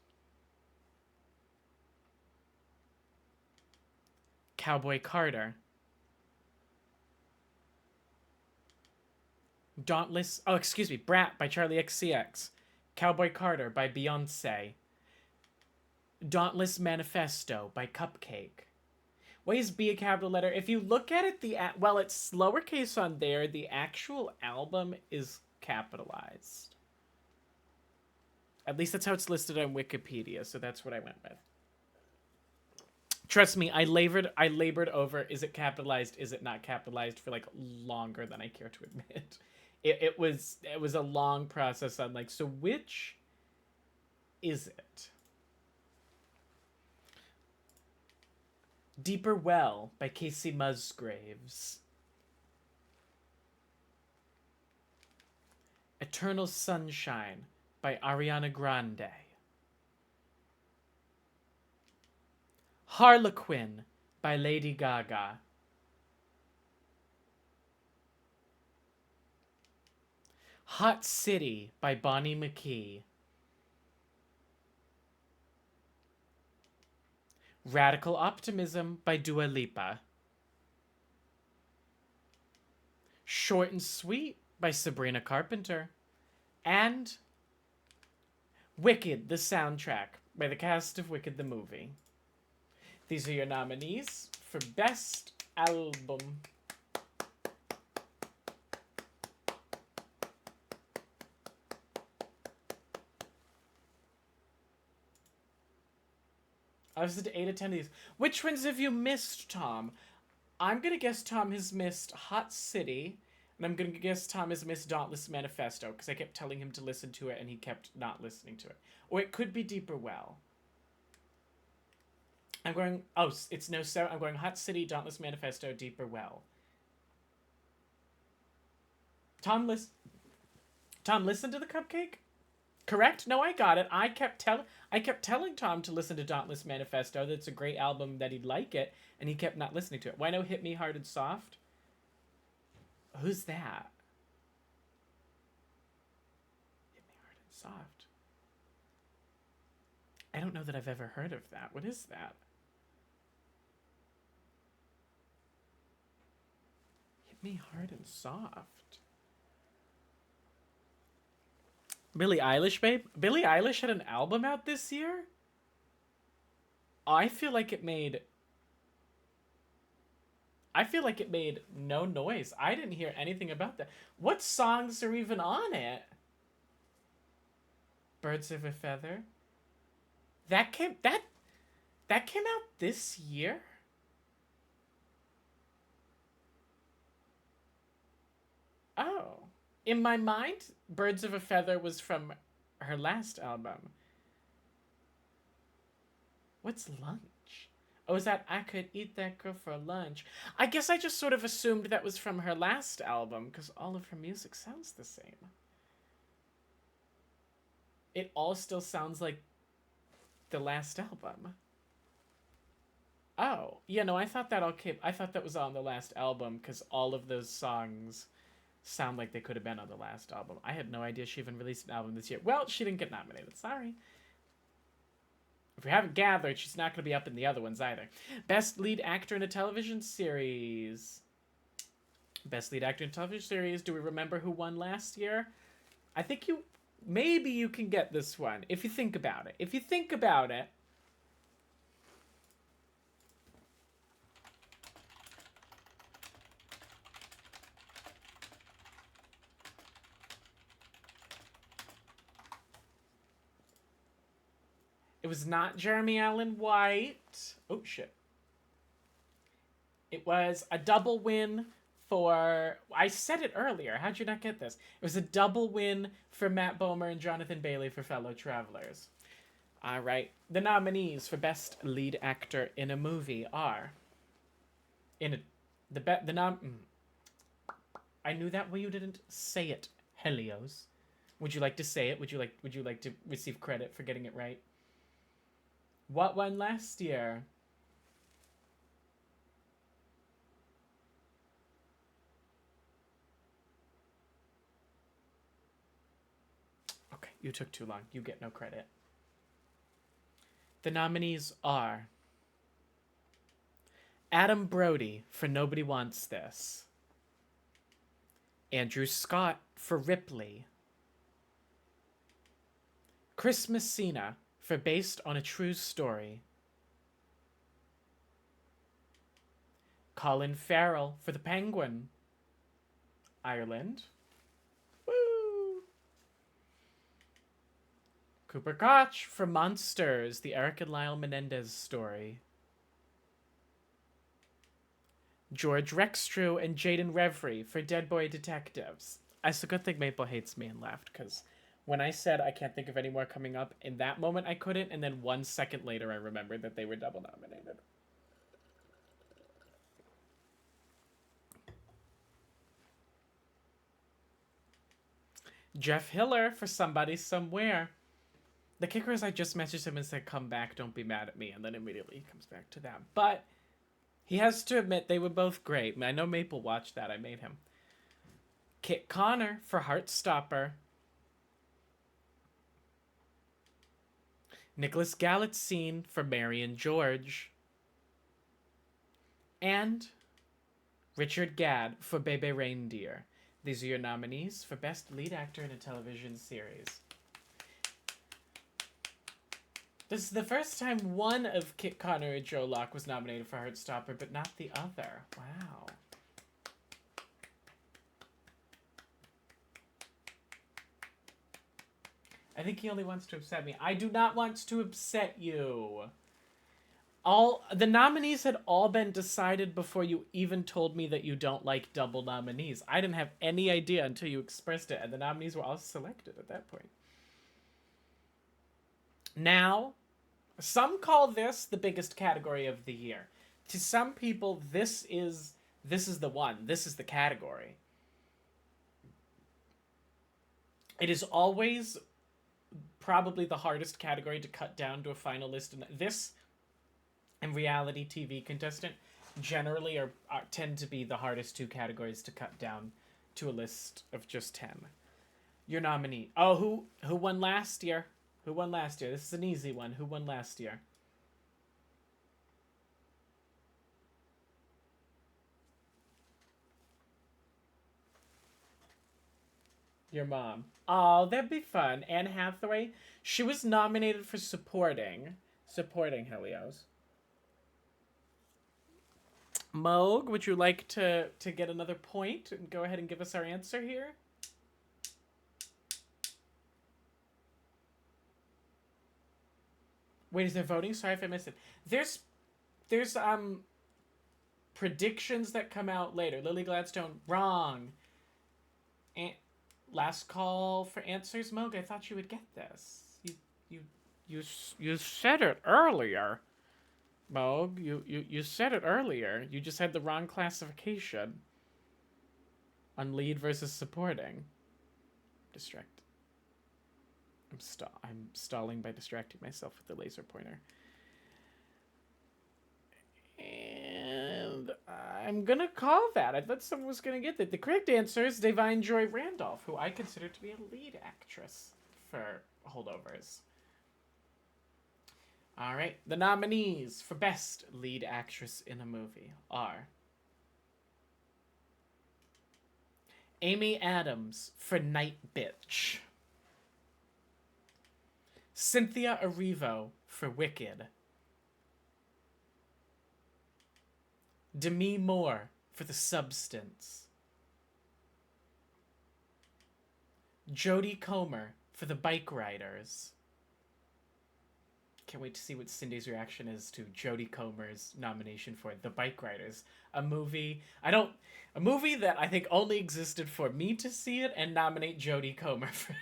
Cowboy Carter, Brat by Charlie XCX, Cowboy Carter by Beyonce, Dauntless Manifesto by Cupcake. Why is B a capital letter? If you look at it, it's lowercase on there, the actual album is capitalized. At least that's how it's listed on Wikipedia, so that's what I went with. Trust me, I labored over, is it capitalized, is it not capitalized, for like longer than I care to admit. It was a long process on like, so which is it? Deeper Well by Casey Musgraves. Eternal Sunshine by Ariana Grande. Harlequin by Lady Gaga. Hot City by Bonnie McKee. Radical Optimism by Dua Lipa. Short and Sweet by Sabrina Carpenter. And Wicked, the soundtrack by the cast of Wicked the movie. These are your nominees for Best Album. I was at 8 attendees. Which ones have you missed, Tom? I'm gonna guess Tom has missed Hot City, and I'm gonna guess Tom has missed Dauntless Manifesto, because I kept telling him to listen to it, and he kept not listening to it. Or it could be Deeper Well. I'm going, oh, it's no so. I'm going Hot City, Dauntless Manifesto, Deeper Well. Tom, listen to the cupcake? Correct? No, I got it. I kept telling Tom to listen to Dauntless Manifesto. That's a great album, that he'd like it, and he kept not listening to it. Why no Hit Me Hard and Soft? Who's that? Hit Me Hard and Soft. I don't know that I've ever heard of that. What is that? Hit Me Hard and Soft. Billie Eilish, babe? Billie Eilish had an album out this year? I feel like it made no noise. I didn't hear anything about that. What songs are even on it? Birds of a Feather? That came out this year? Oh. In my mind, Birds of a Feather was from her last album. What's Lunch? Oh, is that I Could Eat That Girl for Lunch? I guess I just sort of assumed that was from her last album, because all of her music sounds the same. It all still sounds like the last album. Oh, yeah, no, I thought that was on the last album, because all of those songs sound like they could have been on the last album. I had no idea she even released an album this year. Well, she didn't get nominated. Sorry. If you haven't gathered, she's not going to be up in the other ones either. Best Lead Actor in a Television Series. Best Lead Actor in a Television Series. Do we remember who won last year? I think maybe you can get this one if you think about it. If you think about it. It was not Jeremy Allen White. Oh, shit. It was a double win for... I said it earlier. How'd you not get this? It was a double win for Matt Bomer and Jonathan Bailey for Fellow Travelers. All right. The nominees for Best Lead Actor in a Movie are... I knew that way you didn't say it, Helios. Would you like to say it? Would you like to receive credit for getting it right? What won last year? Okay, you took too long. You get no credit. The nominees are Adam Brody for Nobody Wants This, Andrew Scott for Ripley, Chris Messina for Based on a True Story, Colin Farrell for The Penguin, Ireland, woo! Cooper Koch for Monsters, the Eric and Lyle Menendez story, George Rextrew and Jaden Reverie for Dead Boy Detectives. It's a good thing Maple hates me and left, because when I said I can't think of any more coming up, in that moment I couldn't, and then 1 second later I remembered that they were double nominated. Jeff Hiller for Somebody Somewhere. The kicker is I just messaged him and said, come back, don't be mad at me, and then immediately he comes back to them. But he has to admit they were both great. I know Maple watched that. I made him. Kit Connor for Heartstopper. Nicholas Galitzine for Mary and George. And Richard Gadd for Bebe Reindeer. These are your nominees for Best Lead Actor in a Television Series. This is the first time one of Kit Connor and Joe Locke was nominated for Heartstopper, but not the other. Wow. I think he only wants to upset me. I do not want to upset you. All the nominees had all been decided before you even told me that you don't like double nominees. I didn't have any idea until you expressed it, and the nominees were all selected at that point. Now, some call this the biggest category of the year. To some people, this is the one. This is the category. It is always probably the hardest category to cut down to a final list. And this and reality TV contestant generally tend to be the hardest two categories to cut down to a list of just 10. Your nominee. Oh, who won last year? Who won last year? This is an easy one. Who won last year? Your mom. Oh, that'd be fun. Anne Hathaway. She was nominated for supporting Helios. Moog, would you like to get another point and go ahead and give us our answer here? Wait, is there voting? Sorry if I missed it. There's predictions that come out later. Lily Gladstone, wrong. And last call for answers, Moog. I thought you would get this. You said it earlier. Moog, you said it earlier. You just had the wrong classification on lead versus supporting. Distract. I'm stalling by distracting myself with the laser pointer. And I'm gonna call that. I thought someone was gonna get that. The correct answer is Divine Joy Randolph, who I consider to be a lead actress for Holdovers. All right, the nominees for Best Lead Actress in a Movie are Amy Adams for Night Bitch, Cynthia Erivo for Wicked, Demi Moore for The Substance, Jodie Comer for The Bike Riders. Can't wait to see what Cindy's reaction is to Jodie Comer's nomination for The Bike Riders, a movie that I think only existed for me to see it and nominate Jodie Comer for an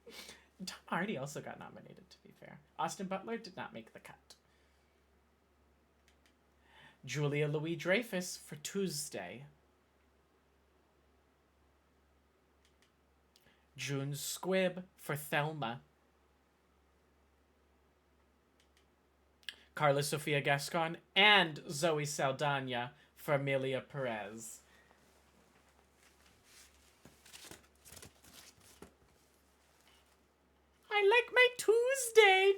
award. Tom Hardy also got nominated, to be fair. Austin Butler did not make the cut. Julia Louis-Dreyfus for Tuesday. June Squibb for Thelma. Carla Sofia Gascon and Zoe Saldana for Amelia Perez. I like my Tuesday.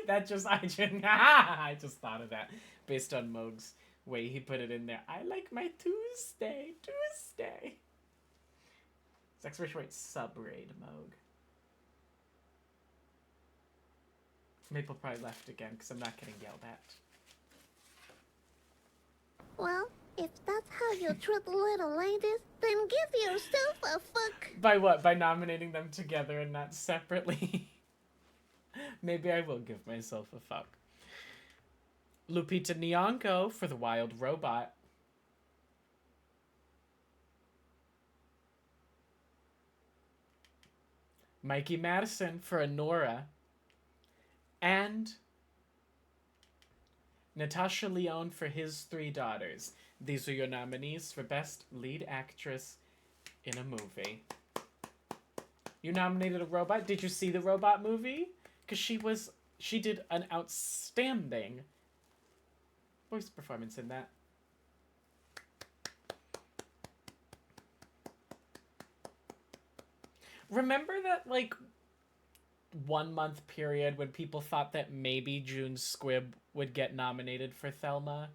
I just thought of that based on Moog's way he put it in there. I like my Tuesday. Sex Rich White sub-raid, Moog. Maple probably left again because I'm not getting yelled at. Well, if that's how you treat the little ladies, then give yourself a fuck. By what? By nominating them together and not separately? Maybe I will give myself a fuck. Lupita Nyong'o for The Wild Robot. Mikey Madison for Anora. And Natasha Lyonne for His Three Daughters. These are your nominees for Best Lead Actress in a Movie. You nominated a robot. Did you see the robot movie? Because she did an outstanding voice performance in that. Remember that, 1 month period when people thought that maybe June Squibb would get nominated for Thelma?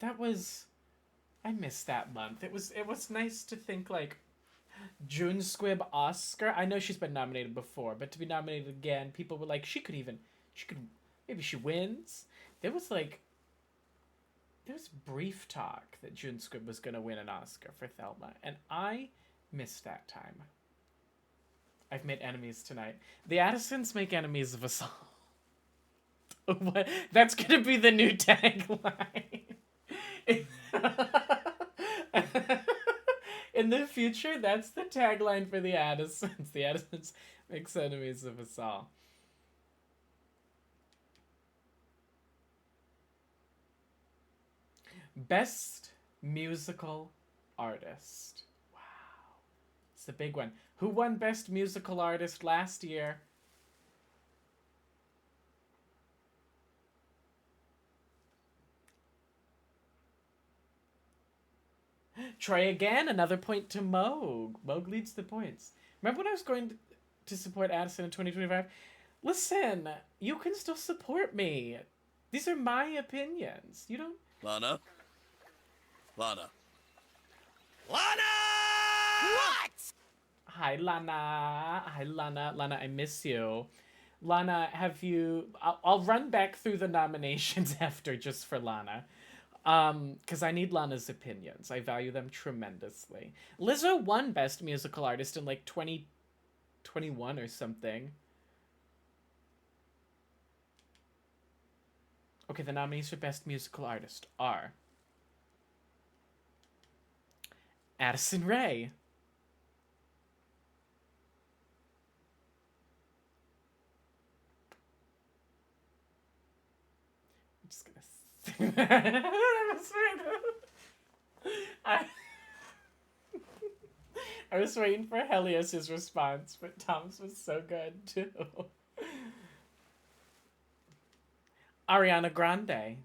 I missed that month. It was nice to think, June Squibb Oscar. I know she's been nominated before, but to be nominated again, people were like, maybe she wins. There was brief talk that June Squibb was going to win an Oscar for Thelma, and I missed that time. I've made enemies tonight. The Addisons make enemies of us all. That's gonna be the new tagline. In the future, that's the tagline for the Addisons. The Addisons makes enemies of us all. Best musical artist. Wow. It's the big one. Who won best musical artist last year? Troy again, another point to Moog. Moog leads the points. Remember when I was going to support Addison in 2025? Listen, you can still support me. These are my opinions. You don't... Lana? Lana. Lana! What? Hi, Lana. Hi, Lana. Lana, I miss you. Lana, have you... I'll run back through the nominations after just for Lana. Because I need Lana's opinions. I value them tremendously. Lizzo won Best Musical Artist in like 2021 or something. Okay, the nominees for Best Musical Artist are Addison Rae, I'm just gonna I was waiting for Helios's response, but Tom's was so good too. Ariana Grande,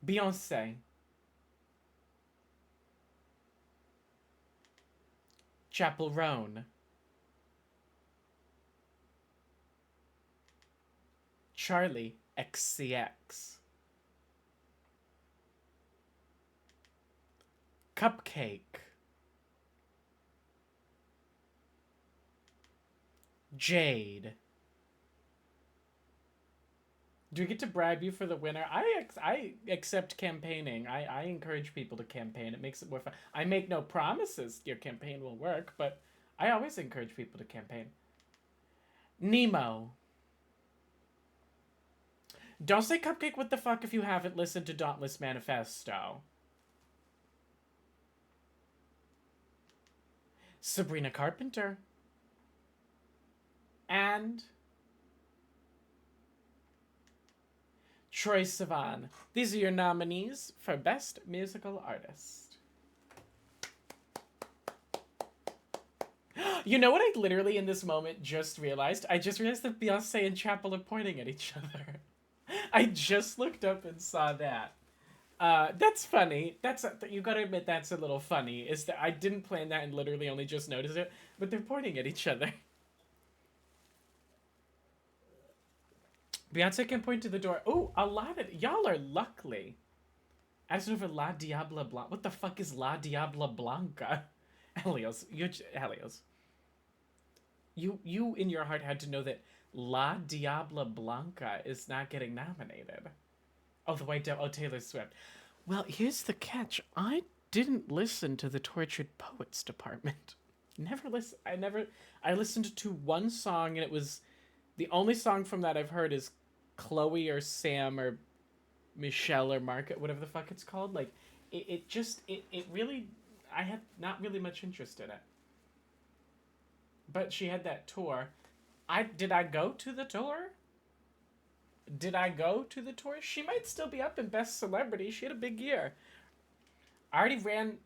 Beyonce, Chappell Roan, Charlie XCX, Cupcake, Jade. Do we get to bribe you for the winner? I accept campaigning. I encourage people to campaign. It makes it more fun. I make no promises your campaign will work, but I always encourage people to campaign. Nemo. Don't say Cupcake what the fuck if you haven't listened to Dauntless Manifesto. Sabrina Carpenter. And Troye Sivan. These are your nominees for Best Musical Artist. You know what I literally in this moment just realized? I just realized that Beyonce and Chappell are pointing at each other. I just looked up and saw that. That's funny. You gotta admit that's a little funny. Is that I didn't plan that and literally only just noticed it, but they're pointing at each other. Beyonce can point to the door. Oh, a lot of y'all are lucky. Addison over La Diabla Blanca. What the fuck is La Diabla Blanca? Helios, Helios. You in your heart had to know that La Diabla Blanca is not getting nominated. Oh, the White Devil. Oh, Taylor Swift. Well, here's the catch. I didn't listen to the Tortured Poets department. Never listen. I listened to one song, and it was the only song from that I've heard is Chloe or Sam or Michelle or Market, whatever the fuck it's called. Like, it really, I had not really much interest in it. But she had that tour. Did I go to the tour? Did I go to the tour? She might still be up in Best Celebrity. She had a big year. I already ran.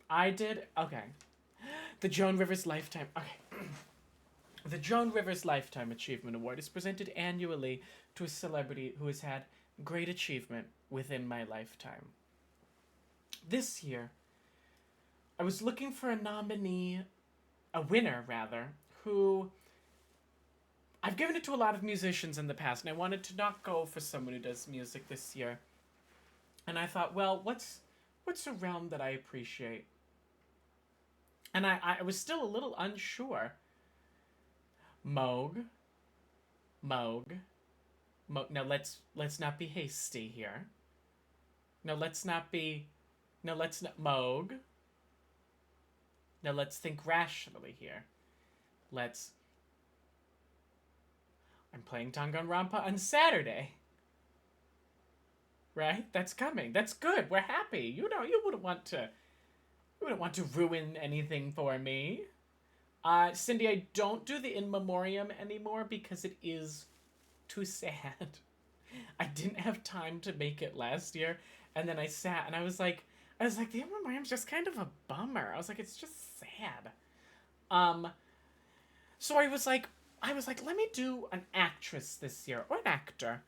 I did. Okay. The Joan Rivers Lifetime. Okay. The Joan Rivers Lifetime Achievement Award is presented annually to a celebrity who has had great achievement within my lifetime. This year, I was looking for a winner rather, who I've given it to a lot of musicians in the past, and I wanted to not go for someone who does music this year. And I thought, well, what's a realm that I appreciate? And I was still a little unsure. Moog. Now let's not be hasty here. Moog. Now let's think rationally here. I'm playing Danganronpa on Saturday. Right? That's coming. That's good. We're happy. You know, you wouldn't want to ruin anything for me. Cindy, I don't do the In Memoriam anymore because it is too sad. I didn't have time to make it last year, and then I sat and I was like, the In Memoriam's just kind of a bummer. I was like, it's just sad. So I was like, let me do an actress this year, or an actor.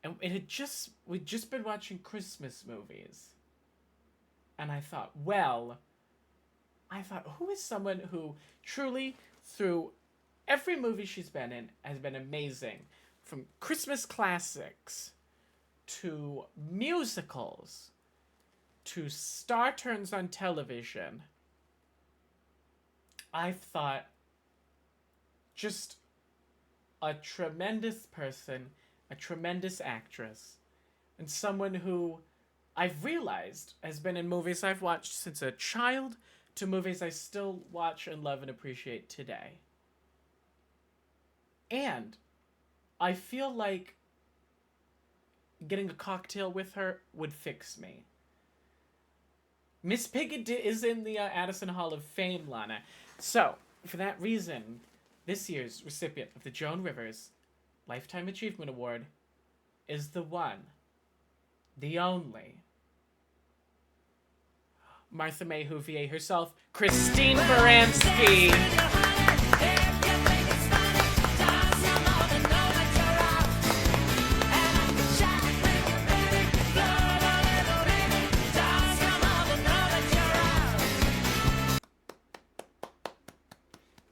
And we'd just been watching Christmas movies. And I thought, who is someone who truly, through every movie she's been in, has been amazing. From Christmas classics, to musicals, to star turns on television. I thought, just a tremendous person, a tremendous actress, and someone who I've realized has been in movies I've watched since a child to movies I still watch and love and appreciate today. And I feel like getting a cocktail with her would fix me. Miss Piggy is in the Addison Hall of Fame, Lana. So, for that reason, this year's recipient of the Joan Rivers Lifetime Achievement Award is the one, the only, Martha May Whovier herself, Christine Baranski.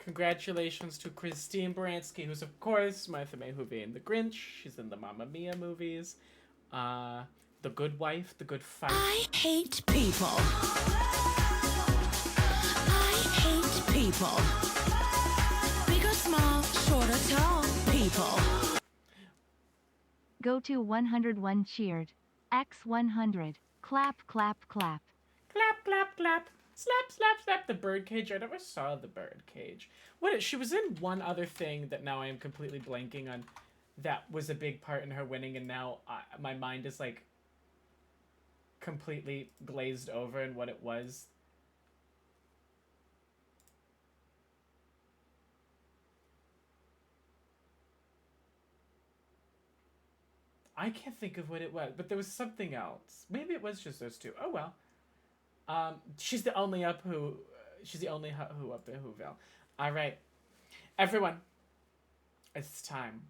Congratulations to Christine Baranski, who's of course Martha May Whovier in The Grinch. She's in the Mamma Mia movies. The Good Wife, The Good Fight. I hate people. I hate people. Big or small, short or tall, people. Go to 101 cheered. X100. Clap, clap, clap. Clap, clap, clap. Slap, slap, slap. The Birdcage. I never saw The Birdcage. She was in one other thing that now I am completely blanking on. That was a big part in her winning, and now my mind is like completely glazed over in what it was. I can't think of what it was, but there was something else. Maybe it was just those two. Oh well. She's the only who up in Whoville. All right, everyone, it's time.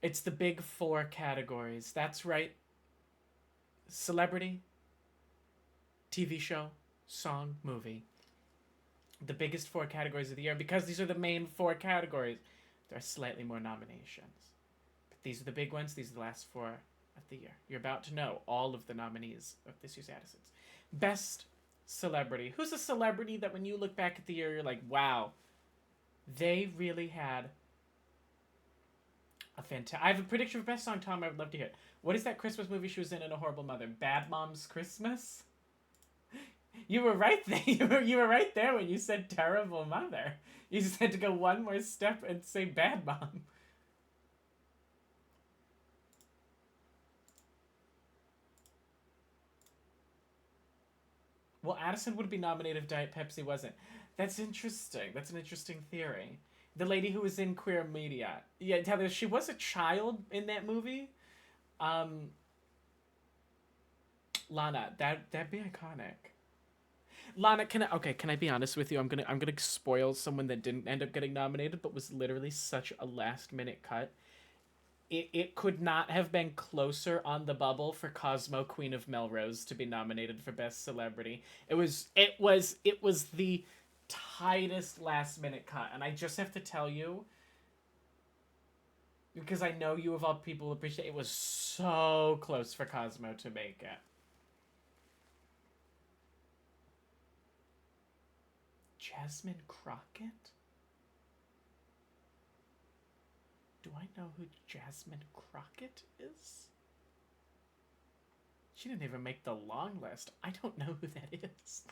It's the big 4 categories. That's right. Celebrity, TV show, song, movie. The biggest 4 categories of the year. Because these are the main 4 categories, there are slightly more nominations. But these are the big ones. These are the last 4 of the year. You're about to know all of the nominees of this year's Addisons. Best celebrity. Who's a celebrity that when you look back at the year, you're like, wow, they really had a fantastic... I have a prediction for best song, Tom. I would love to hear it. What is that Christmas movie she was in A Horrible Mother? Bad Moms Christmas? You were right there. You were right there when you said Terrible Mother. You just had to go one more step and say Bad Mom. Well, Addison would be nominated if Diet Pepsi wasn't. That's interesting. That's an interesting theory. The lady who was in Queer Media. Yeah, Heather, she was a child in that movie. Lana, that'd be iconic. Lana, can I be honest with you? I'm gonna spoil someone that didn't end up getting nominated, but was literally such a last minute cut. It could not have been closer on the bubble for Cosmo, Queen of Melrose, to be nominated for Best Celebrity. It was the tightest last minute cut, and I just have to tell you, because I know you of all people appreciate it, was so close for Cosmo to make it. Jasmine Crockett? Do I know who Jasmine Crockett is? She didn't even make the long list. I don't know who that is.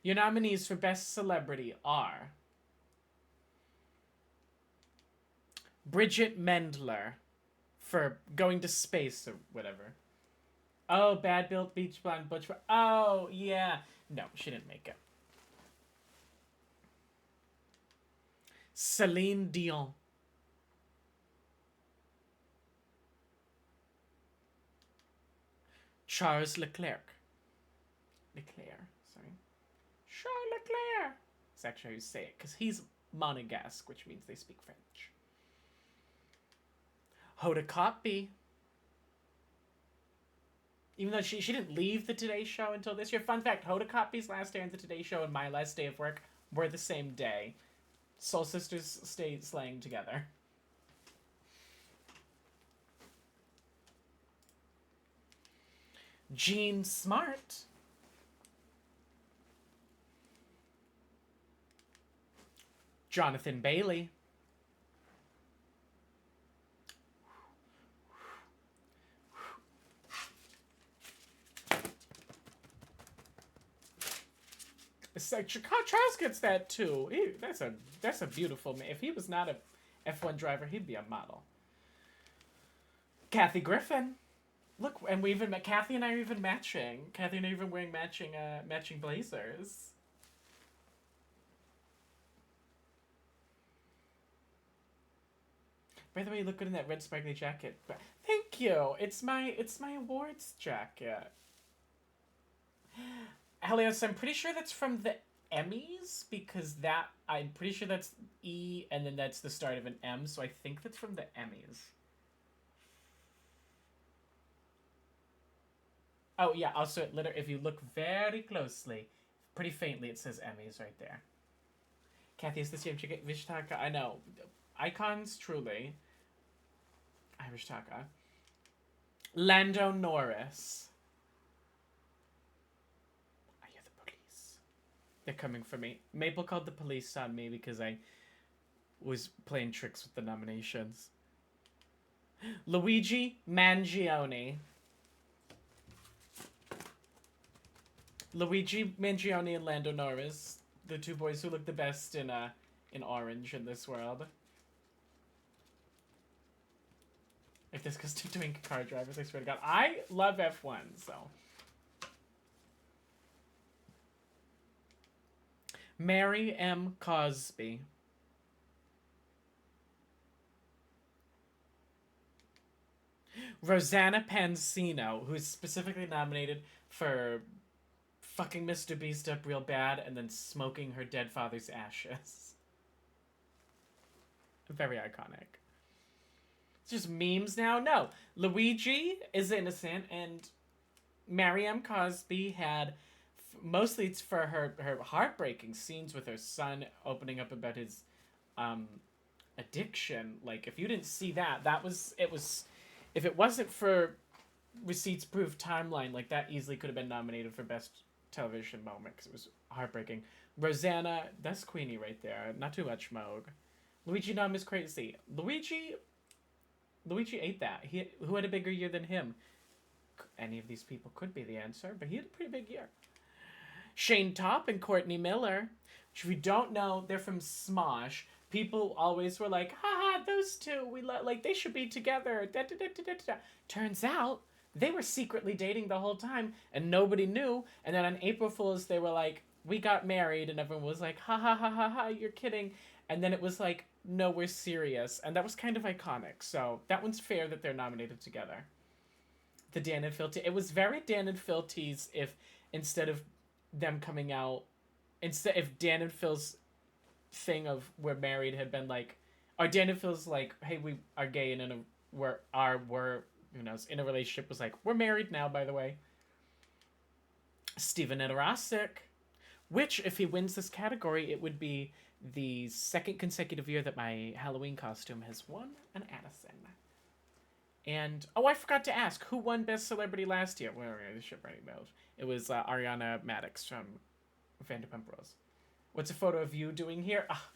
Your nominees for Best Celebrity are Bridget Mendler for going to space or whatever. Oh, Bad Built Beach Blonde Butch. Oh, yeah. No, she didn't make it. Celine Dion. Charles Leclerc. Sorry. Charles Leclerc. That's actually how you say it, because he's Monegasque, which means they speak French. Hoda Kotb. Even though she didn't leave the Today Show until this year. Fun fact, Hoda Kotb's last day on the Today Show and my last day of work were the same day. Soul Sisters stayed slaying together. Jean Smart. Jonathan Bailey. It's like Charles gets that too. That's a beautiful man. If he was not a F1 driver, he'd be a model. Kathy Griffin. Look, and we even met Kathy and I are even matching. Kathy and I are even wearing matching blazers. By the way, you look good in that red sparkly jacket. But thank you. It's my awards jacket. Helios, I'm pretty sure that's from the Emmys, because I'm pretty sure that's E and then that's the start of an M, so I think that's from the Emmys. Oh yeah, also if you look very closely, pretty faintly it says Emmys right there. Kathy, is this your Vishtaka? I know. Icons, truly. Irish Taka. Lando Norris. They're coming for me. Maple called the police on me because I was playing tricks with the nominations. Luigi Mangione. Luigi Mangione and Lando Norris, the two boys who look the best in orange in this world. If this goes to doing car drivers, I swear to God. I love F1, so... Mary M. Cosby. Rosanna Pansino, who's specifically nominated for fucking Mr. Beast up real bad and then smoking her dead father's ashes. Very iconic. It's just memes now? No. Luigi is innocent, and Mary M. Cosby had... Mostly it's for her heartbreaking scenes with her son opening up about his addiction. Like, if you didn't see that, if it wasn't for Receipts Proof Timeline, like, that easily could have been nominated for Best Television Moment, because it was heartbreaking. Rosanna, that's Queenie right there. Not too much Moog. Luigi Nom is crazy. Luigi ate that. Who had a bigger year than him? Any of these people could be the answer, but he had a pretty big year. Shane Topp and Courtney Miller, which if you don't know, they're from Smosh. People always were like, haha, those two, they should be together. Da, da, da, da, da, da. Turns out, they were secretly dating the whole time, and nobody knew. And then on April Fool's, they were like, we got married, and everyone was like, ha ha ha ha ha, you're kidding. And then it was like, no, we're serious. And that was kind of iconic. So that one's fair that they're nominated together. The Dan and Phil T. It was very Dan and Phil T's if instead of them coming out, if Dan and Phil's thing of we're married had been like, or Dan and Phil's like, hey, we are gay and we're who knows, in a relationship was like, we're married now, by the way. Steven Edorasic, which if he wins this category, it would be the second consecutive year that my Halloween costume has won an Addison. And, oh, I forgot to ask, who won Best Celebrity last year? Well, this ship already knows. It was Ariana Madix from Vanderpump Rules. What's a photo of you doing here? Ah,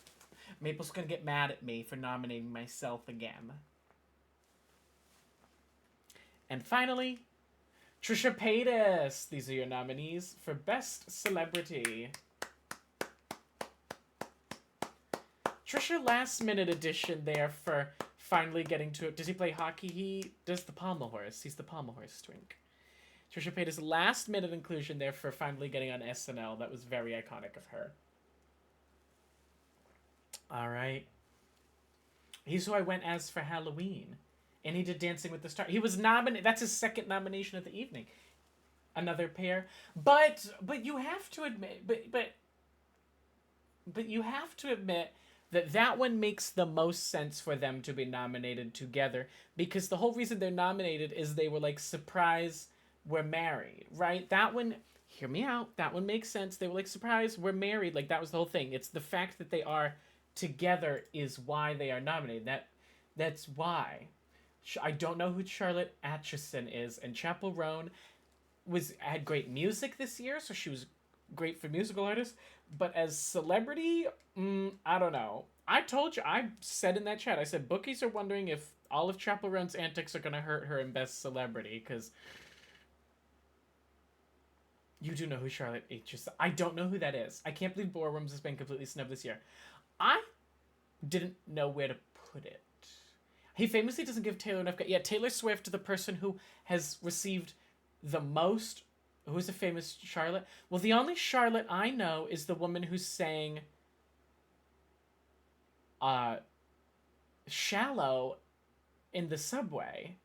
Maple's gonna get mad at me for nominating myself again. And finally, Trisha Paytas. These are your nominees for Best Celebrity. Trisha last minute addition there for finally getting to it. Does he play hockey? He does the pommel horse. He's the pommel horse twink. Trisha Paytas' last minute inclusion there for finally getting on SNL. That was very iconic of her. All right. He's who I went as for Halloween. And he did Dancing with the Stars. He was nominated. That's his second nomination of the evening. Another pair. But you have to admit, but you have to admit that one makes the most sense for them to be nominated together, because the whole reason they're nominated is they were like, surprise, we're married, right? That one, hear me out, that one makes sense. They were like, surprise, we're married. Like, that was the whole thing. It's the fact that they are together is why they are nominated. That's why. I don't know who Charlotte Addison is, and Chappell Roan had great music this year, so she was great for musical artists. But as celebrity, I don't know. I told you, I said in that chat, I said bookies are wondering if all of Chappell Roan's antics are going to hurt her in Best Celebrity, because you do know who Charlotte H. is. I don't know who that is. I can't believe Ballrooms has been completely snubbed this year. I didn't know where to put it. He famously doesn't give Taylor enough. Yeah, Taylor Swift, the person who has received the most. Who's a famous Charlotte? Well, the only Charlotte I know is the woman who sang Shallow in the subway.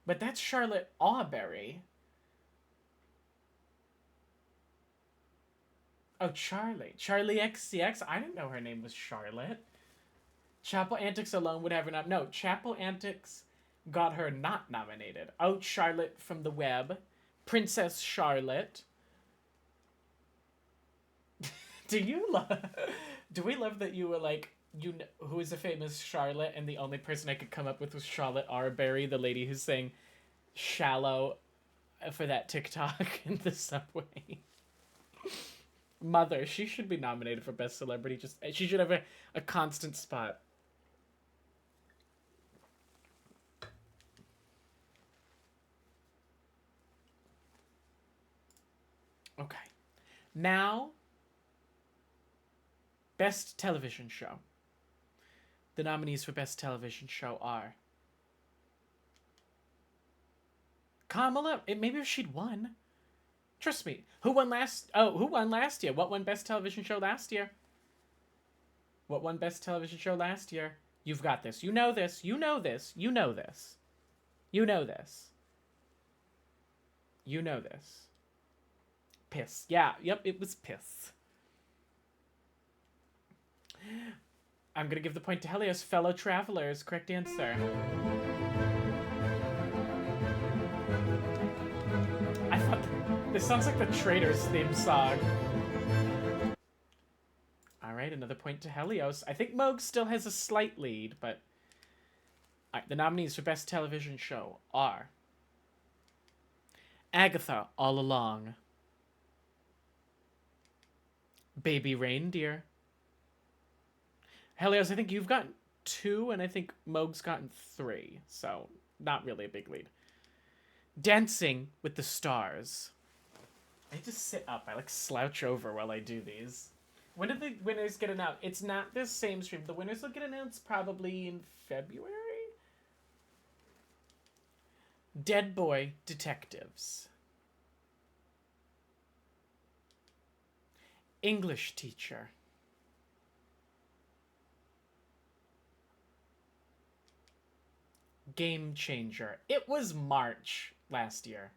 But that's Charlotte Auberry. Oh, Charlie XCX? I didn't know her name was Charlotte. Chappell Antics alone would have her not. No, Chappell Antics got her not nominated. Oh, Charlotte from the web. Princess Charlotte. Do we love that you were like, who is a famous Charlotte, and the only person I could come up with was Charlotte Arbery, the lady who sang Shallow for that TikTok in the subway. Mother, she should be nominated for Best Celebrity. She should have a constant spot. Okay. Now, Best Television Show. The nominees for Best Television Show are Kamala. Maybe if she'd won. Trust me. Who won last year? What won Best Television Show last year? What won Best Television Show last year? You've got this. You know this. You know this. You know this. You know this. You know this. Piss. Yeah, yep, it was Piss. I'm gonna give the point to Helios. Fellow Travelers. Correct answer. I thought this sounds like the Traitors theme song. Alright, another point to Helios. I think Moog still has a slight lead, but... Alright, the nominees for Best Television Show are Agatha All Along, Baby Reindeer. Helios, I think you've gotten 2, and I think Moog's gotten 3, so not really a big lead. Dancing with the Stars. I just sit up. I like slouch over while I do these. When did the winners get announced? It's not this same stream. The winners will get announced probably in February? Dead Boy Detectives. English Teacher. Game Changer. It was March last year.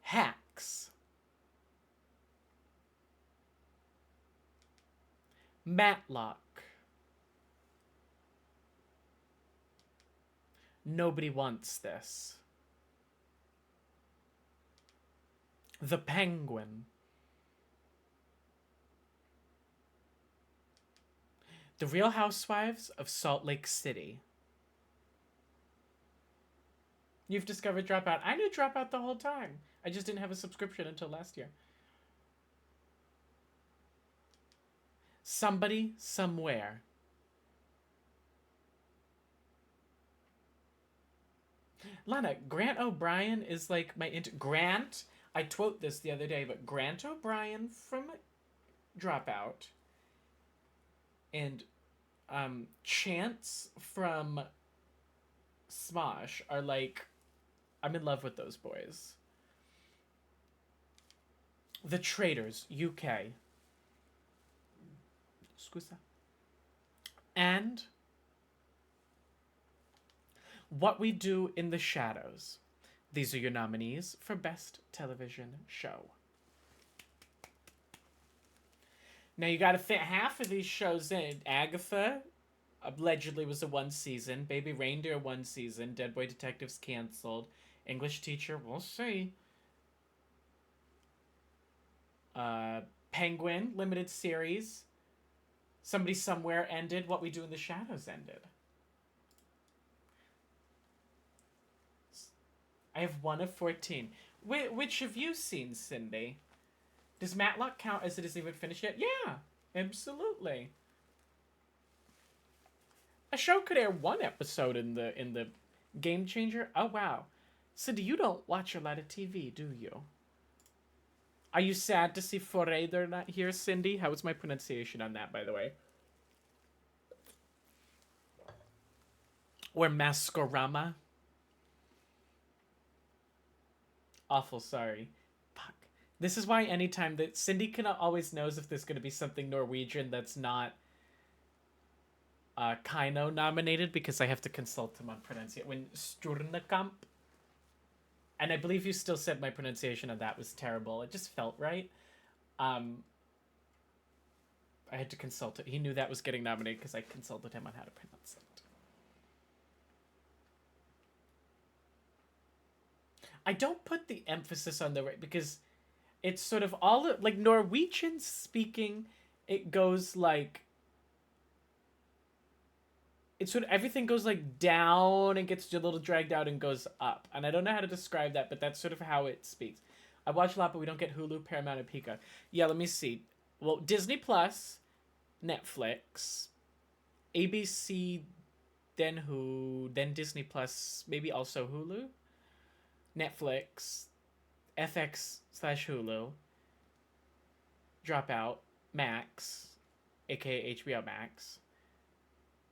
Hacks. Matlock. Nobody Wants This. The Penguin. The Real Housewives of Salt Lake City. You've discovered Dropout. I knew Dropout the whole time. I just didn't have a subscription until last year. Somebody Somewhere. Lana, Grant O'Brien is like my... Grant? I quote this the other day, but Grant O'Brien from Dropout and chants from Smosh are like, I'm in love with those boys. The Traders, UK. Scusa. And What We Do in the Shadows. These are your nominees for Best Television Show. Now you gotta fit half of these shows in. Agatha allegedly was a 1 season. Baby Reindeer 1 season. Dead Boy Detectives canceled. English Teacher, we'll see. Penguin limited series. Somebody Somewhere ended. What We Do in the Shadows ended. I have 1 of 14. Which have you seen, Cindy? Does Matlock count as it isn't even finished yet? Yeah, absolutely. A show could air 1 episode in the Game Changer. Oh wow, Cindy, you don't watch a lot of TV, do you? Are you sad to see Forader not here, Cindy? How was my pronunciation on that, by the way? Or Maskorama? Awful sorry. Fuck. This is why anytime that Cindy always knows if there's going to be something Norwegian that's not Kino nominated, because I have to consult him on pronunciation. When Sturnekamp, and I believe you still said my pronunciation of that was terrible. It just felt right. I had to consult it. He knew that was getting nominated because I consulted him on how to pronounce it. I don't put the emphasis on the right because it's sort of all like Norwegian speaking. It goes like, it's sort of everything goes like down and gets a little dragged out and goes up. And I don't know how to describe that, but that's sort of how it speaks. I watch a lot, but we don't get Hulu, Paramount, and Peacock. Yeah, let me see. Well, Disney Plus, Netflix, ABC, then Disney Plus, maybe also Hulu, Netflix, FX/Hulu, Dropout, Max, aka HBO Max,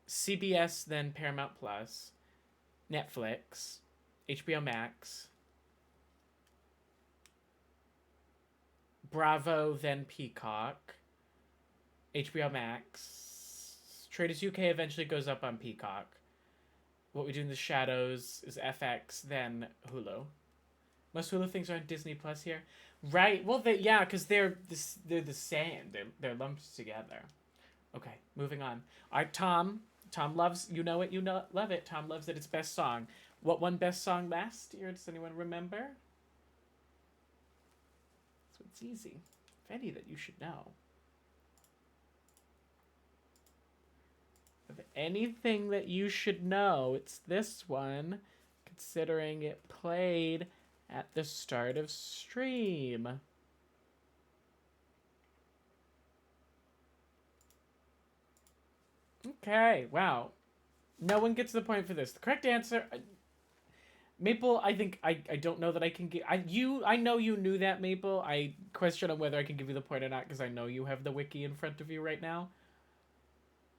CBS, then Paramount Plus, Netflix, HBO Max, Bravo, then Peacock, HBO Max, Traders UK eventually goes up on Peacock. What We Do in the Shadows is FX, then Hulu. Most Hulu things are on Disney Plus here. Right, well, yeah, because they're the same. They're lumped together. Okay, moving on. All right, Tom loves, you know it, love it. Tom loves it. It's best song. What won best song last year? Does anyone remember? So it's easy. If any that you should know. If anything that you should know, it's this one, considering it played at the start of stream. Okay, wow. No one gets the point for this. The correct answer... Maple, I think... I don't know that I can give... I know you knew that, Maple. I question on whether I can give you the point or not, because I know you have the wiki in front of you right now.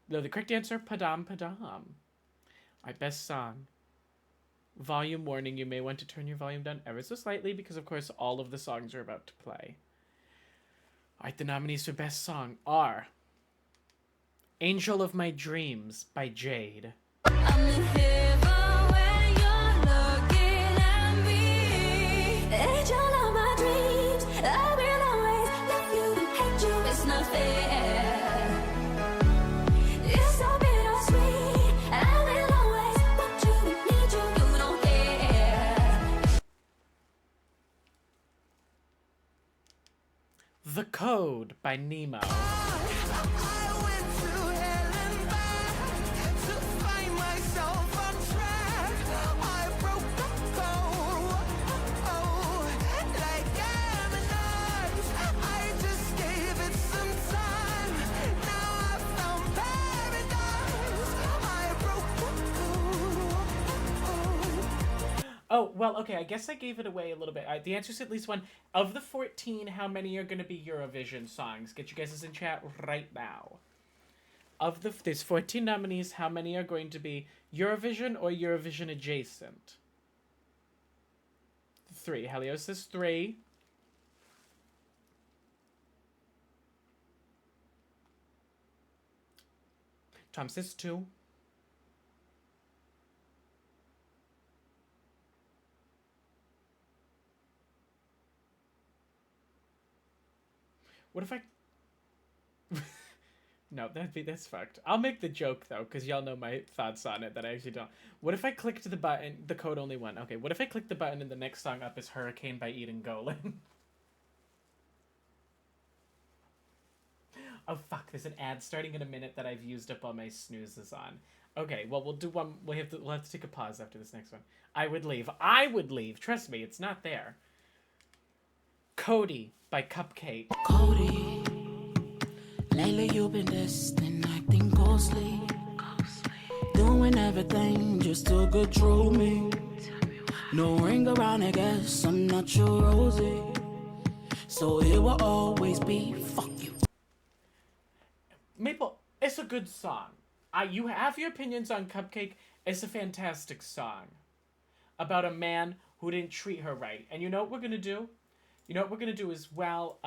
No, the correct answer, Padam Padam. Alright, best song. Volume warning, you may want to turn your volume down ever so slightly, because of course all of the songs are about to play. Alright, the nominees for best song are... Angel of My Dreams by Jade. I'm in heaven when you're looking at me. Angel of my dreams, I will always love you and hate you. It's not fair. It's so bittersweet. I will always want you and need you. You don't care. The Code by Nemo. Oh, well, okay, I guess I gave it away a little bit. The answer's at least one. Of the 14, how many are going to be Eurovision songs? Get your guesses in chat right now. there's 14 nominees. How many are going to be Eurovision or Eurovision adjacent? 3. Helio says 3. Tom says 2. What if I... No, that's fucked. I'll make the joke, though, because y'all know my thoughts on it that I actually don't. What if I clicked the button... The code only one. Okay, what if I click the button and the next song up is Hurricane by Eden Golan? Oh, fuck. There's an ad starting in a minute that I've used up all my snoozes on. Okay, well, we'll do one... We'll have to take a pause after this next one. I would leave. I would leave. Trust me, it's not there. Cody by Cupcake. Cody, lately you've been distant, acting ghostly. Doing everything just to control me. No ring around, I guess I'm not your Rosie. So it will always be fuck you. Maple, it's a good song. You have your opinions on Cupcake. It's a fantastic song. About a man who didn't treat her right. And you know what we're gonna do? You know what we're gonna do as well?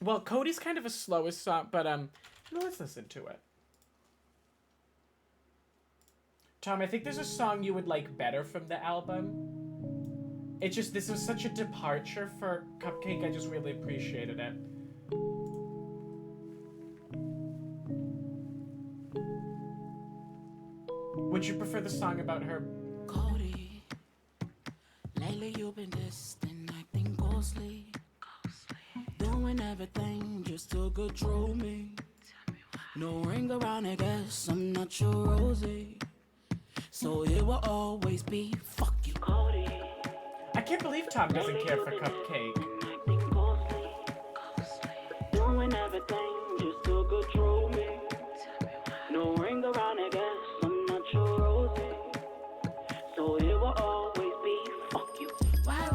Well, Cody's kind of a slower song, but let's listen to it. Tom, I think there's a song you would like better from the album. It's just, this was such a departure for Cupcake, I just really appreciated it. Would you prefer the song about her? Cody, lately you've been distant, acting ghostly. Doing everything just to control me. No ring around, I guess I'm not your Rosie. So it will always be fuck you, Cody. I can't believe Tom doesn't care for Cupcake. Doing everything just to control me. No ring around, I guess I'm not your Rosie. So it will always be fuck you. Why?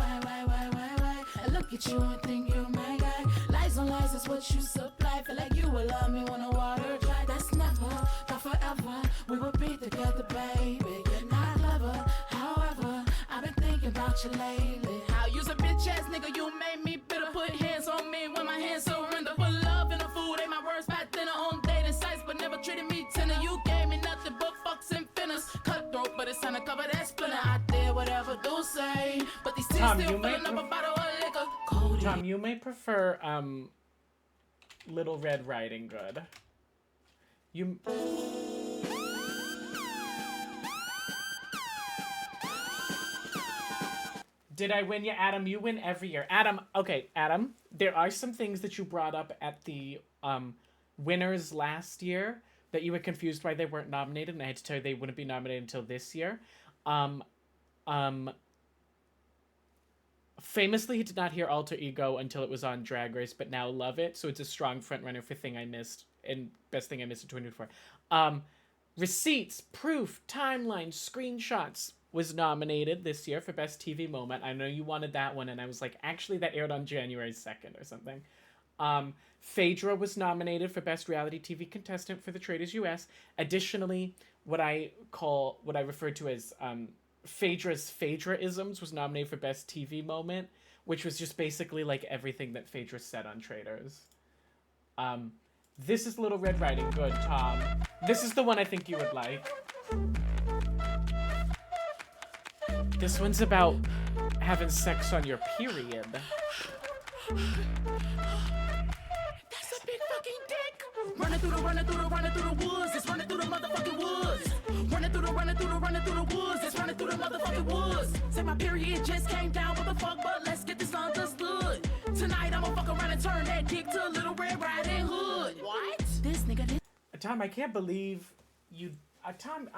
I look at you and think you're my guy. Lies on lies is what you supply. Feel like you will love me when the water dry. That's never, not forever. We will be together, baby. You're not clever. However, I've been thinking about you lately. How you's a bitch ass nigga, you made me bitter. Put hands on me when my hands surrender. Put love in the food, ain't my words back dinner on dating sites, but never treated me tender. You gave me nothing but fucks and finners. Cutthroat, but it's time to cover that splinter. I did whatever do say, but these tears Tom, still filling up a bottle of liquor. Cody. Tom, you may prefer Little Red Riding Hood. You. Did I win you, Adam? You win every year. Adam, okay, Adam, there are some things that you brought up at the winners last year that you were confused why they weren't nominated, and I had to tell you they wouldn't be nominated until this year. Famously, he did not hear Alter Ego until it was on Drag Race, but now love it, so it's a strong frontrunner for Thing I Missed, and Best Thing I Missed in 2024. Receipts, Proof, Timeline, Screenshots was nominated this year for Best TV Moment. I know you wanted that one, and I was like, actually, that aired on January 2nd or something. Phaedra was nominated for Best Reality TV Contestant for The Traders US. Additionally, what I refer to as Phaedra's Phaedra-isms was nominated for Best TV Moment, which was just basically like everything that Phaedra said on Traders. This is Little Red Riding Hood, Tom. This is the one I think you would like. This one's about having sex on your period. That's a big fucking dick. Running through the woods. It's running through the motherfucking woods. Running through the woods. It's running through the motherfucking woods. Say my period just came down. What the fuck? But let's get this understood. Tonight I'ma fuck around and turn that dick to a Little Red Riding Hood. What? This nigga. Tom, I can't believe you. Tom,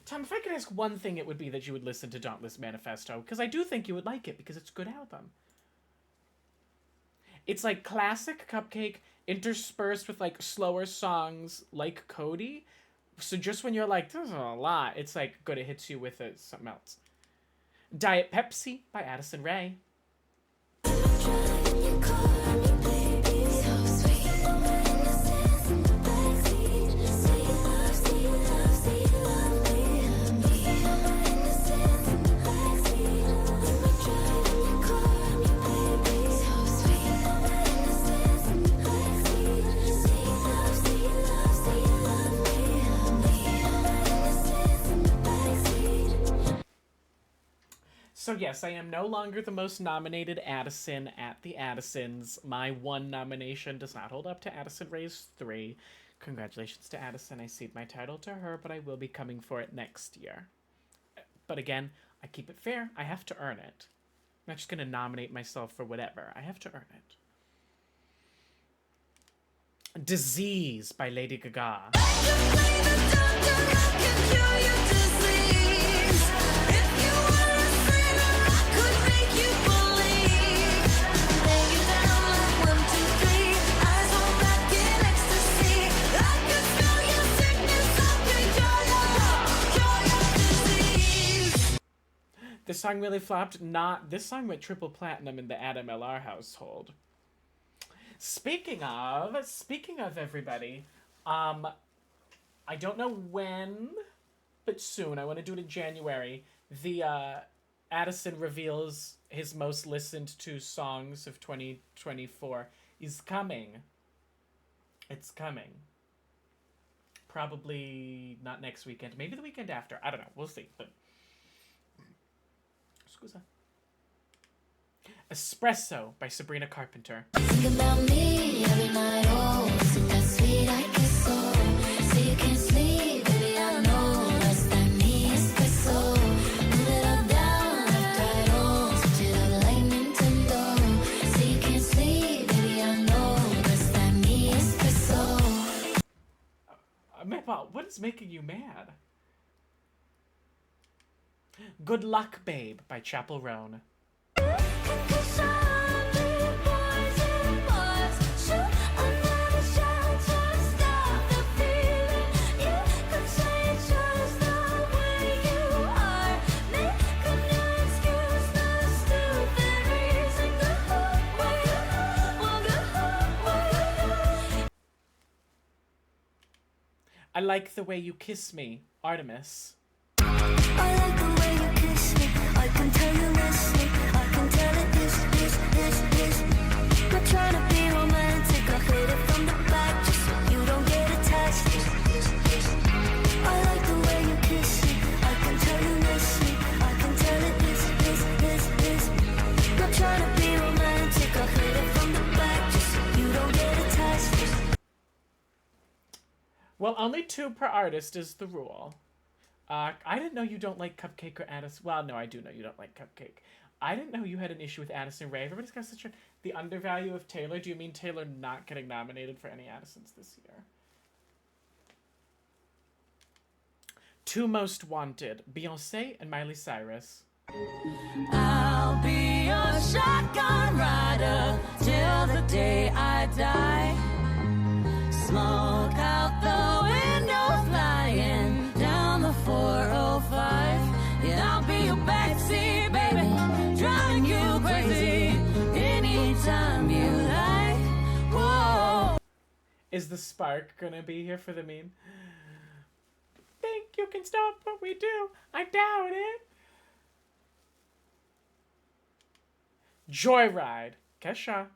Tom, if I could ask one thing, it would be that you would listen to Dauntless Manifesto, because I do think you would like it, because it's a good album. It's like classic Cupcake interspersed with like slower songs like Cody. So just when you're like, there's a lot, it's like good, it hits you with something else. Diet Pepsi by Addison Rae. So sweet. So yes, I am no longer the most nominated Addison at the Addisons. My 1 nomination does not hold up to Addison Rae's 3. Congratulations to Addison. I cede my title to her, but I will be coming for it next year. But again, I keep it fair. I have to earn it. I'm not just going to nominate myself for whatever. I have to earn it. Disease by Lady Gaga. This song really flopped. This song went triple platinum in the AddMLR household. Speaking of everybody, I don't know when, but soon. I want to do it in January. The Addison reveals his most listened to songs of 2024 is coming. It's coming. Probably not next weekend. Maybe the weekend after. I don't know. We'll see. But scusa. Espresso by Sabrina Carpenter. Think about me every night, oh, isn't that sweet? I guess so. Say you can't sleep, baby, I know that's that me espresso. Move it up, down, left, right, on, switch it up like Nintendo. Say you can't sleep, baby, I know that's that me espresso. Mepa, what is making you mad? Good Luck Babe by Chapel Roan. I Like the Way You Kiss Me, Artemis. I like the way you kiss me. I can tell you miss me. I can tell it this. Not trying to be romantic. I'll hit it from the back just so you don't get attached. I like the way you kiss me. I can tell you miss me. I can tell it this. Not trying to be romantic. I'll hit it from the back just so you don't get attached. Well, only 2 per artist is the rule. I didn't know you don't like Cupcake or Addison. Well, no, I do know you don't like Cupcake. I didn't know you had an issue with Addison Rae. Everybody's got such the undervalue of Taylor. Do you mean Taylor not getting nominated for any Addisons this year? 2 Most Wanted, Beyonce and Miley Cyrus. I'll be your shotgun rider till the day I die. Smoke out the window flying down the 405. Yeah, I'll be your backseat, baby, driving you crazy anytime you like. Whoa. Is the spark gonna be here for the meme? Think you can stop what we do? I doubt it. Joyride, Kesha.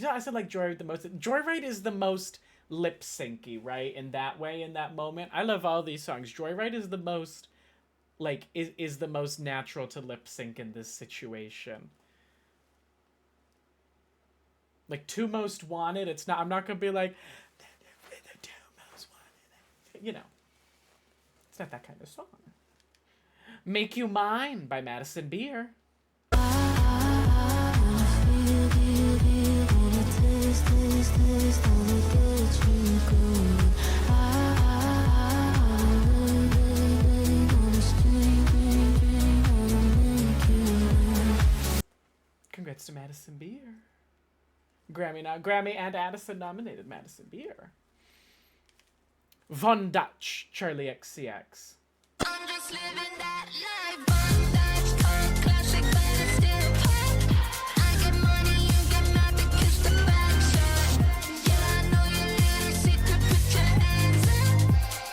I said like Joyride the most. Joyride is the most lip syncy, right? In that way, in that moment. I love all these songs. Joyride is the most, like, is the most natural to lip sync in this situation. Like 2 Most Wanted, it's not. I'm not gonna be like, the 2 Most Wanted. You know, it's not that kind of song. Make You Mine by Madison Beer. Congrats to Madison Beer. Grammy and Addison nominated Madison Beer. Von Dutch, Charlie XCX. I'm just living that life. Von Dutch, cult classic, but it's still pop. I get money, you get mad because the back shot. Yeah, I know your little secret, put your hands up.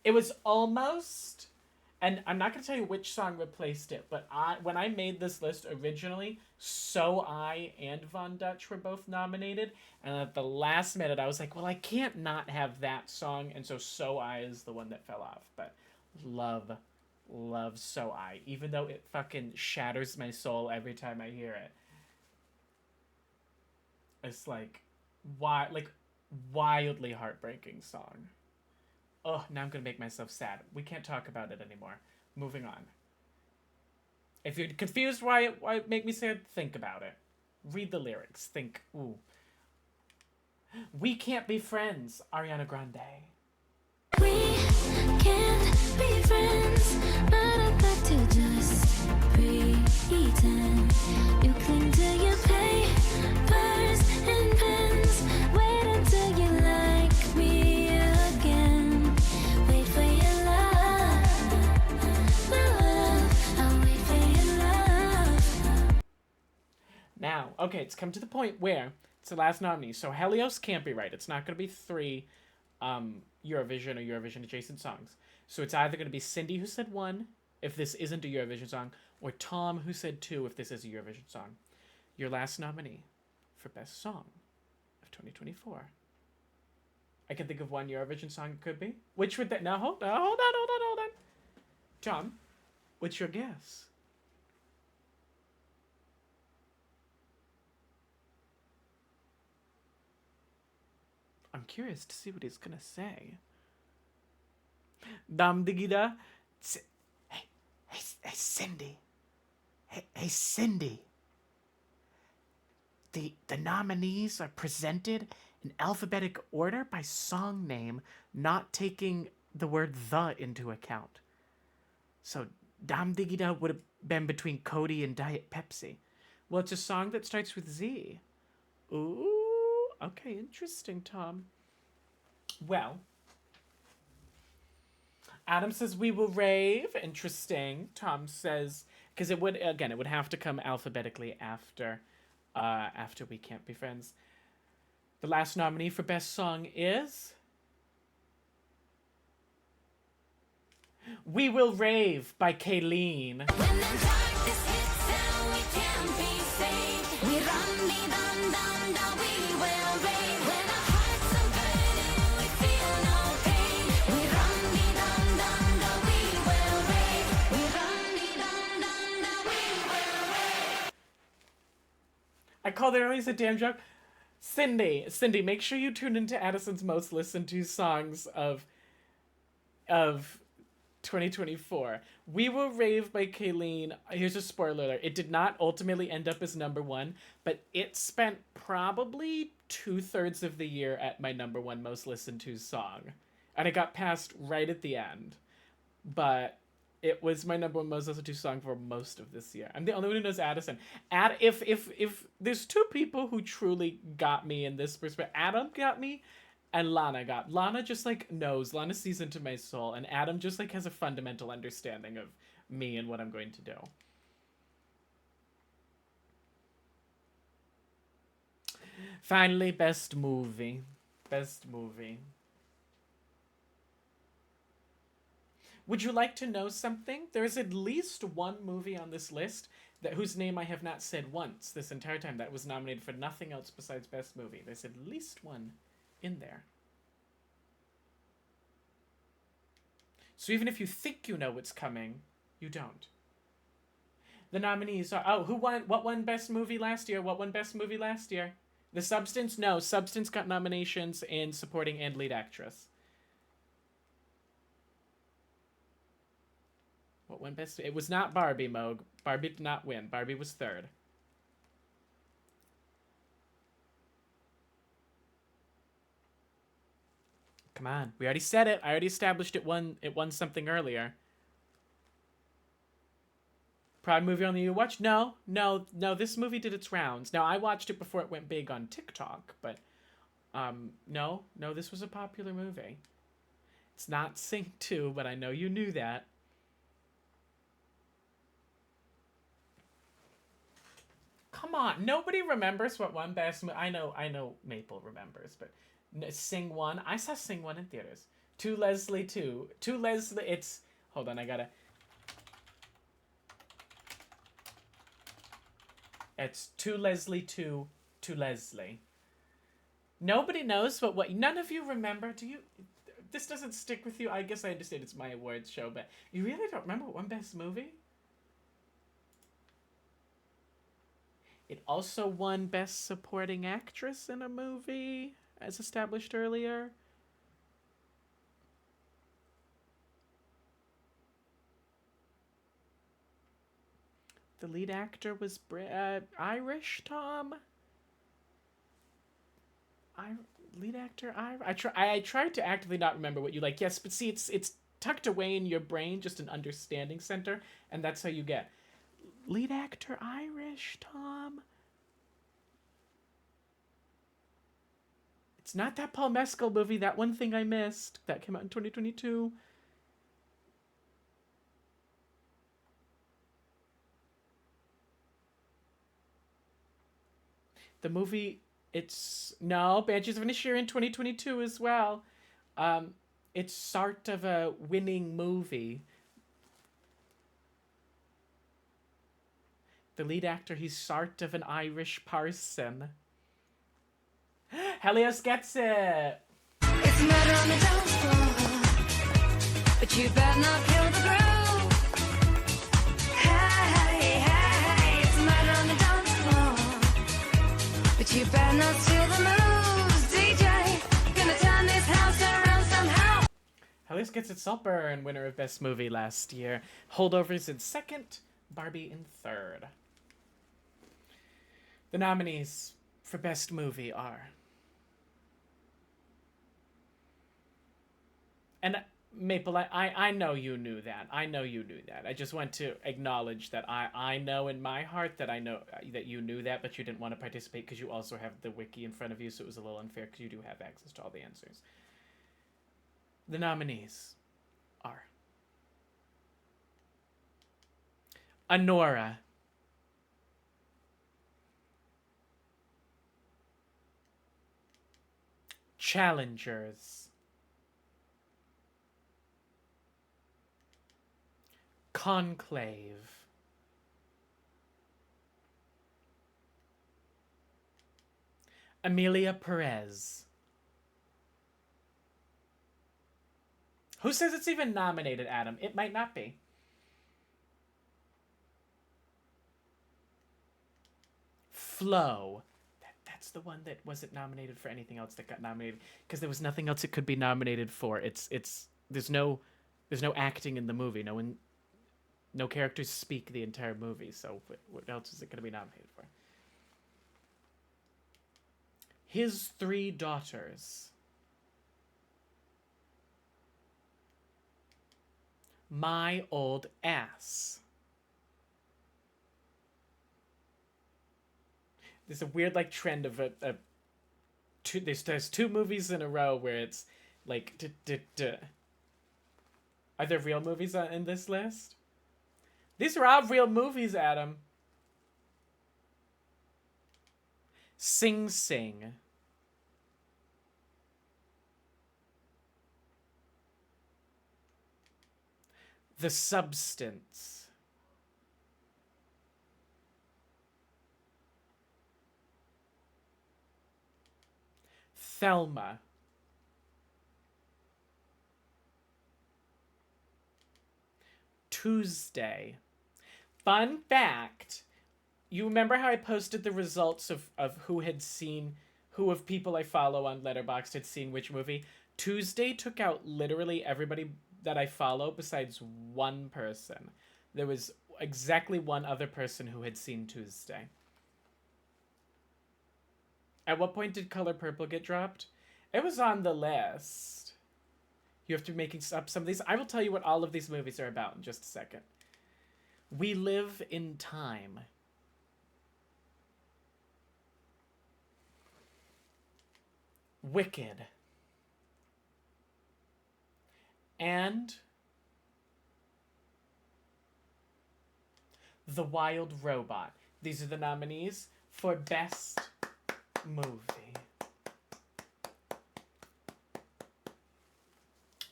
It was almost, and I'm not gonna tell you which song replaced it, but when I made this list originally, So I and Von Dutch were both nominated, and at the last minute I was like, well, I can't not have that song, and so I is the one that fell off. But love So I, even though it fucking shatters my soul every time I hear it. It's like, wildly heartbreaking song. Oh, now I'm gonna make myself sad. We can't talk about it anymore. Moving on. If you're confused why it make me sad, think about it. Read the lyrics. Think, ooh. We can't be friends, Ariana Grande. We can't be friends, but I'd like to just pretend. You cling to your papers and pens. Wait until you like me again. Wait for your love, I'll wait for your love. Now, okay, it's come to the point where it's the last nominee. So Helios can't be right. It's not going to be 3 Eurovision or Eurovision adjacent songs. So it's either going to be Cindy who said 1 if this isn't a Eurovision song, or Tom who said 2 if this is a Eurovision song. Your last nominee for Best Song of 2024. I can think of one Eurovision song it could be. Which would that? Now hold on. Tom, what's your guess? I'm curious to see what he's gonna say. Dam digida. Hey, Cindy. Hey, Cindy. The nominees are presented in alphabetic order by song name, not taking the word the into account. So, Dam digida would have been between Cody and Diet Pepsi. Well, it's a song that starts with Z. Ooh. Okay, interesting, Tom. Well, Adam says we will rave. Interesting. Tom says, because it would have to come alphabetically after We Can't Be Friends. The last nominee for Best Song is We Will Rave by Kayleen. When the darkness hits and we can't be saved, we run me down, down, down, we will rave. When our hearts are burning, we feel no pain. We run me down, down, down, we will rave. We run me down, down, down, we will rave. I called it earlier as a damn joke. Cindy, make sure you tune into Addison's most listened to songs of 2024. We Will Rave by Kayleen. Here's a spoiler alert. It did not ultimately end up as #1, but it spent probably 2/3 of the year at my #1 most listened to song. And it got passed right at the end. But it was my #1 most listened to song for most of this year. I'm the only one who knows Addison. If there's 2 people who truly got me in this perspective, Adam got me, and Lana just like knows. Lana sees into my soul, and Adam just like has a fundamental understanding of me and what I'm going to do. Finally, Best Movie. Would you like to know something? There is at least one movie on this list whose name I have not said once this entire time that was nominated for nothing else besides Best Movie. There's at least one in there. So even if you think you know what's coming, you don't. The nominees are... what won Best Movie last year? The Substance? No, Substance got nominations in Supporting and Lead Actress. What won Best... It was not Barbie, Moog. Barbie did not win. Barbie was 3rd. Come on. We already said it. I already established it won something earlier. Prime movie only you watched? No. This movie did its rounds. Now, I watched it before it went big on TikTok, but no, this was a popular movie. It's not Sing 2, but I know you knew that. Come on. Nobody remembers what won Best Movie. I know Maple remembers, but Sing 1. I saw Sing 1 in theaters. To Leslie 2. To Leslie, it's... Hold on, I gotta... It's To Leslie 2, To Leslie. Nobody knows what... None of you remember? Do you... This doesn't stick with you? I guess I understand it's my awards show, but you really don't remember what won Best Movie? It also won Best Supporting Actress in a Movie, as established earlier. The lead actor was Irish, Tom? Lead actor Irish? I tried to actively not remember what you like. Yes, but see, it's tucked away in your brain, just an understanding center, and that's how you get. Lead actor Irish, Tom? It's not that Paul Mescal movie, That One Thing I Missed. That came out in 2022. The movie, it's... No, Banshees of Inisherin in 2022 as well. It's sort of a winning movie. The lead actor, he's sort of an Irish person. Helios gets it! It's murder on the dance floor, but you better not kill the groove. Hey, hey, hey, it's murder on the dance floor, but you better not steal the moves. DJ, gonna turn this house around somehow. Helios gets it. Saltburn, winner of Best Movie last year. Holdovers in second, Barbie in third. The nominees for Best Movie are... And Maple, I know you knew that. I know you knew that. I just want to acknowledge that I know in my heart that I know that you knew that, but you didn't want to participate because you also have the wiki in front of you, so it was a little unfair because you do have access to all the answers. The nominees are... Anora. Challengers. Conclave. Amelia Perez. Who says it's even nominated, Adam? It might not be. Flow. That's the one that wasn't nominated for anything else that got nominated because there was nothing else it could be nominated for. There's no acting in the movie. No characters speak the entire movie, so what else is it going to be nominated for? His Three Daughters. My Old Ass. There's a weird trend of there's two movies in a row where it's like Are there real movies in this list? These are all real movies, Adam. Sing Sing. The Substance. Thelma. Tuesday. Fun fact, you remember how I posted the results of who of people I follow on Letterboxd had seen which movie? Tuesday took out literally everybody that I follow besides one person. There was exactly one other person who had seen Tuesday. At what point did Color Purple get dropped? It was on the list. You have to be making up some of these. I will tell you what all of these movies are about in just a second. We Live in Time. Wicked. And The Wild Robot. These are the nominees for Best Movie.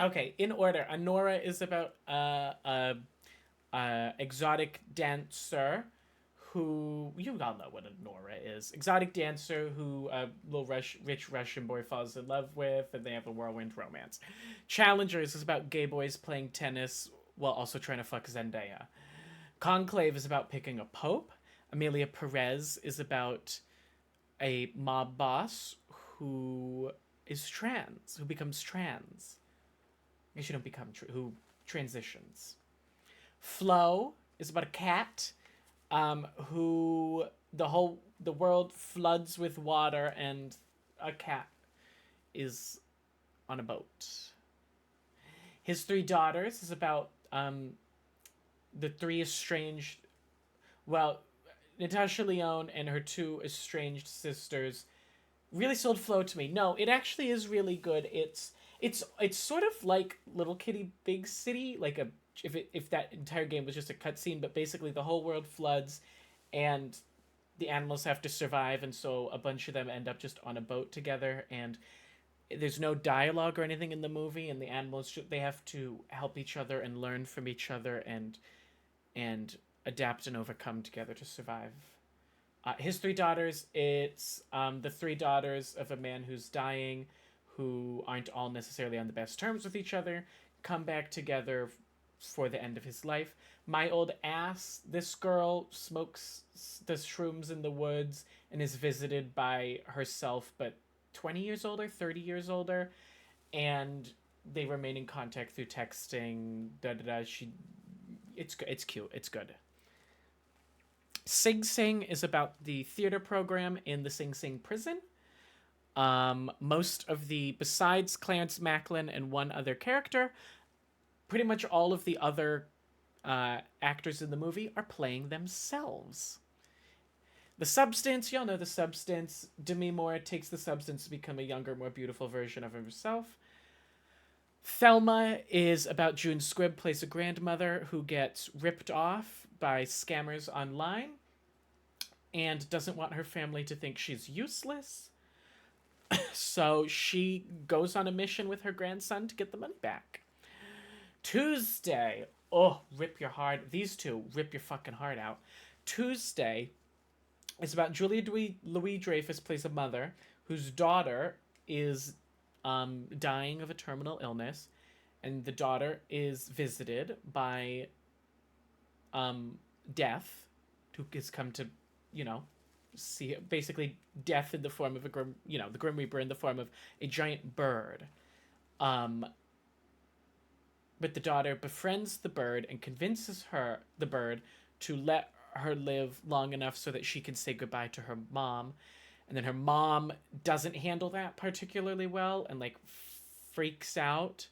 Okay, in order, Anora is about a exotic dancer who, you all know what Anora is. Exotic dancer who a little rich Russian boy falls in love with, and they have a whirlwind romance. Challengers is about gay boys playing tennis while also trying to fuck Zendaya. Conclave is about picking a pope. Amelia Perez is about a mob boss who is trans, who becomes trans. I guess you don't become who transitions. Flo is about a cat who the world floods with water and a cat is on a boat. His Three Daughters is about the three estranged, well, Natasha Lyonne and her two estranged sisters really sold Flo to me. No, it actually is really good. It's sort of like Little Kitty Big City, like a if that entire game was just a cutscene, but basically the whole world floods and the animals have to survive, and so a bunch of them end up just on a boat together, and there's no dialogue or anything in the movie, and the animals they have to help each other and learn from each other and adapt and overcome together to survive. His Three Daughters, it's the three daughters of a man who's dying, who aren't all necessarily on the best terms with each other, come back together for the end of his life. My Old Ass, this girl smokes the shrooms in the woods and is visited by herself, but 20 years older, 30 years older, and they remain in contact through texting. It's cute. It's good. Sing Sing is about the theater program in the Sing Sing prison. Most of besides Clarence Macklin and one other character, pretty much all of the other actors in the movie are playing themselves. The Substance, y'all know The Substance. Demi Moore takes the substance to become a younger, more beautiful version of herself. Thelma is about June Squibb, plays a grandmother who gets ripped off by scammers online and doesn't want her family to think she's useless. So she goes on a mission with her grandson to get the money back. Tuesday. Oh, rip your heart. These two rip your fucking heart out. Tuesday is about Julia Louis-Dreyfus plays a mother whose daughter is dying of a terminal illness, and the daughter is visited by Death, who has come to, see basically Death in the form of the Grim Reaper in the form of a giant bird. But the daughter befriends the bird and convinces the bird to let her live long enough so that she can say goodbye to her mom. And then her mom doesn't handle that particularly well and freaks out.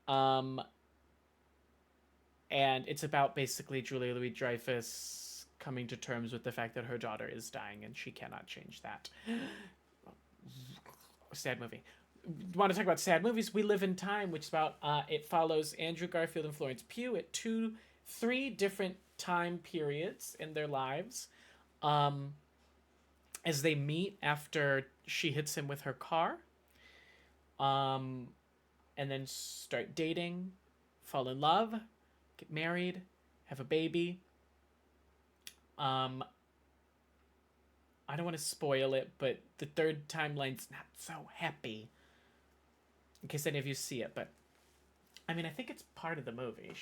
And it's about basically Julia Louis-Dreyfus coming to terms with the fact that her daughter is dying and she cannot change that. Sad movie. Want to talk about sad movies? We Live in Time, which is about it follows Andrew Garfield and Florence Pugh at three different time periods in their lives, as they meet after she hits him with her car, and then start dating, fall in love, get married, have a baby. I don't want to spoil it, but the third timeline's not so happy. In case any of you see it, but I mean, I think it's part of the movie.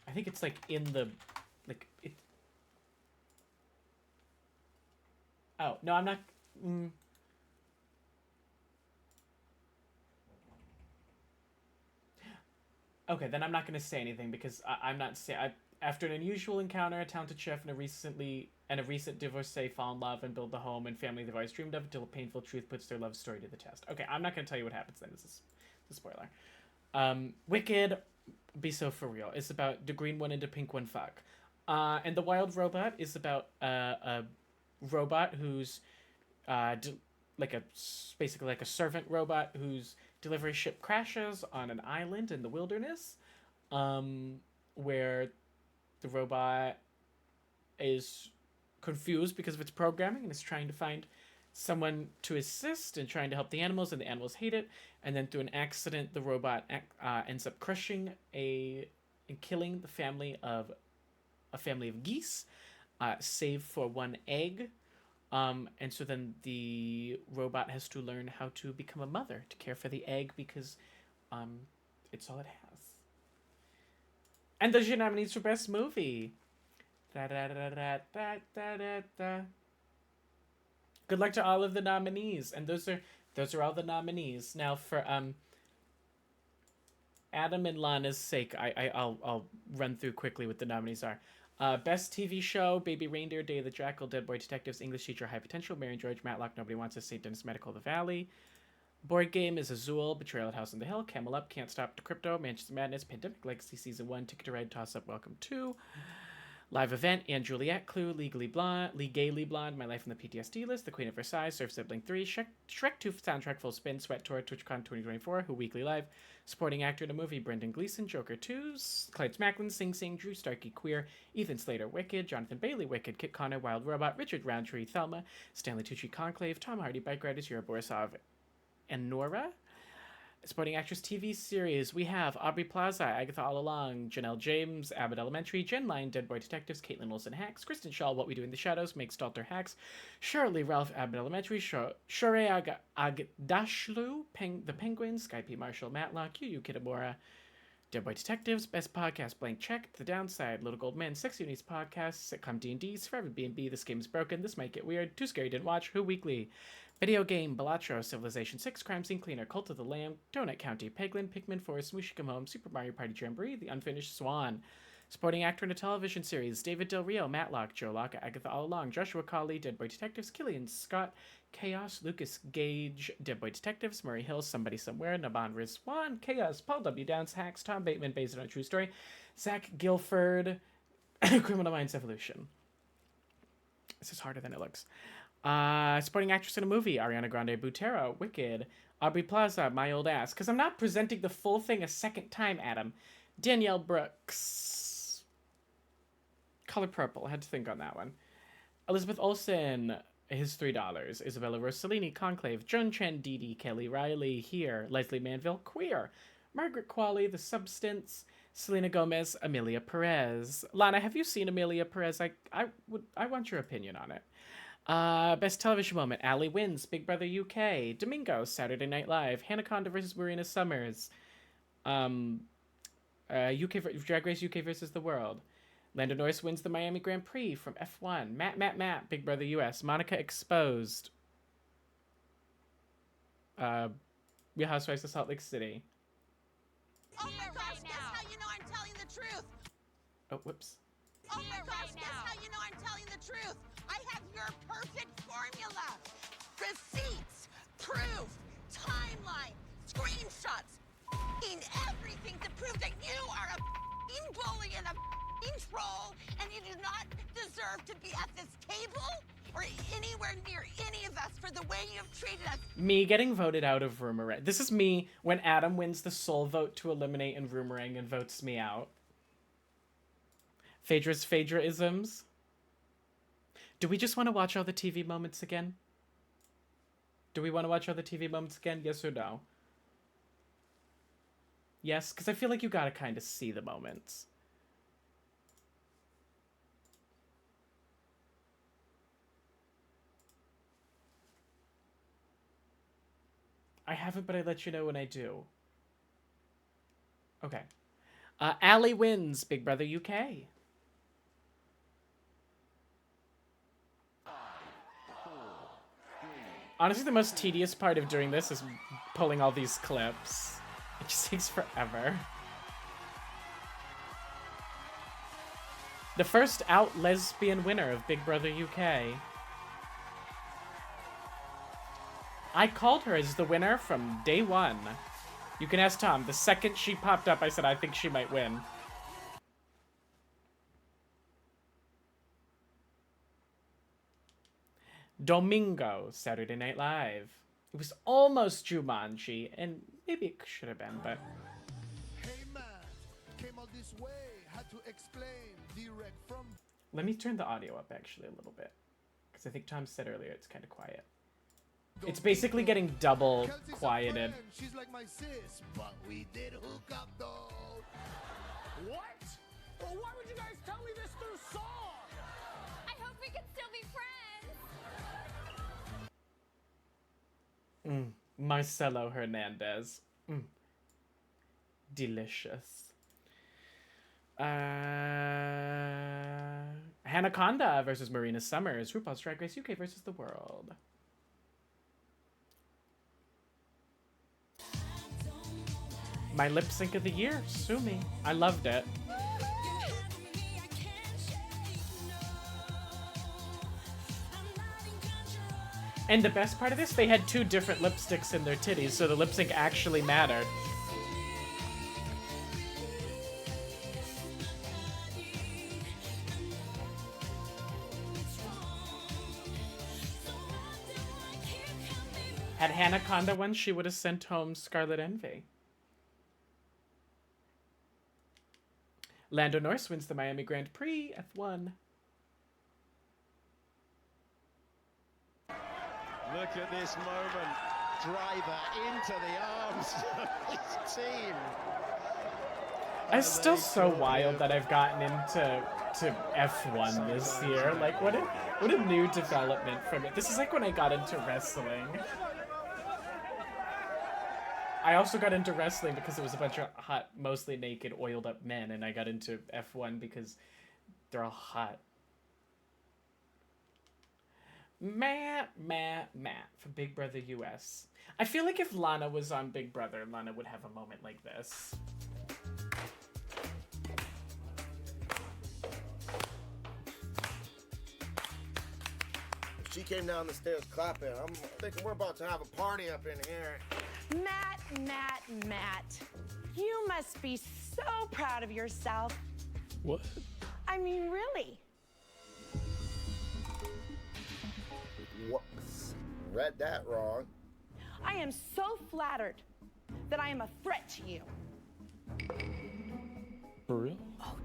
I think it's in the it. Oh no, I'm not. Okay, then I'm not going to say anything because I'm not saying. After an unusual encounter, a talented chef and a recent divorcee fall in love and build the home and family they've always dreamed of until a painful truth puts their love story to the test. Okay, I'm not going to tell you what happens then. This is a spoiler. Wicked, be so for real. It's about the green one and the pink one fuck. And The Wild Robot is about a robot who's basically like a servant robot whose delivery ship crashes on an island in the wilderness, where the robot is confused because of its programming and is trying to find someone to assist and trying to help the animals, and the animals hate it. And then through an accident, the robot ends up crushing and killing a family of geese, save for one egg. And so then the robot has to learn how to become a mother to care for the egg because it's all it has. And those are your nominees for Best Movie. Good luck to all of the nominees. And those are all the nominees. Now for Adam and Lana's sake, I'll run through quickly what the nominees are. Best TV Show, Baby Reindeer, Day of the Jackal, Dead Boy Detectives, English Teacher, High Potential, Mary and George, Matlock, Nobody Wants Us, St. Denis Medical, The Valley. Board Game is Azul, Betrayal at House on the Hill, Camel Up, Can't Stop, Crypto, Manchester Madness, Pandemic Legacy Season 1, Ticket to Ride, Toss Up, Welcome to. Live Event, Anne Juliet, Clue, Legally Blonde, Legally Blonde, My Life on the PTSD List, The Queen of Versailles, Surf Sibling 3, Shrek 2 Soundtrack Full Spin, Sweat Tour, TwitchCon 2024, Who Weekly Live, Supporting Actor in a Movie, Brendan Gleeson, Joker 2, Clyde Macklin, Sing Sing, Drew Starkey, Queer, Ethan Slater, Wicked, Jonathan Bailey, Wicked, Kit Connor, Wild Robot, Richard Roundtree, Thelma, Stanley Tucci, Conclave, Tom Hardy, Bike Riders, Yura Borisov, and Nora. Supporting Actress TV Series, we have Aubrey Plaza, Agatha All Along, Janelle James, Abbott Elementary, Jen Lyon, Dead Boy Detectives, Caitlin Wilson Hacks, Kristen Shaw, What We Do in the Shadows, Meg Stalter Hacks, Shirley Ralph, Abbott Elementary, Shorey Agdashlu, The Penguins, Sky P. Marshall, Matlock, Yu Kitamura, Dead Boy Detectives, Best Podcast, Blank Check, The Downside, Little Gold Men, Sexy News Podcast, Sitcom D&D, Forever B&B, This Game's Broken, This Might Get Weird, Too Scary Didn't Watch, Who Weekly, Video Game, Balatro, Civilization 6, Crime Scene Cleaner, Cult of the Lamb, Donut County, Peglin, Pikmin Forest, Smooshie Come Home, Super Mario Party Jamboree, The Unfinished Swan. Supporting Actor in a Television Series, David Del Rio, Matlock, Joe Locke, Agatha All Along, Joshua Colley, Dead Boy Detectives, Killian Scott, Chaos, Lucas Gage, Dead Boy Detectives, Murray Hill, Somebody Somewhere, Naban Rizwan, Chaos, Paul W. Downs, Hacks, Tom Bateman, based on a true story, Zach Guilford, Criminal Minds Evolution. This is harder than it looks. Supporting Actress in a Movie, Ariana Grande Butero, Wicked, Aubrey Plaza, My Old Ass, because I'm not presenting the full thing a second time, Adam. Danielle Brooks, Color Purple, I had to think on that one. Elizabeth Olsen, His $3, Isabella Rossellini, Conclave, Joan Chen, Dee Kelly Riley, Here, Leslie Manville, Queer, Margaret Qualley, The Substance, Selena Gomez, Amelia Perez. Lana, have you seen Amelia Perez? I want your opinion on it. Best Television Moment, Allie Wins, Big Brother UK, Domingo, Saturday Night Live, Hanaconda vs. Marina Summers, UK Drag Race UK vs. The World, Lando Norris wins the Miami Grand Prix from F1, Matt, Big Brother US, Monica Exposed, Real Housewives of Salt Lake City. Oh my gosh, guess how you know I'm telling the truth? Oh, whoops. Oh my gosh, guess how you know I'm telling the truth? I have your perfect formula. Receipts, proof, timeline, screenshots, in everything to prove that you are a bully and a troll, and you do not deserve to be at this table or anywhere near any of us for the way you have treated us. Me getting voted out of Roomerang. This is me when Adam wins the sole vote to eliminate in Roomerang and votes me out. Phaedra-isms. Do we just want to watch all the TV moments again? Do we want to watch all the TV moments again? Yes or no? Yes, because I feel like you gotta kind of see the moments. I haven't, but I let you know when I do. Okay. Allie wins, Big Brother UK. Honestly, the most tedious part of doing this is pulling all these clips. It just takes forever. The first out lesbian winner of Big Brother UK. I called her as the winner from day one. You can ask Tom. The second she popped up, I said, I think she might win. Domingo, Saturday Night Live. It was almost Jumanji, and maybe it should have been, but... Hey man, came all this way, had to explain direct from... Let me turn the audio up, actually, a little bit. Because I think Tom said earlier it's kind of quiet. It's basically getting double quieted. She's like my sis, but we did hook up though. What? Well, why would you guys tell me this through song? I hope we can still be friends. Marcelo Hernandez. Delicious. Hanaconda versus Marina Summers. RuPaul's Drag Race UK versus the world. My lip sync of the year. Sue me. I loved it. And the best part of this, they had 2 different lipsticks in their titties, so the lip sync actually mattered. Had Hanaconda won, she would have sent home Scarlet Envy. Lando Norris wins the Miami Grand Prix, F1. Look at this moment. Driver into the arms of his team. It's still so wild that I've gotten into F1 this year. Like, what a new development from it. This is like when I got into wrestling. I also got into wrestling because it was a bunch of hot, mostly naked, oiled up men, and I got into F1 because they're all hot. Matt from Big Brother US. I feel like if Lana was on Big Brother, Lana would have a moment like this. She came down the stairs clapping. I'm thinking we're about to have a party up in here. Matt. You must be so proud of yourself. What? I mean, really. Whoops. Read that wrong. I am so flattered that I am a threat to you. For real? Oh,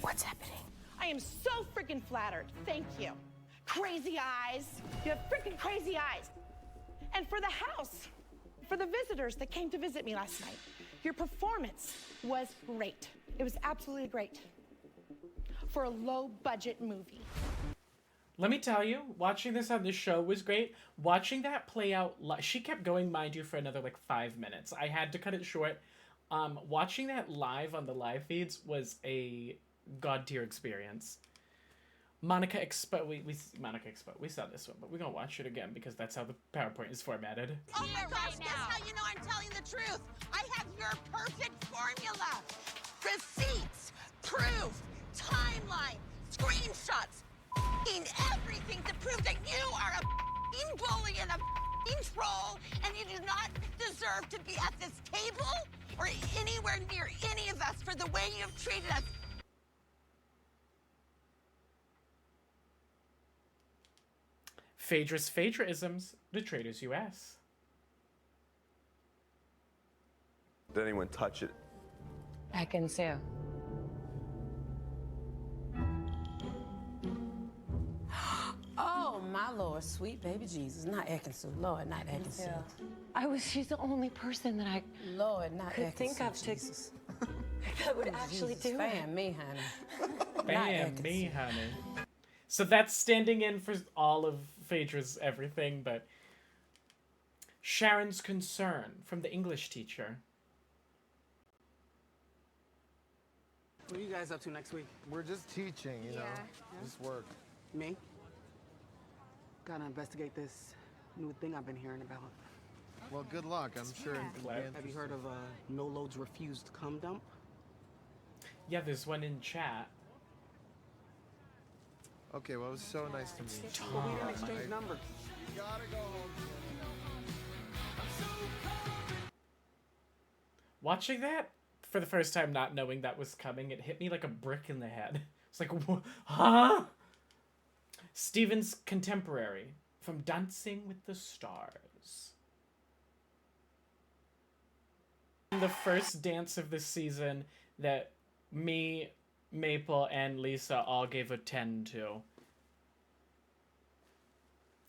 what's happening? I am so freaking flattered. Thank you. Crazy eyes. You have freaking crazy eyes. And for the house, for the visitors that came to visit me last night, your performance was great. It was absolutely great for a low-budget movie. Let me tell you, watching this on this show was great. Watching that play out, she kept going, mind you, for another like 5 minutes. I had to cut it short. Watching that live on the live feeds was a god tier experience. Monica Expo, we saw this one, but we're gonna watch it again because that's how the PowerPoint is formatted. Oh my gosh, that's how you know I'm telling the truth. I have your perfect formula. Receipts, proof, timeline, screenshots, in everything to prove that you are a bully and a troll, and you do not deserve to be at this table or anywhere near any of us for the way you've treated us. Phaedra-isms, the Traders US. Did anyone touch it? I can sue. Oh, my Lord, sweet baby Jesus. Not acting so. Lord, not acting so. She's the only person that I Lord, not could acting think so, of to Jesus. that would actually Jesus, do fan it. me, honey. Bam, me, honey. So that's standing in for all of Phaedra's everything, but Sharon's concern from the English teacher. What are you guys up to next week? We're just teaching, you know. Just work. Me? Gotta investigate this new thing I've been hearing about. Well, good luck. I'm sure. Have you heard of No Loads Refused Cum Dump? Yeah, there's one in chat. Okay, well, it was so nice to meet you. But we didn't exchange numbers. You gotta go home. Watching that for the first time, not knowing that was coming, it hit me like a brick in the head. It's like, huh? Steven's contemporary from Dancing with the Stars. The first dance of this season that me, Maple, and Lisa all gave a 10 to.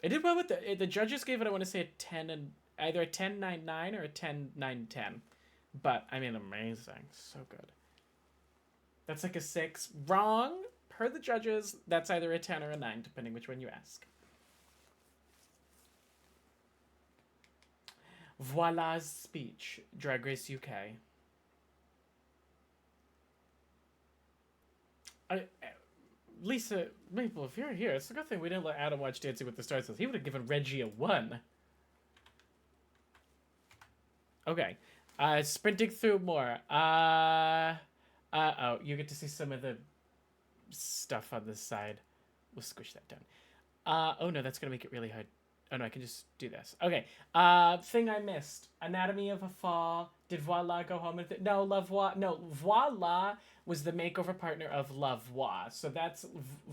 It did well with the judges gave it, I want to say, a 10 and either a 10.99 or a 10.910. But I mean, amazing, so good. That's like a 6. Wrong per the judges. That's either a 10 or a 9, depending which one you ask. Voilà's speech, Drag Race UK. Lisa Maple, if you're here, it's a good thing we didn't let Adam watch Dancing with the Stars. He would have given Reggie a 1. Okay. Sprinting through more. Oh, you get to see some of the stuff on this side. We'll squish that down. Oh no, that's gonna make it really hard. Oh no, I can just do this. Okay. Thing I missed. Anatomy of a Fall. Did Voilà go home? No, Voilà was the makeover partner of Lavoie. So that's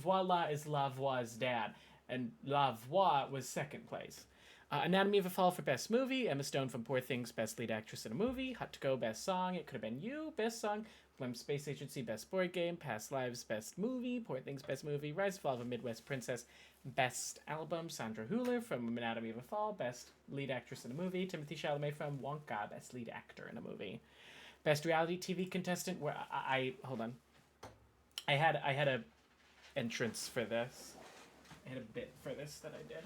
Voilà is Lavoie's dad, and Lavoie was second place. Anatomy of a Fall for Best Movie. Emma Stone from Poor Things, Best Lead Actress in a Movie. Hot to Go, Best Song. It Could Have Been You, Best Song. Blim Space Agency, Best Board Game. Past Lives, Best Movie. Poor Things, Best Movie. Rise and Fall of a Midwest Princess, Best Album. Sandra Hüller from Anatomy of a Fall, Best Lead Actress in a Movie. Timothy Chalamet from Wonka, Best Lead Actor in a Movie. Best Reality TV Contestant. Where hold on. I had a entrance for this. I had a bit for this that I did.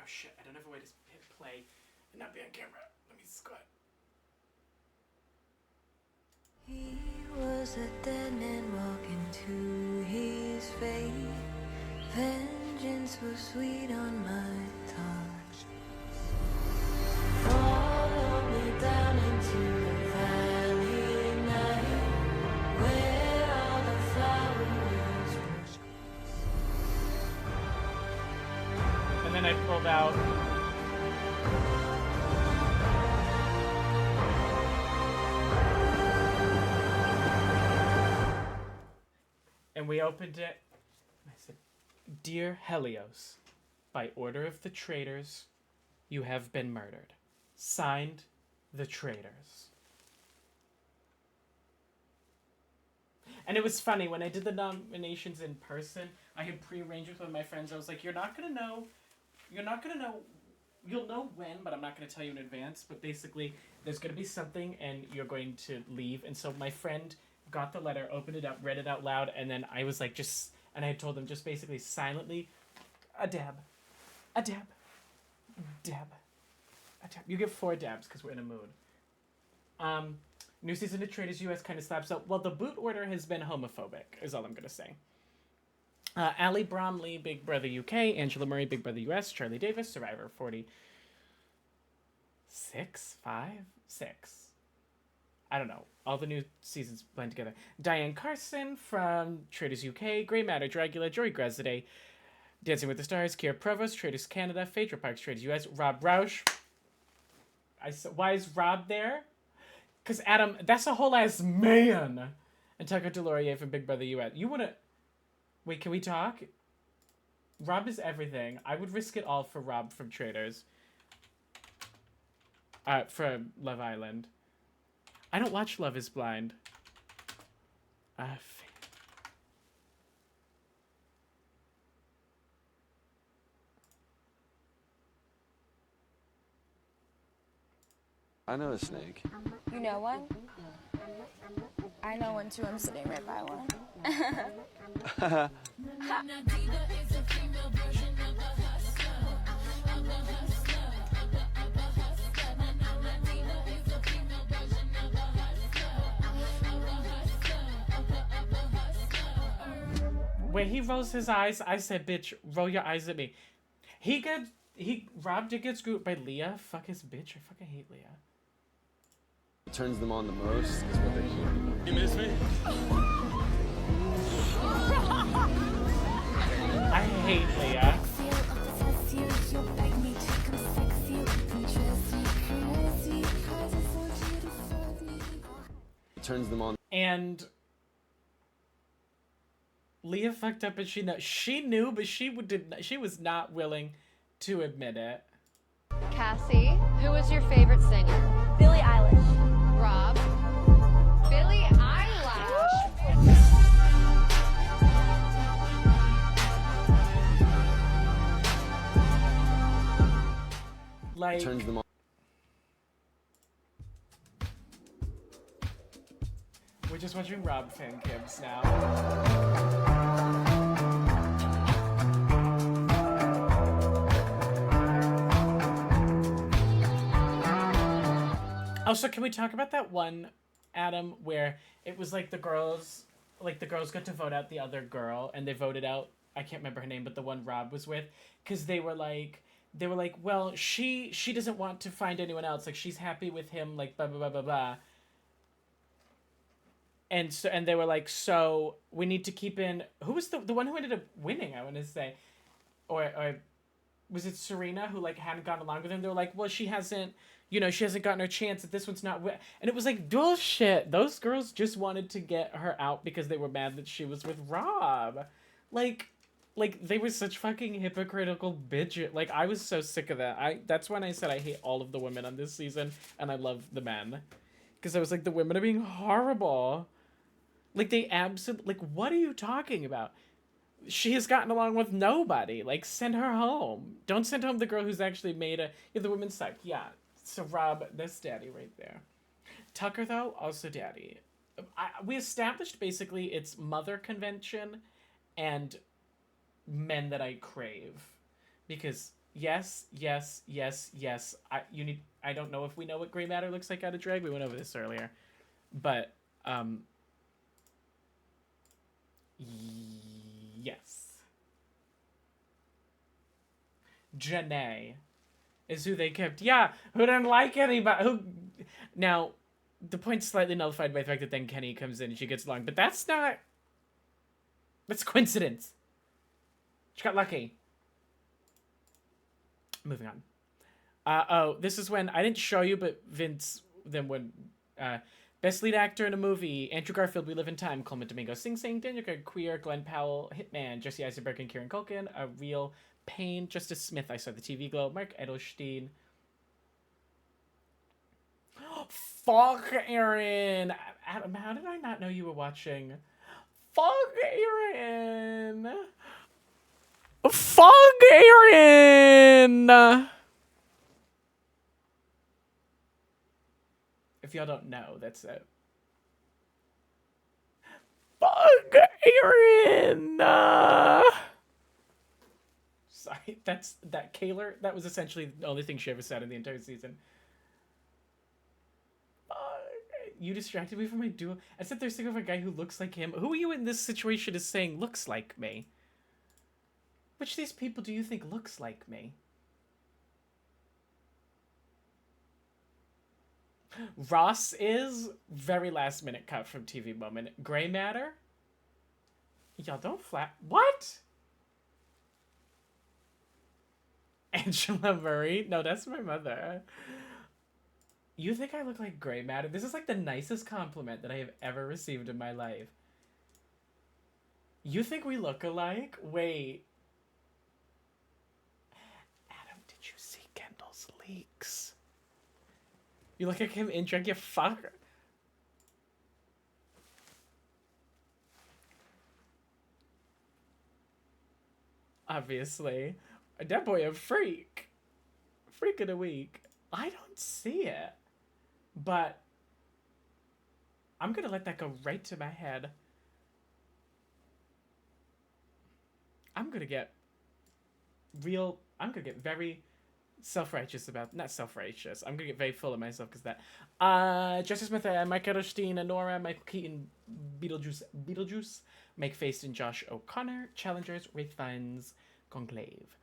Oh shit, I don't have a way to hit play and not be on camera. Let me squat. He was a dead man walking to his fate. Vengeance was sweet on my tongue. Follow me down into the valley night, where all the flowers bloom. And then I pulled out and we opened it. I said, "Dear Helios, by order of the traitors, you have been murdered. Signed, the traitors." And it was funny, when I did the nominations in person, I had prearranged with one of my friends. I was like, you'll know when, but I'm not going to tell you in advance. But basically, there's going to be something, and you're going to leave. And so my friend got the letter, opened it up, read it out loud, and then I was like, and I had told them just basically silently, a dab, dab. You get 4 dabs because we're in a mood. New season of Traitors US kind of slaps up. Well, the boot order has been homophobic, is all I'm going to say. Ali Bromley, Big Brother UK. Angela Murray, Big Brother US. Charlie Davis, Survivor 46? 5? 6. I don't know. All the new seasons blend together. Diane Carson from Traitors UK. Grey Matter, Dragula, Joey Graziadei, Dancing with the Stars. Kiera Provost, Traitors Canada. Phaedra Parks, Traitors US. Rob Roush. Why is Rob there? Because, Adam, that's a whole ass man. And Tucker DeLaurier from Big Brother US. You want to... Wait, can we talk? Rob is everything. I would risk it all for Rob from Traitors. From Love Island. I don't watch Love is Blind. I know a snake. You know one? I know one too. I'm sitting right by one. When he rolls his eyes, I said, "Bitch, roll your eyes at me." Rob did get screwed by Leah. Fuck his bitch. I fucking hate Leah. What turns them on the most is what they do. You miss me? I hate Leah. What turns them on. And Leah fucked up, and she knew, but she was not willing to admit it. Cassie, who was your favorite singer? Billie Eilish. Rob. Billie Eilish. Like, Turns them on. we're just watching Rob fan cams now. Also, can we talk about that one, Adam, where it was like the girls got to vote out the other girl, and they voted out, I can't remember her name, but the one Rob was with, because they were like, well, she doesn't want to find anyone else, like, she's happy with him, like, blah, blah, blah, blah, blah. And so, and they were like, so we need to keep in, who was the one who ended up winning, I want to say, or was it Serena who, like, hadn't gone along with him? They were like, well, she hasn't gotten her chance, that this one's not, and it was like, bullshit, those girls just wanted to get her out because they were mad that she was with Rob. Like, they were such fucking hypocritical bitches. Like, I was so sick of that. That's when I said I hate all of the women on this season, and I love the men. Because I was like, the women are being horrible. Like, they absolutely, like, what are you talking about? She has gotten along with nobody. Like, send her home. Don't send home the girl who's actually made the women suck. Yeah. So, Rob, that's daddy right there. Tucker, though, also daddy. We established, basically, it's mother convention and men that I crave. Because, yes. I don't know if we know what gray matter looks like out of drag. We went over this earlier. But, yes. Janae is who they kept. Yeah, who didn't like anybody. Now, the point's slightly nullified by the fact that then Kenny comes in and she gets along. But that's coincidence. She got lucky. Moving on. This is when, I didn't show you, but Vince, then when, best lead actor in a movie, Andrew Garfield, We Live in Time, Coleman Domingo, Sing Sing, Daniel Craig, Queer, Glenn Powell, Hitman, Jesse Eisenberg and Kieran Culkin, A Real Pain, Justice Smith, I Saw the TV Glow, Mark Edelstein. Fuck, Aaron! Adam, how did I not know you were watching? Fuck, Aaron! Fuck, Aaron! If y'all don't know, that's it. Fuck, Aaron! Sorry, that Kaylor, that was essentially the only thing she ever said in the entire season. You distracted me from my duo. I said there's thinking of a guy who looks like him. Who are you in this situation is saying looks like me? Which of these people do you think looks like me? Ross is very last minute cut from TV moment. Gray matter? Y'all don't flap. What? Angela Murray? No, that's my mother. You think I look like gray matter? This is like the nicest compliment that I have ever received in my life. You think we look alike? Wait. Adam, did you see Kendall's leaks? You look like him in drag, you fucker. Obviously. That boy a freak. Freak of the week. I don't see it. But I'm gonna let that go right to my head. I'm gonna get very self-righteous about, not self-righteous, I'm gonna get very full of myself because that. Justice Smith, Mike Edelstein, Nora, Michael Keaton, Beetlejuice, Mike Faced and Josh O'Connor, Challengers, Wraith Fiennes, Conclave.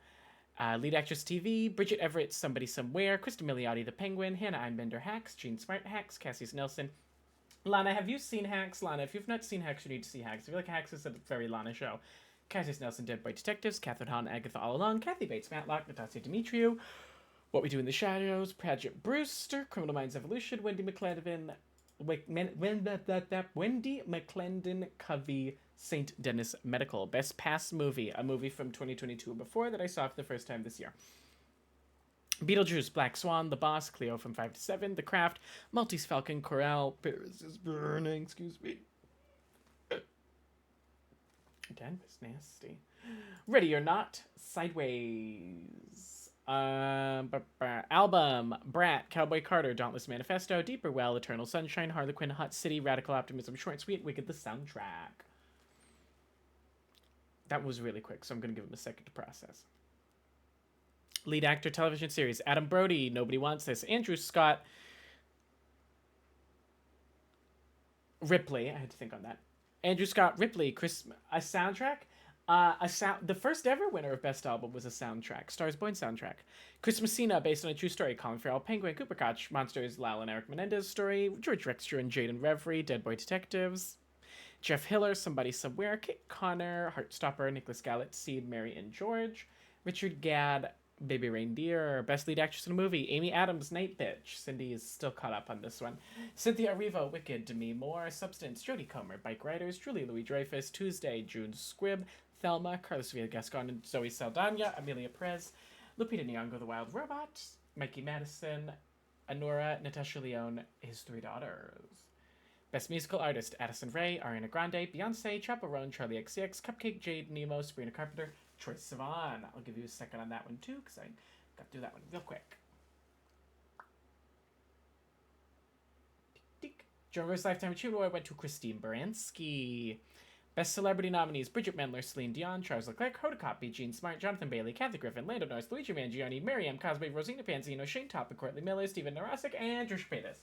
Lead actress TV, Bridget Everett, Somebody Somewhere, Krista Milioti, The Penguin, Hannah Einbender, Hacks, Jean Smart, Hacks, Cassius Nelson. Lana, have you seen Hacks? Lana, if you've not seen Hacks, you need to see Hacks. I feel like Hacks is a very Lana show. Cassius Nelson, Dead Boy Detectives, Catherine Hahn, Agatha All Along, Kathy Bates, Matlock, Natasha Demetriou, What We Do in the Shadows, Pradgett Brewster, Criminal Minds Evolution, Wendy McClanavan, Wendy McClendon Covey St. Denis Medical. Best Past Movie, a movie from 2022 or before that I saw for the first time this year. Beetlejuice, Black Swan, The Boss, Cleo from 5 to 7, The Craft, Maltese Falcon, Corral, Paris is Burning, excuse me. Again, was nasty. Ready or Not, Sideways. Album, Brat, Cowboy Carter, Dauntless Manifesto, Deeper Well, Eternal Sunshine, Harlequin, Hot City, Radical Optimism, Short and Sweet, Wicked, the soundtrack. That was really quick, so I'm going to give him a second to process. Lead actor, television series, Adam Brody, Nobody Wants This, Andrew Scott Ripley, I had to think on that. Andrew Scott Ripley, a soundtrack? The first ever winner of Best Album was a soundtrack, Stars Born soundtrack. Chris Messina, based on a true story, Colin Farrell, Penguin, Cooper Koch, Monsters, Lyle and Eric Menendez story, George Rextra and Jaden Reverie, Dead Boy Detectives, Jeff Hiller, Somebody Somewhere, Kit Connor, Heartstopper, Nicholas Gallant, Seed, Mary and George, Richard Gadd, Baby Reindeer, Best Lead Actress in a Movie, Amy Adams, Night Bitch. Cindy is still caught up on this one. Cynthia Erivo, Wicked, Demi Moore, Substance, Jodie Comer, Bike Riders, Julie Louis-Dreyfus, Tuesday, June Squibb, Thelma, Carlos Villasgascon and Zoe Saldana, Amelia Perez, Lupita Nyong'o, The Wild Robot, Mikey Madison, Anora, Natasha Lyonne, His Three Daughters. Best Musical Artist, Addison Rae, Ariana Grande, Beyonce, Chappell Roan, Charlie XCX, Cupcake, Jade, Nemo, Sabrina Carpenter, Troye Sivan. I'll give you a second on that one too, because I got through that one real quick. Joan Lifetime Achievement Award went to Christine Baranski. Best Celebrity nominees, Bridget Mendler, Celine Dion, Charles Leclerc, Hoda Kotb, Jean Smart, Jonathan Bailey, Kathy Griffin, Lando Norris, Luigi Mangione, Miriam Cosby, Rosina Panzino, Shane Topic, Courtney Miller, Stephen Narasic, and Trish Paytas.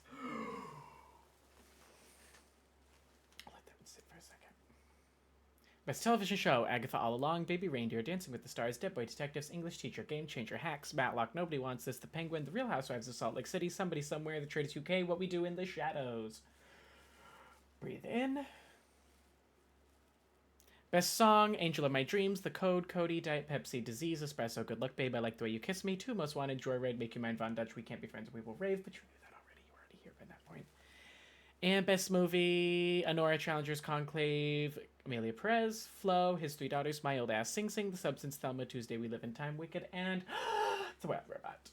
I'll let that one sit for a second. Best Television Show, Agatha All Along, Baby Reindeer, Dancing with the Stars, Dead Boy Detectives, English Teacher, Game Changer, Hacks, Matlock, Nobody Wants This, The Penguin, The Real Housewives of Salt Lake City, Somebody Somewhere, The Traitors UK, What We Do in the Shadows. Breathe in. Best Song, Angel of My Dreams, The Code, Cody, Diet Pepsi, Disease, Espresso, Good Luck Babe, I Like the Way You Kiss Me, Two Most Wanted, Joyride, Make You Mine, Von Dutch, We Can't Be Friends, We Will Rave, but you knew that already, you were already here by that point. And Best Movie, Honora Challengers, Conclave, Amelia Perez, Flo, His Three Daughters, My Old Ass, Sing Sing, The Substance, Thelma, Tuesday We Live in Time, Wicked, and The Wild Robot.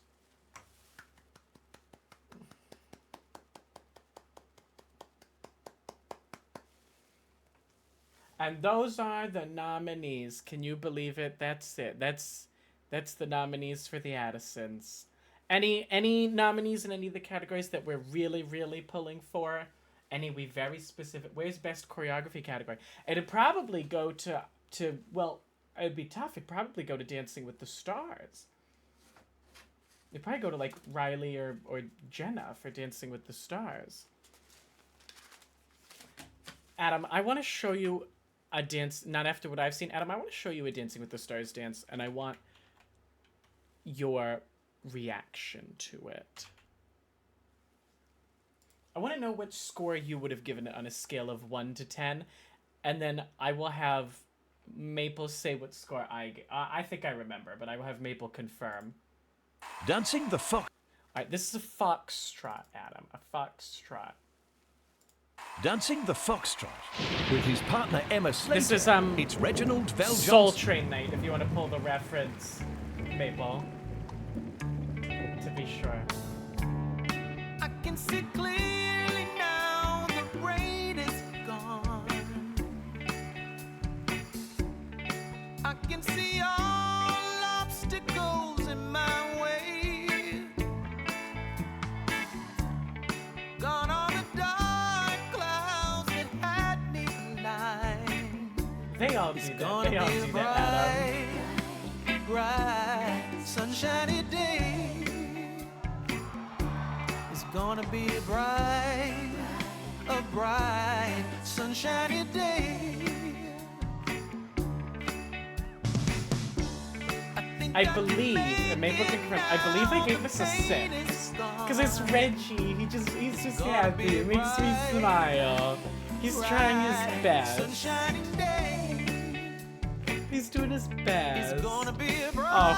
And those are the nominees. Can you believe it? That's it. That's the nominees for the Addisons. Any nominees in any of the categories that we're really, really pulling for? Any we very specific? Where's Best Choreography category? It'd probably go to well, it'd be tough. It'd probably go to Dancing with the Stars. It'd probably go to like Riley or Jenna for Dancing with the Stars. Adam, I want to show you a dance, not after what I've seen. Adam, I want to show you a Dancing with the Stars dance, and I want your reaction to it. I want to know what score you would have given it on a scale of 1 to 10, and then I will have Maple say what score I think I remember, but I will have Maple confirm. Dancing the Fox. All right, this is a foxtrot, Adam. A foxtrot. Dancing the Foxtrot with his partner Emma Slater. This is it's Reginald Vell Soul Johnson. Train Night, if you want to pull the reference, Maple. To be sure. I can see clearly now the rain is gone. I can see all obstacles in my way. Gone are the dark clouds that had me blind. They all do that. They all do that, Adam. Bright, sunshiny day. It's gonna be a bright, sunshiny day. I believe, and Maple can confirm, I believe I gave this a 6. Because it's Reggie. He's just happy. It makes me smile. He's trying his best. He's doing his best. It's gonna be a bright,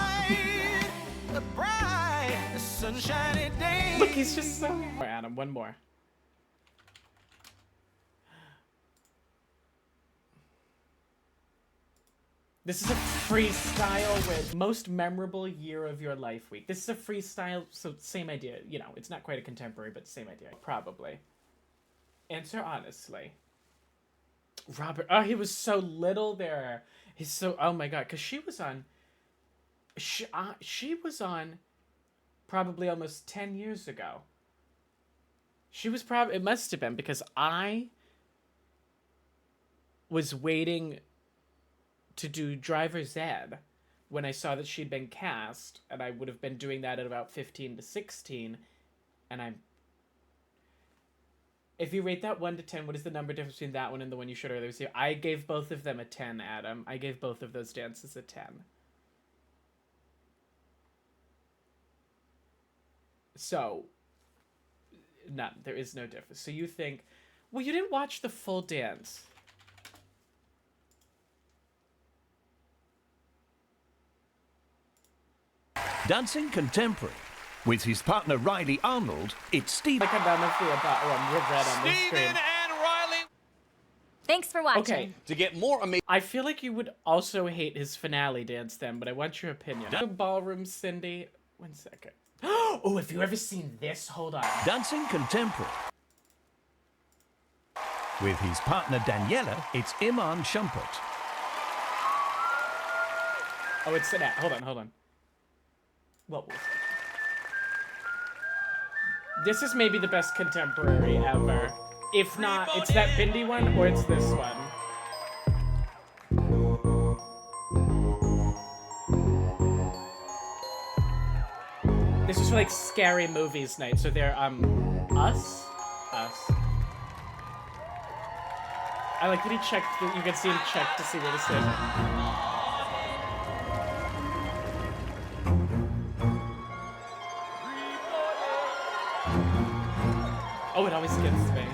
sunshiny day. Look, he's just so... Adam, one more. This is a freestyle with most memorable year of your life week. This is a freestyle, so same idea. You know, it's not quite a contemporary, but same idea. Probably. Answer honestly. Robert, oh, he was so little there. He's so, oh my god, because she was on probably almost 10 years ago. She was probably, it must have been, because I was waiting to do driver's ed when I saw that she'd been cast, and I would have been doing that at about 15 to 16, and if you rate that 1 to 10, what is the number difference between that one and the one you showed earlier? I gave both of them a 10, Adam. I gave both of those dances a 10. So, there is no difference. So you think, well, you didn't watch the full dance. Dancing Contemporary. With his partner Riley Arnold, it's Steve. Like none of the about one red on the screen. and Riley. Thanks for watching. Okay. To get more amazing. I feel like you would also hate his finale dance then, but I want your opinion. Ballroom Cindy. 1 second. Oh, have you ever seen this? Hold on. Dancing Contemporary. With his partner Daniela, it's Iman Shumpert. Oh, it's that. Hold on. What was it? This is maybe the best contemporary ever. If not, it's that Bindi one or it's this one. This is for like scary movies night. So they're us. I like that he checked. You can see him check to see where to sit. Oh, it always gets me.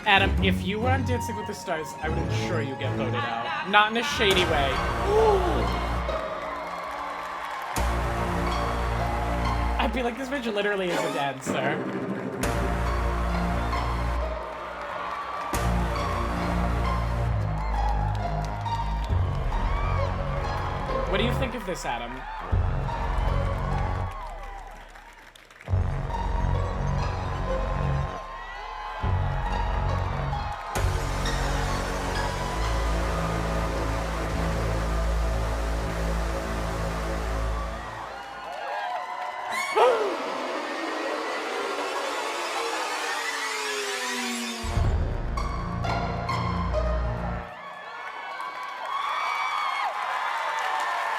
Adam, if you were on Dancing with the Stars, I would ensure you get voted out. Not in a shady way. I'd be like, this bitch literally is a dancer. What do you think of this, Adam?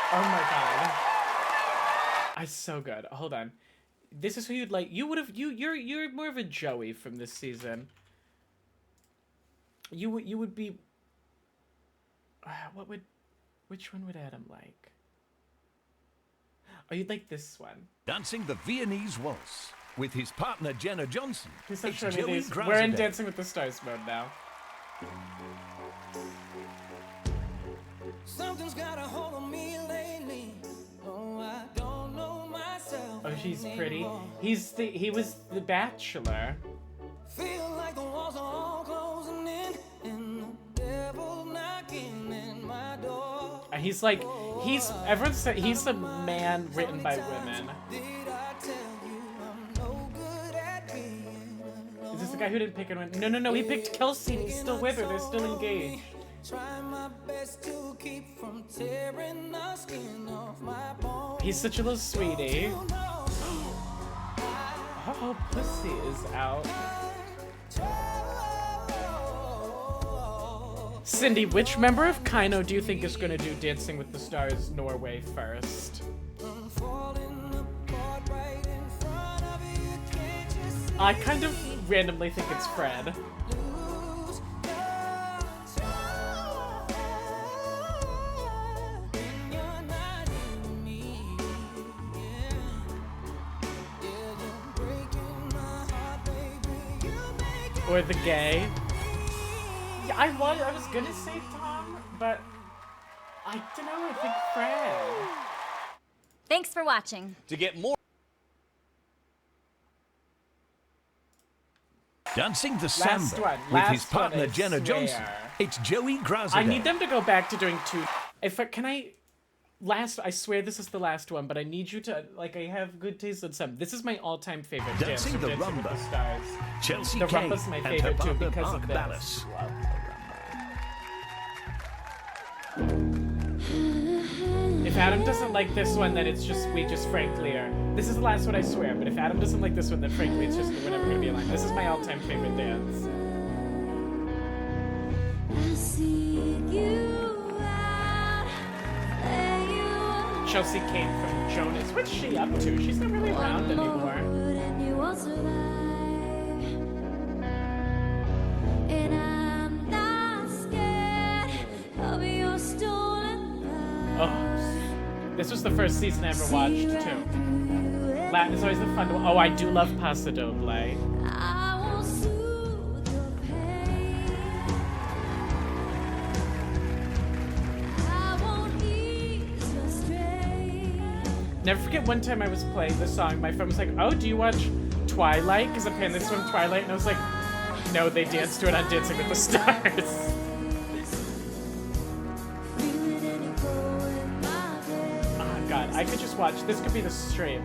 Oh my god. So good. Hold on. This is who you'd like. You would have you're more of a Joey from this season. You would be which one would Adam like? Oh, you'd like this one. Dancing the Viennese Waltz with his partner Jenna Johnson. Please don't It's show me Joey these. We're in Graserdale. Dancing with the Stars mode now. Something's got a hold on me lately. Oh, I don't know myself. Oh, she's pretty. He was the Bachelor. Feel like the walls are all closing in, and the devil's knocking at my door. And everyone said he's a man written by women. Did I tell you I'm no good at being alone? Is this the guy who didn't pick anyone? No, he picked Kelsey and he's still with her. They're still engaged. Try my best to keep from tearing the skin off my bones. He's such a little sweetie. Oh, pussy is out. Cindy, which member of Kaino do you think is going to do Dancing with the Stars Norway first? I kind of randomly think it's Fred. Or the gay. Yeah, I was gonna say Tom, but I don't know, I think Fred. Thanks for watching. To get more. Dancing the Last Samba one. with Last his partner one, I Jenna Johnson. swear. It's Joey Grazadell. I need them to go back to doing two. I swear this is the last one, but I need you to, like, I have good taste in some. This is my all-time favorite dance Dancing from the Dancing with Rumba. the Stars. Chelsea The Kane Rumba's my and her favorite too partner because Mark of this. Ballas. Love If Adam doesn't like this one, then we just frankly are. This is the last one, I swear, but if Adam doesn't like this one, then frankly it's just we're never gonna be aligned. This is my all-time favorite dance. Chelsea Kane from Jonas. What's she up to? She's not really around anymore. Oh, this was the first season I ever watched too. Latin is always the fun one. Oh, I do love Paso Doble. Never forget one time I was playing this song, my friend was like, oh, do you watch Twilight? Because apparently it's from Twilight, and I was like, no, they danced to it on Dancing with the Stars. Oh god, I could just watch, this could be the stream.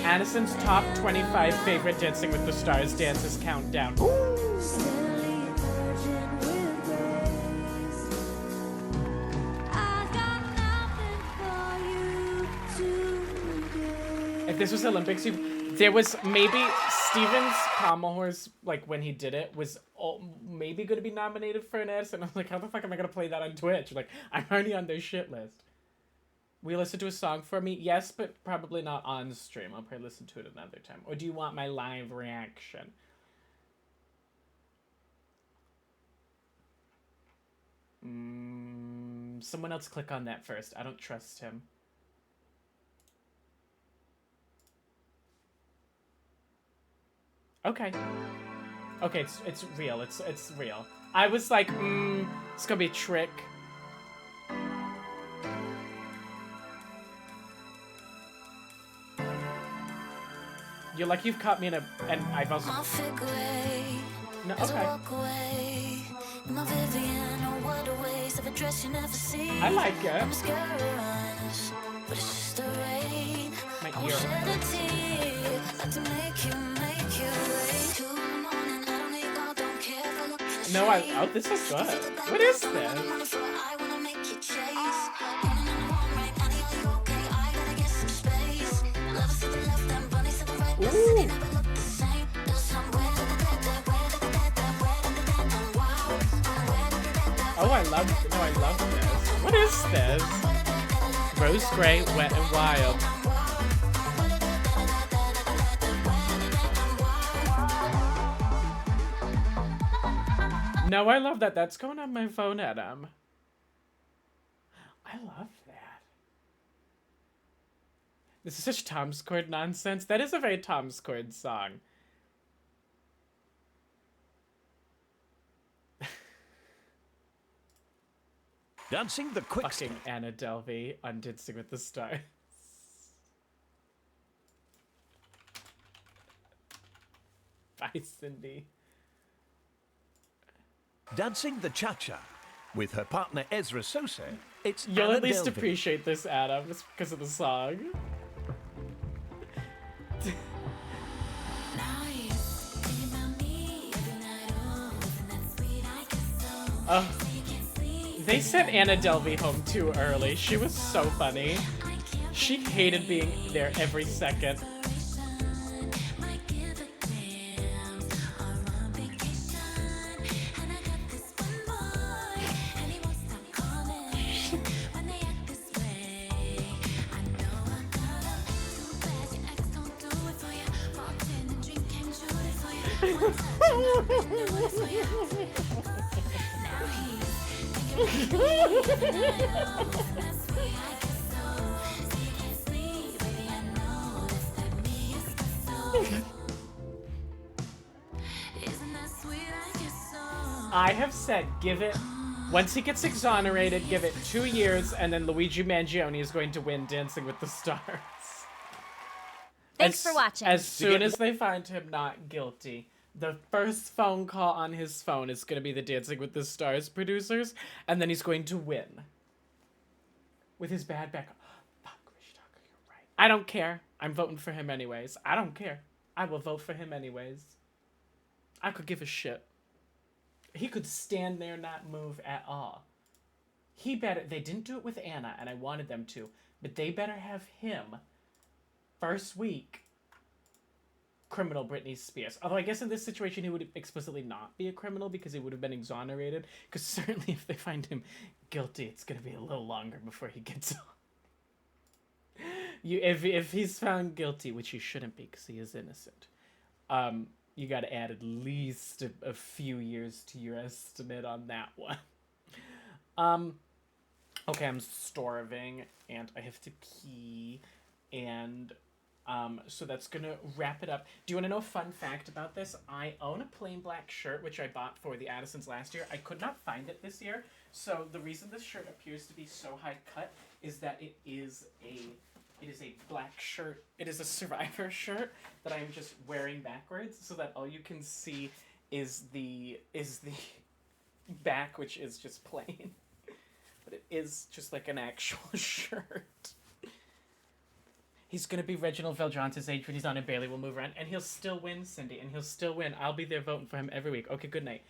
Addison's top 25 favorite Dancing with the Stars dances countdown. If this was Olympics, there was maybe Stevens Pomelhorse, like when he did it, was maybe going to be nominated for an Addison. I was like, how the fuck am I going to play that on Twitch? Like, I'm already on their shit list. Will you listen to a song for me? Yes, but probably not on stream. I'll probably listen to it another time. Or do you want my live reaction? Someone else click on that first. I don't trust him. Okay. Okay, it's real. It's real. I was like, it's gonna be a trick. You're like, you've caught me in a, and I've also. No, okay. I like it. My ear. No, oh, this is good. What is this? Ooh. Oh, I love this. What is this? Rose Gray, Wet and Wild. No, I love that. That's going on my phone, Adam. I love that. This is such Tom's Chord nonsense. That is a very Tom's Chord song. Dancing the quick Fucking Anna Delvey on Dancing with the Stars. Bye, Cindy. Dancing the Cha-Cha with her partner Ezra Sosa. It's You'll Anna at least Delvey. appreciate this, Adam, just because of the song. Oh, they sent Anna Delvey home too early. She was so funny. She hated being there every second. I have said, give it, once he gets exonerated, give it 2 years, and then Luigi Mangione is going to win Dancing with the Stars. Thanks for watching. As soon as they find him not guilty, the first phone call on his phone is going to be the Dancing with the Stars producers, and then he's going to win. With his bad back. Fuck, Rishi Tucker, you're right. I don't care. I'm voting for him anyways. I don't care. I will vote for him anyways. I could give a shit. He could stand there, not move at all. He better... They didn't do it with Anna, and I wanted them to, but they better have him first week criminal Britney Spears. Although I guess in this situation he would explicitly not be a criminal because he would have been exonerated. Because certainly if they find him guilty, it's going to be a little longer before he gets off. If he's found guilty, which he shouldn't be because he is innocent, you got to add at least a few years to your estimate on that one. Okay, I'm starving and I have to pee, and so that's gonna wrap it up. Do you want to know a fun fact about this? I own a plain black shirt which I bought for the Addisons last year. I could not find it this year, so the reason this shirt appears to be so high cut is that it is a black shirt. It is a Survivor shirt that I'm just wearing backwards, so that all you can see is the back, which is just plain. But it is just like an actual shirt. He's gonna be Reginald VelJohnson's age when he's on, and Bailey will move around, and he'll still win, Cindy, and he'll still win. I'll be there voting for him every week. Okay, good night.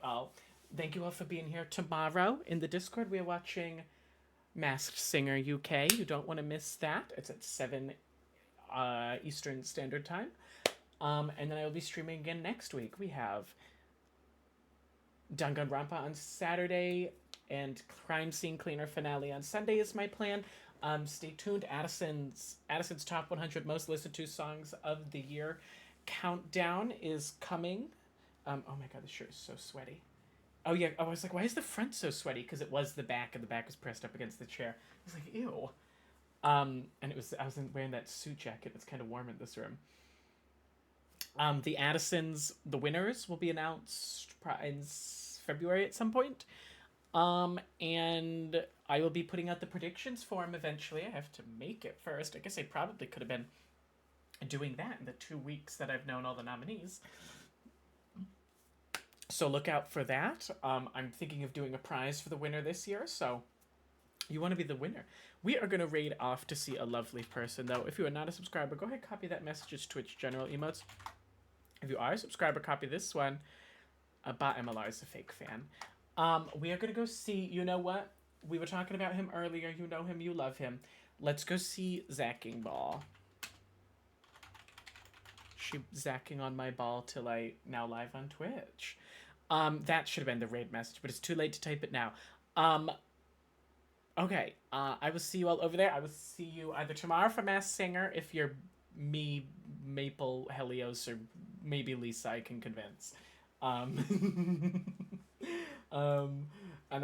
I'll thank you all for being here. Tomorrow in the Discord we are watching Masked Singer UK. You don't want to miss that. It's at 7 Eastern Standard Time. And then I will be streaming again next week. We have Danganronpa on Saturday and Crime Scene Cleaner finale on Sunday is my plan. Stay tuned. Addison's Top 100 Most Listened To Songs of the Year countdown is coming. Oh my god, this shirt is so sweaty. Oh yeah, I was like, why is the front so sweaty? Because it was the back, and the back was pressed up against the chair. I was like, ew. And I was wearing that suit jacket. It's kind of warm in this room. The Addisons, the winners, will be announced in February at some point. And I will be putting out the predictions for him eventually. I have to make it first. I guess I probably could have been doing that in the 2 weeks that I've known all the nominees. So look out for that. I'm thinking of doing a prize for the winner this year, so you want to be the winner. We are going to raid off to see a lovely person, though. If you are not a subscriber, go ahead, copy that message to Twitch General Emotes. If you are a subscriber, copy this one. AddMLR is a fake fan. We are going to go see, you know what? We were talking about him earlier. You know him, you love him. Let's go see Zacking Ball. She zacking on my ball till I now live on Twitch. That should have been the raid message, but it's too late to type it now. Okay, I will see you all over there. I will see you either tomorrow for Masked Singer, if you're me, Maple, Helios, or maybe Lisa I can convince. And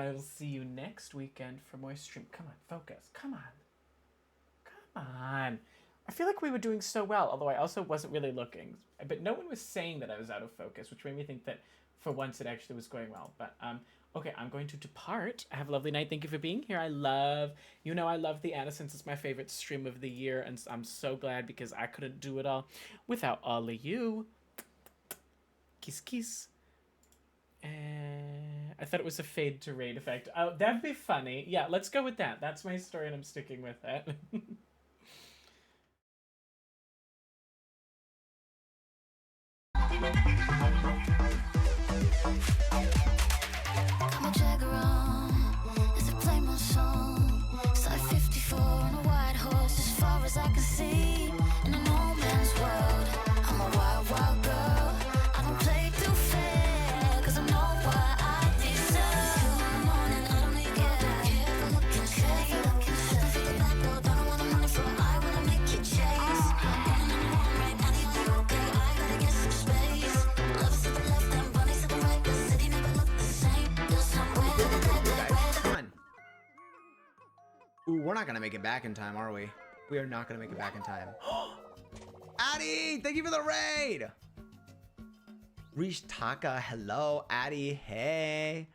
I will see you next weekend for more stream. Come on, focus. Come on. Come on. I feel like we were doing so well, although I also wasn't really looking. But no one was saying that I was out of focus, which made me think that for once it actually was going well. But, okay, I'm going to depart. Have a lovely night. Thank you for being here. I love the Addisons. It's my favorite stream of the year, and I'm so glad because I couldn't do it all without all of you. Kiss, kiss. I thought it was a fade to raid effect. Oh, that'd be funny. Yeah, let's go with that. That's my story, and I'm sticking with it. Come on, check her on as I play my song. Side 54 on a white horse, as far as I can see. In a no man's world, I'm a wild, wild girl. I don't play too fair, cause I know what I deserve. In the morning, I don't need care. Careful looking straight. Don't feel the back door, don't want the money for. I wanna make you chase. In the morning, right now, are you okay? I gotta get some space. Love to the left and bunnies to the right. The city never look the same. You're somewhere to the dead. Come on. Ooh, we're not gonna make it back in time, are we? We are not gonna make it back in time. Addie, thank you for the raid. Rish Taka, hello, Addie, hey.